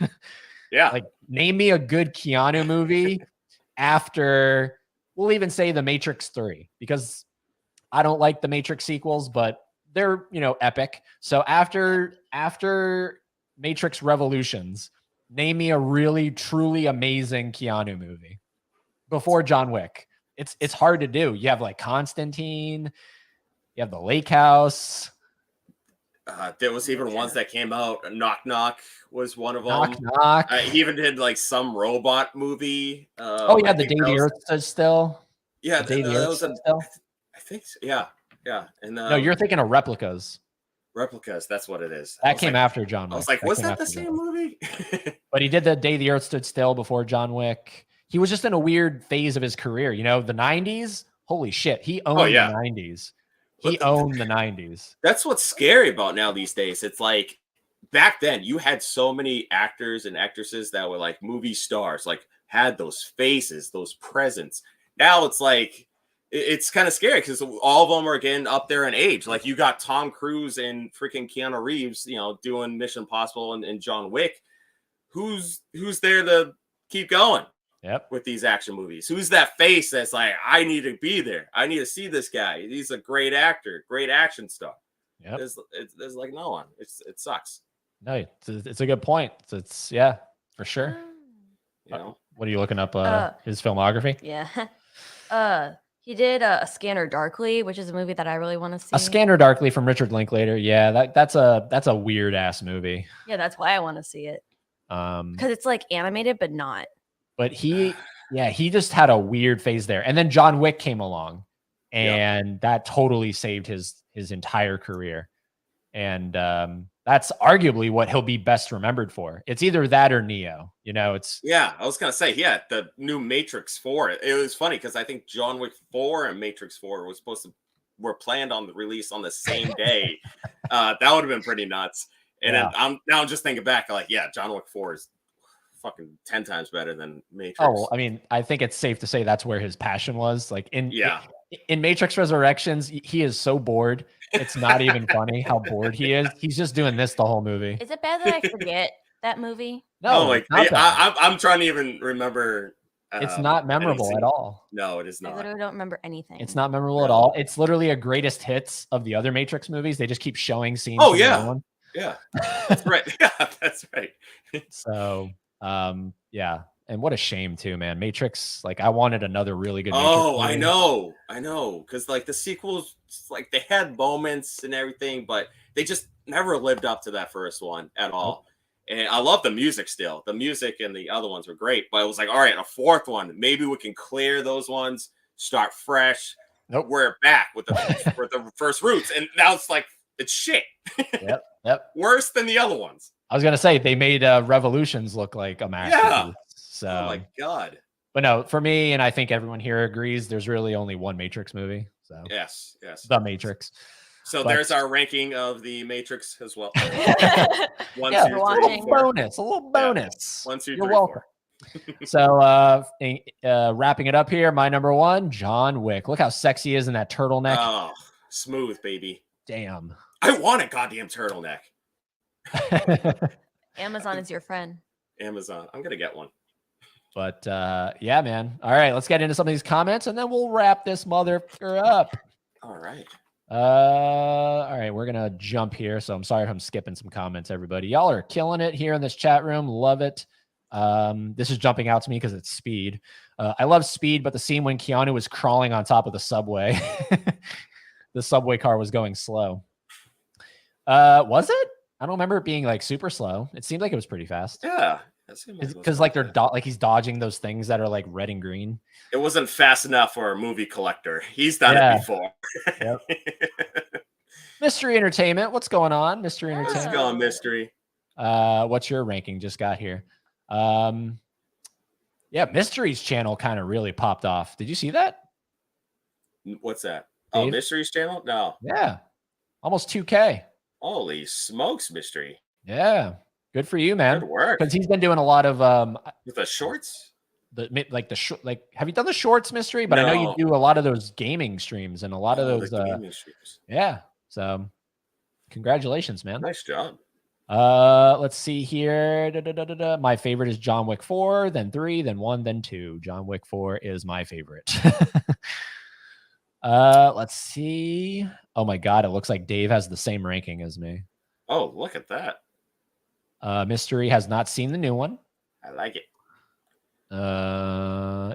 like, name me a good Keanu movie after, we'll even say The Matrix 3, because I don't like the Matrix sequels, but they're, you know, epic. So after Matrix Revolutions, name me a really truly amazing Keanu movie before John Wick. It's hard to do. You have like Constantine, you have The Lake House. There was even ones that came out. Knock Knock was one of them. Knock Knock. He even did like some robot movie. The Day the Earth Stood Still. Yeah, the Day the Earth Stood Still. I think so. Yeah. And no, you're thinking of Replicas. Replicas, that's what it is. That came after John Wick. I was like, was that the same movie? But he did The Day the Earth Stood Still before John Wick. He was just in a weird phase of his career. You know, the 90s, holy shit. He owned the 90s. He owned the 90s. That's what's scary about now these days. It's like back then you had so many actors and actresses that were like movie stars, like had those faces, those presence. Now it's like, it's kind of scary because all of them are getting up there in age. Like you got Tom Cruise and freaking Keanu Reeves, you know, doing Mission Impossible and John Wick. Who's there to keep going? With these action movies, who's that face that's like, I need to be there. I need to see this guy. He's a great actor, great action star. There's like no one. It sucks. No, it's a good point. It's for sure. You know, what are you looking up? His filmography? Yeah. He did a Scanner Darkly, which is a movie that I really want to see. A Scanner Darkly from Richard Linklater. Yeah, that's a weird ass movie. Yeah, that's why I want to see it. Because it's like animated, but not. But he just had a weird phase there. And then John Wick came along and that totally saved his entire career. And that's arguably what he'll be best remembered for. It's either that or Neo. You know, I was going to say, the new Matrix 4. It was funny because I think John Wick 4 and Matrix 4 were planned on the release on the same day. That would have been pretty nuts. And I'm just thinking back, like, John Wick 4 is fucking 10 times better than Matrix. Oh, I mean, I think it's safe to say that's where his passion was. Like in in Matrix Resurrections, he is so bored. It's not even funny how bored he is. He's just doing this the whole movie. Is it bad that I forget that movie? No, Oh my! it's not bad. I'm trying to even remember. It's not memorable at all. No, it is I not. literally don't remember anything. It's not memorable at No. all. It's literally a greatest hits of the other Matrix movies. They just keep showing scenes. Oh, from the yeah. other one. Yeah, that's right. Yeah, that's right. So, yeah. And what a shame too, man. Matrix, like I wanted another really good Matrix Oh, movie. I know. Because like the sequels, like they had moments and everything, but they just never lived up to that first one at all. And I love the music still. The music and the other ones were great, but it was like, all right, a fourth one. Maybe we can clear those ones, start fresh. Nope. We're back with the first roots, and now it's like it's shit. Yep. Worse than the other ones. I was gonna say they made Revolutions look like a masterpiece. Yeah. So, Oh my god. But no, for me, and I think everyone here agrees, there's really only one Matrix movie. So Yes. The Matrix. So But- there's our ranking of the Matrix as well. One, Yeah, two, a three, little four. bonus, a little bonus. 1, 2, You're 3, welcome. 4. So wrapping it up here, my number one, John Wick. Look how sexy he is in that turtleneck. Oh, smooth, baby. Damn. I want a goddamn turtleneck. Amazon is your friend. Amazon. I'm gonna get one. But yeah, man. All right, let's get into some of these comments and then we'll wrap this motherfucker up. All right. All right, we're gonna jump here. So I'm sorry if I'm skipping some comments, everybody. Y'all are killing it here in this chat room. Love it. This is jumping out to me because it's Speed. I love Speed, but the scene when Keanu was crawling on top of the subway, the subway car was going slow. Was it? I don't remember it being like super slow. It seemed like it was pretty fast. Yeah. Because like they're like he's dodging those things that are like red and green. It wasn't fast enough for a movie collector. He's done it before. Yep. Mystery Entertainment. What's going on? Mystery Let's Entertainment. go on mystery. What's your ranking? Just got here. Yeah, Mysteries channel kind of really popped off. Did you see that? What's that? Oh, Dave? Mysteries channel? No. Yeah. Almost 2K. Holy smokes, mystery. Yeah. Good for you, man. Good work. Because he's been doing a lot of With the shorts? have you done the shorts, Mystery? But I know you No. do a lot of those gaming streams and a lot of those the gaming streams. yeah. So congratulations, man. Nice job. Let's see here. My favorite is John Wick 4, then 3, then 1, then 2. John Wick 4 is my favorite. Let's see. Oh my god, it looks like Dave has the same ranking as me. Oh, look at that. Mystery has not seen the new one. I like it.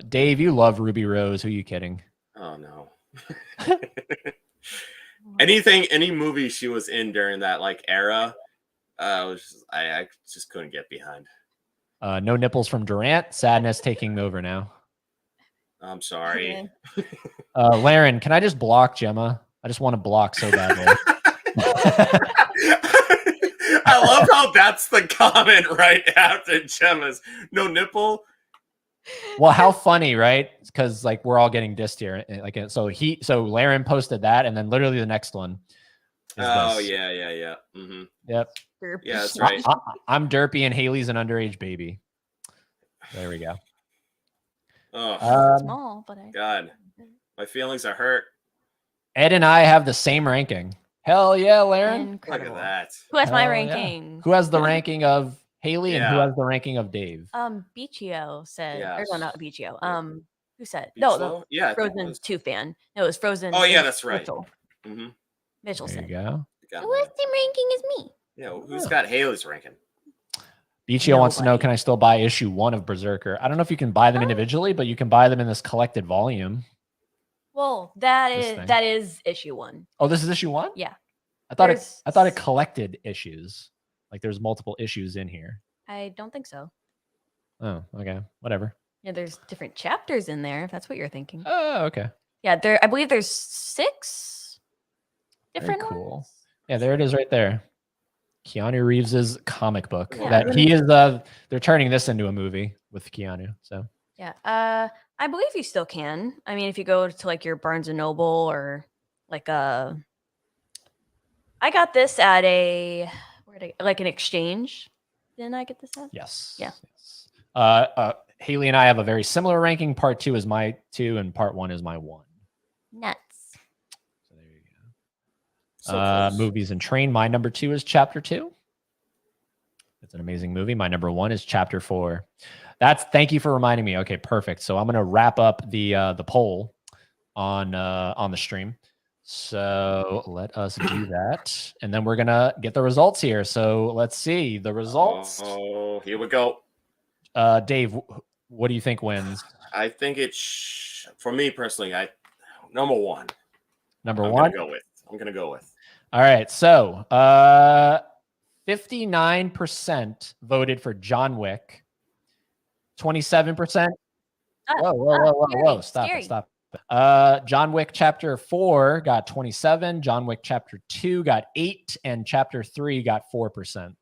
Dave, you love Ruby Rose. Who are you kidding? Oh no. Any movie she was in during that like era, I just couldn't get behind. No nipples from Durant. Sadness taking over now. I'm sorry. Laren, can I just block Gemma? I just want to block so badly. I love how that's the comment right after Gemma's no nipple. Well, how funny, right? Because like we're all getting dissed here. Like so Laren posted that, and then literally the next one. Oh this. yeah. Mm-hmm. Yep. Yeah, that's right. I'm Derpy, and Haley's an underage baby. There we go. Oh Small, but God, my feelings are hurt. Ed and I have the same ranking. Hell yeah, Laren. Incredible. Look at that. Who has my Hell yeah. ranking? Who has the ranking of Haley and who Yeah. has the ranking of Dave? Bichio said, or Yes. no, not Bichio. Who said? No, Slow? Yeah, I think it Frozen was. 2 fan. No, it was Frozen. Oh yeah, that's right. Mitchell, Mm-hmm. Mitchell There you said. go. Who has the ranking as me? Yeah, who's got Haley's ranking? Bichio wants to know, Nobody. can I still buy issue 1 of Berserker? I don't know if you can buy them individually, but you can buy them in this collected volume. Well, This thing. that is issue 1. Oh, this is issue 1? Yeah. I thought There's- it collected issues. Like there's multiple issues in here. I don't think so. Oh, okay. Whatever. Yeah, there's different chapters in there, if that's what you're thinking. Oh, okay. Yeah, I believe there's 6 different cool. ones. Yeah, there it is right there. Keanu Reeves's comic book. Yeah. That he is they're turning this into a movie with Keanu. So Yeah. I believe you still can. I mean, if you go to like your Barnes and Noble or like I got this at like an exchange. Didn't I get this at? yes. Yeah. Yes. Haley and I have a very similar ranking. Part 2 is my 2 and part 1 is my 1. Nuts. So there you go. So close. Movies and Train. My number 2 is Chapter 2. It's an amazing movie. My number 1 is Chapter 4. Thank you for reminding me. Okay, perfect. So I'm gonna wrap up the poll on the stream. So let us do that, and then we're gonna get the results here. So let's see the results. Oh, here we go. Dave, what do you think wins? I think it's for me personally. Number 1. Number I'm 1. I'm gonna go with. All right. So 59% voted for John Wick. 27%. Whoa! Stop it! John Wick Chapter 4 got 27. John Wick Chapter 2 got 8, and Chapter 3 got 4%.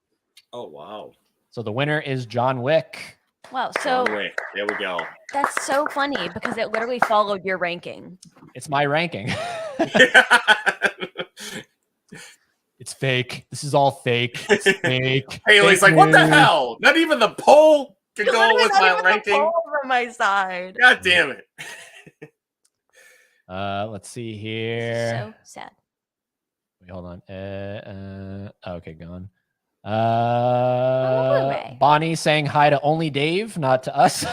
Oh wow! So the winner is John Wick. Wow. So John Wick. There we go. that's so funny because it literally followed your ranking. It's my ranking. It's fake. This is all fake. It's fake. Haley's Fake like, what the news. hell? Not even the poll could go Literally with not my even the ranking. poll on my side. God damn it! Let's see here. So sad. Wait, hold on. Okay, gone. Blu-ray. Bonnie saying hi to only Dave, not to us.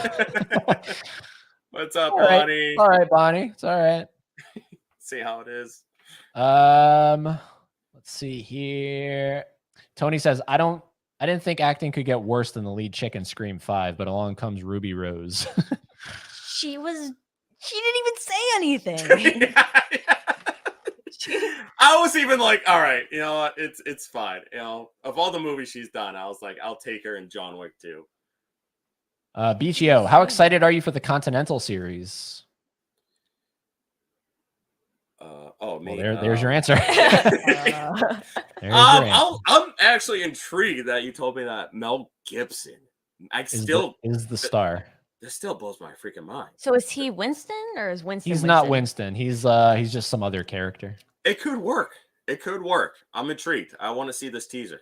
What's up, All right. Bonnie? All right, Bonnie. It's all right. See how it is. Let's see here. Tony says, I didn't think acting could get worse than the lead chick in Scream 5, but along comes Ruby Rose. She didn't even say anything. I was even like, all right, you know what? It's fine. You know, of all the movies she's done, I was like, I'll take her in John Wick too. BGO, how excited are you for the Continental series? Me. Well, there's your answer. I'm actually intrigued that you told me that Mel Gibson. Is the star. This still blows my freaking mind. So is he Winston or is Winston? He's not Winston. He's just some other character. It could work. I'm intrigued. I want to see this teaser.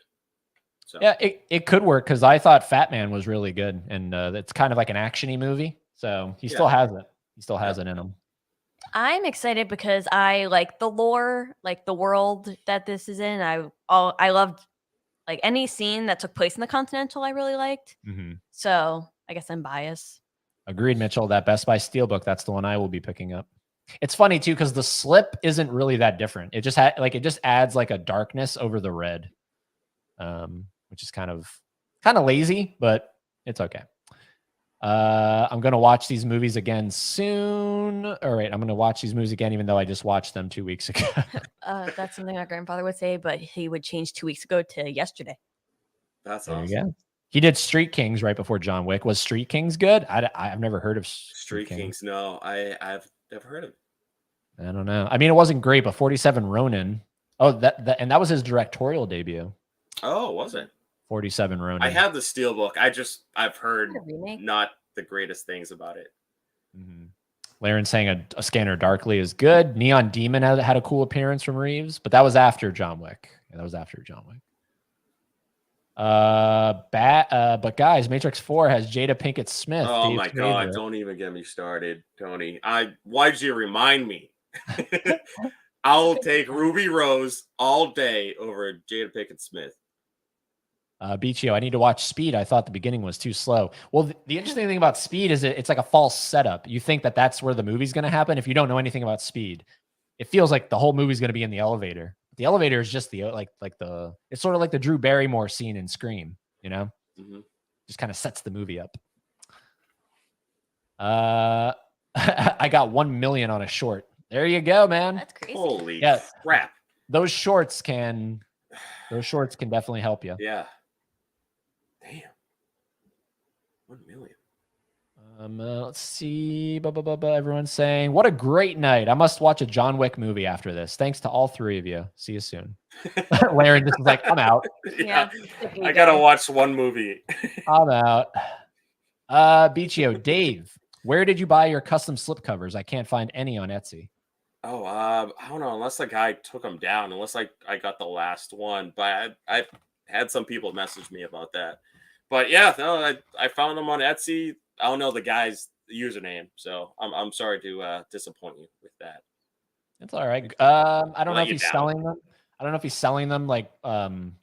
So. Yeah, it could work because I thought Fat Man was really good, and it's kind of like an action-y movie. So he still has it. He still has it in him. I'm excited because I like the lore, like the world that this is in. I loved like any scene that took place in the Continental. I really liked. Mm-hmm. So I guess I'm biased. Agreed, Mitchell. That Best Buy Steelbook, that's the one I will be picking up. It's funny too because the slip isn't really that different. It just it just adds like a darkness over the red, which is kind of lazy, but it's okay. I'm gonna watch these movies again soon. All right, I'm gonna watch these movies again, even though I just watched them 2 weeks ago. That's something my grandfather would say, but he would change 2 weeks ago to yesterday. That's there awesome. You go. He did Street Kings right before John Wick. Was Street Kings good? I've never heard of Street Kings. No, I've never heard of it. I don't know. I mean, it wasn't great, but 47 Ronin. Oh, that was his directorial debut. Oh, was it? 47 Ronin. I have the Steelbook. I've heard not the greatest things about it. Mm-hmm. Laren saying a Scanner Darkly is good. Neon Demon had a cool appearance from Reeves, but that was after John Wick. Yeah, that was after John Wick. But guys, Matrix 4 has Jada Pinkett Smith. Oh Dave's my God! favorite. Don't even get me started, Tony. Why'd you remind me? I'll take Ruby Rose all day over Jada Pinkett Smith. Bichio, I need to watch Speed. I thought the beginning was too slow. Well, the interesting thing about Speed is it's like a false setup. You think that that's where the movie's going to happen. If you don't know anything about Speed, it feels like the whole movie's going to be in the elevator. The elevator is just it's sort of like the Drew Barrymore scene in Scream, you know, just kind of sets the movie up. I got 1 million on a short. There you go, man. That's crazy. Holy crap. Those shorts can definitely help you. Yeah. Damn. 1 million. Let's see. Everyone's saying, what a great night. I must watch a John Wick movie after this. Thanks to all three of you. See you soon. Larry just is like, I'm out. Yeah. I gotta watch one movie. I'm out. Bichio, Dave, where did you buy your custom slipcovers? I can't find any on Etsy. Oh, I don't know. Unless the guy took them down. Unless I got the last one. But I've had some people message me about that. But yeah, no, I found them on Etsy. I don't know the guy's username, so I'm sorry to disappoint you with that. It's all right. I don't know Let if you he's down. selling them. I don't know if he's selling them like on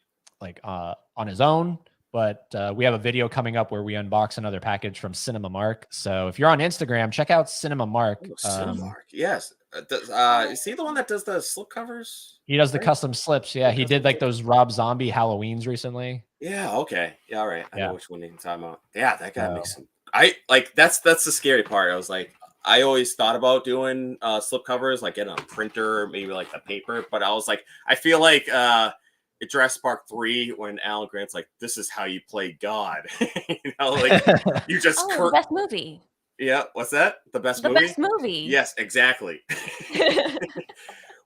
his own, but we have a video coming up where we unbox another package from Cinema Mark. So if you're on Instagram, check out Cinema Mark. Oh, Cinemark. Yes. Is he the one that does the slip covers? He does the Right? custom slips. Yeah, The he custom did like slips. those Rob Zombie Halloweens recently. Yeah. Okay. Yeah. All right. I Yeah. know which one you're talking about. Yeah, that guy So- makes some. I like that's the scary part. I was like, I always thought about doing slip covers, like getting a printer, maybe like the paper. But I was like, I feel like at Jurassic Park 3 when Alan Grant's like, "This is how you play God." You know, like you just Oh, the best movie. yeah. What's that? The best The movie? best movie. Yes, exactly.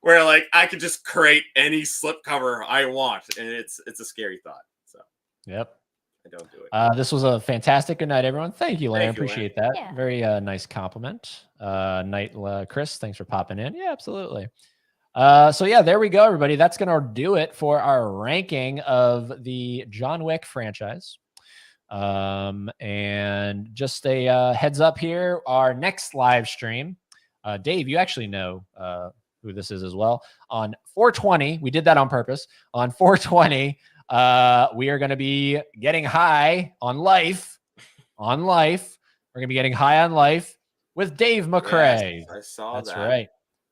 Where like I could just create any slip cover I want, and it's a scary thought. So Yep. I don't do it. This was a fantastic good night, everyone. Thank you, Larry. Thank you, Appreciate that. Yeah. Very nice compliment. Night, Chris. Thanks for popping in. Yeah, absolutely. So yeah, there we go, everybody. That's gonna do it for our ranking of the John Wick franchise. And just a heads up here, our next live stream, Dave, you actually know who this is as well. On 420, we did that on purpose. On 420, we are going to be getting high on life. On life, we're going to be getting high on life with Dave McCrae. Yes, I saw That's that. right.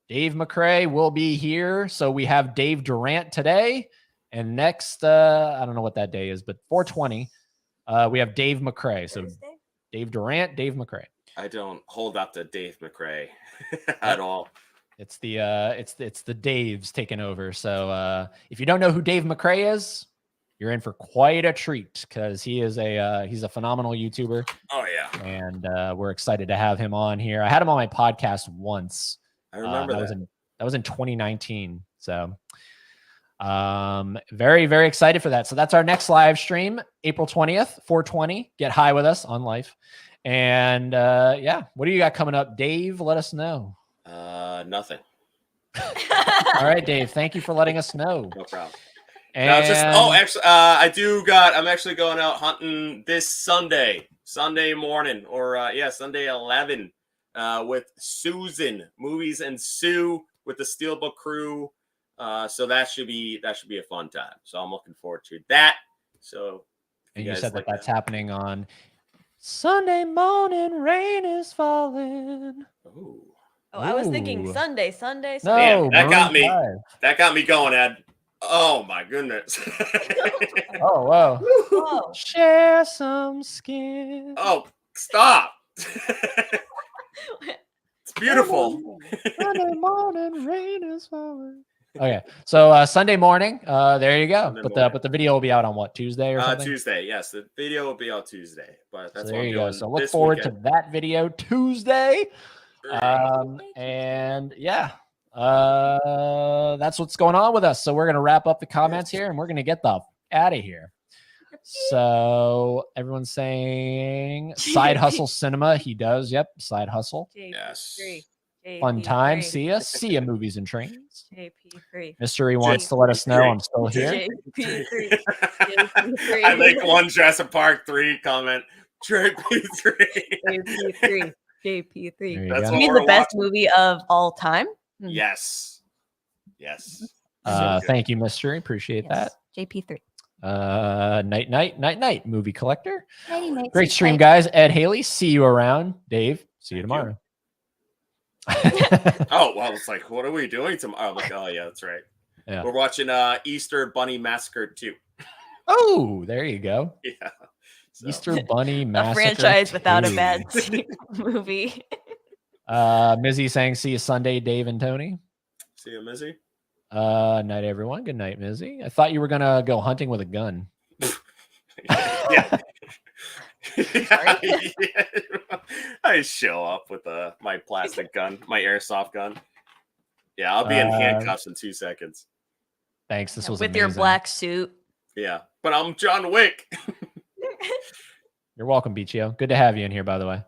Dave McCrae will be here. So we have Dave Durant today, and next, I don't know what that day is, but 420. We have Dave McCrae. So Dave Durant, Dave McCrae. I don't hold up to Dave McCrae at all. It's the Daves taking over. So if you don't know who Dave McCrae is, you're in for quite a treat because he's a phenomenal YouTuber. Oh yeah, and we're excited to have him on here. I had him on my podcast once. I remember that. That was in 2019. So very, very excited for that. So that's our next live stream, April 20th, 420. Get high with us on life. And yeah, what do you got coming up, Dave? Let us know. Nothing. All right, Dave. Thank you for letting us know. No problem. And No, just actually, I'm actually going out hunting this Sunday morning, or Sunday 11, with Susan Movies and Sue with the Steelbook crew. So that should be a fun time. So I'm looking forward to that. So and you said that's happening on Sunday morning. Rain is falling. Ooh. Oh, I was thinking Sunday. No, man, that got me. 5. That got me going, Ed. Oh my goodness. Oh wow. Whoa. Share some skin. Oh, stop. It's beautiful. Sunday morning, rain is falling. Okay, so Sunday morning, there you go. But the video will be out on what, Tuesday or something? Tuesday, yes. The video will be out Tuesday. But that's So what there I'm you doing go. So look this forward weekend. to that video Tuesday. And yeah, that's what's going on with us. So we're gonna wrap up the comments here, and we're gonna get the out of here. So everyone's saying side hustle cinema. He does. Yep, side hustle. Yes. Fun time. See ya. See ya. Movies and trains. JP3. Mystery wants to let us know I'm still here. JP3. I make one Jurassic Park 3 comment. JP3. JP3. JP3. There you That's go. what He's we're the best watching. movie of all time. Yes. Yes. So good. Thank you, Mystery. Appreciate that. JP3. Night, movie collector. Nighty night. Great stream, guys. Ed Haley, see you around. Dave, see you Thank tomorrow. Oh, well, it's like, what are we doing tomorrow? Like, oh, yeah, that's right. Yeah. We're watching Easter Bunny Massacre 2. Oh, there you go. Yeah. So. Easter Bunny A Massacre. franchise without a 2. bad movie. Mizzy saying, see you Sunday, Dave and Tony. See you, Mizzy. Night, everyone. Good night, Mizzy. I thought you were going to go hunting with a gun. Yeah. I show up with my plastic gun, my airsoft gun. Yeah, I'll be in handcuffs in 2 seconds. Thanks. This was with amazing. your black suit. Yeah, but I'm John Wick. You're welcome, Bichio. Good to have you in here, by the way.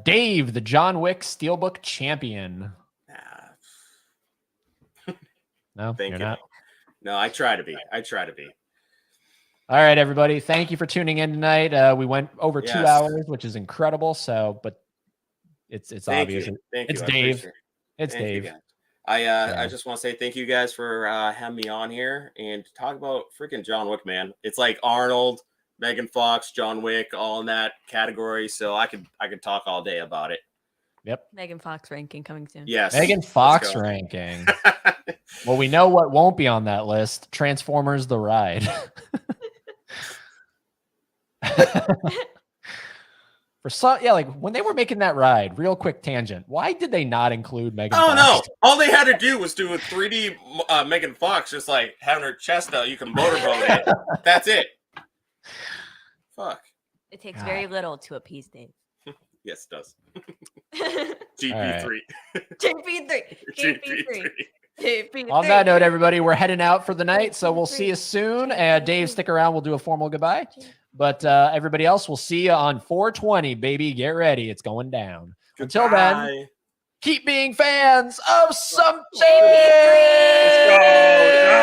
Dave, the John Wick Steelbook champion. No, Thank you're you. not. No, I try to be. All right, everybody. Thank you for tuning in tonight. We went over 2 Yes. hours, which is incredible. So, but it's Thank obvious. you. Thank It's you. I Dave. appreciate it. It's Thank you, Dave. guys. I just want to say thank you guys for having me on here and talk about freaking John Wick, man. It's like Arnold, Megan Fox, John Wick, all in that category. So I could talk all day about it. Yep. Megan Fox ranking coming soon. Yes. Megan Fox ranking. Well, we know what won't be on that list. Transformers: The Ride. For some, yeah, like when they were making that ride, real quick tangent. Why did they not include Megan Fox? No. All they had to do was do a 3D Megan Fox, just like having her chest out. You can motorboat it. That's it. Fuck. It takes very little to appease Dave. Yes, it does. GP3. GP3. On that note, everybody, we're heading out for the night, so we'll see you soon. Dave, stick around. We'll do a formal goodbye. But everybody else, we'll see you on 420, baby. Get ready. It's going down. Until then, keep being fans of something. Let's go.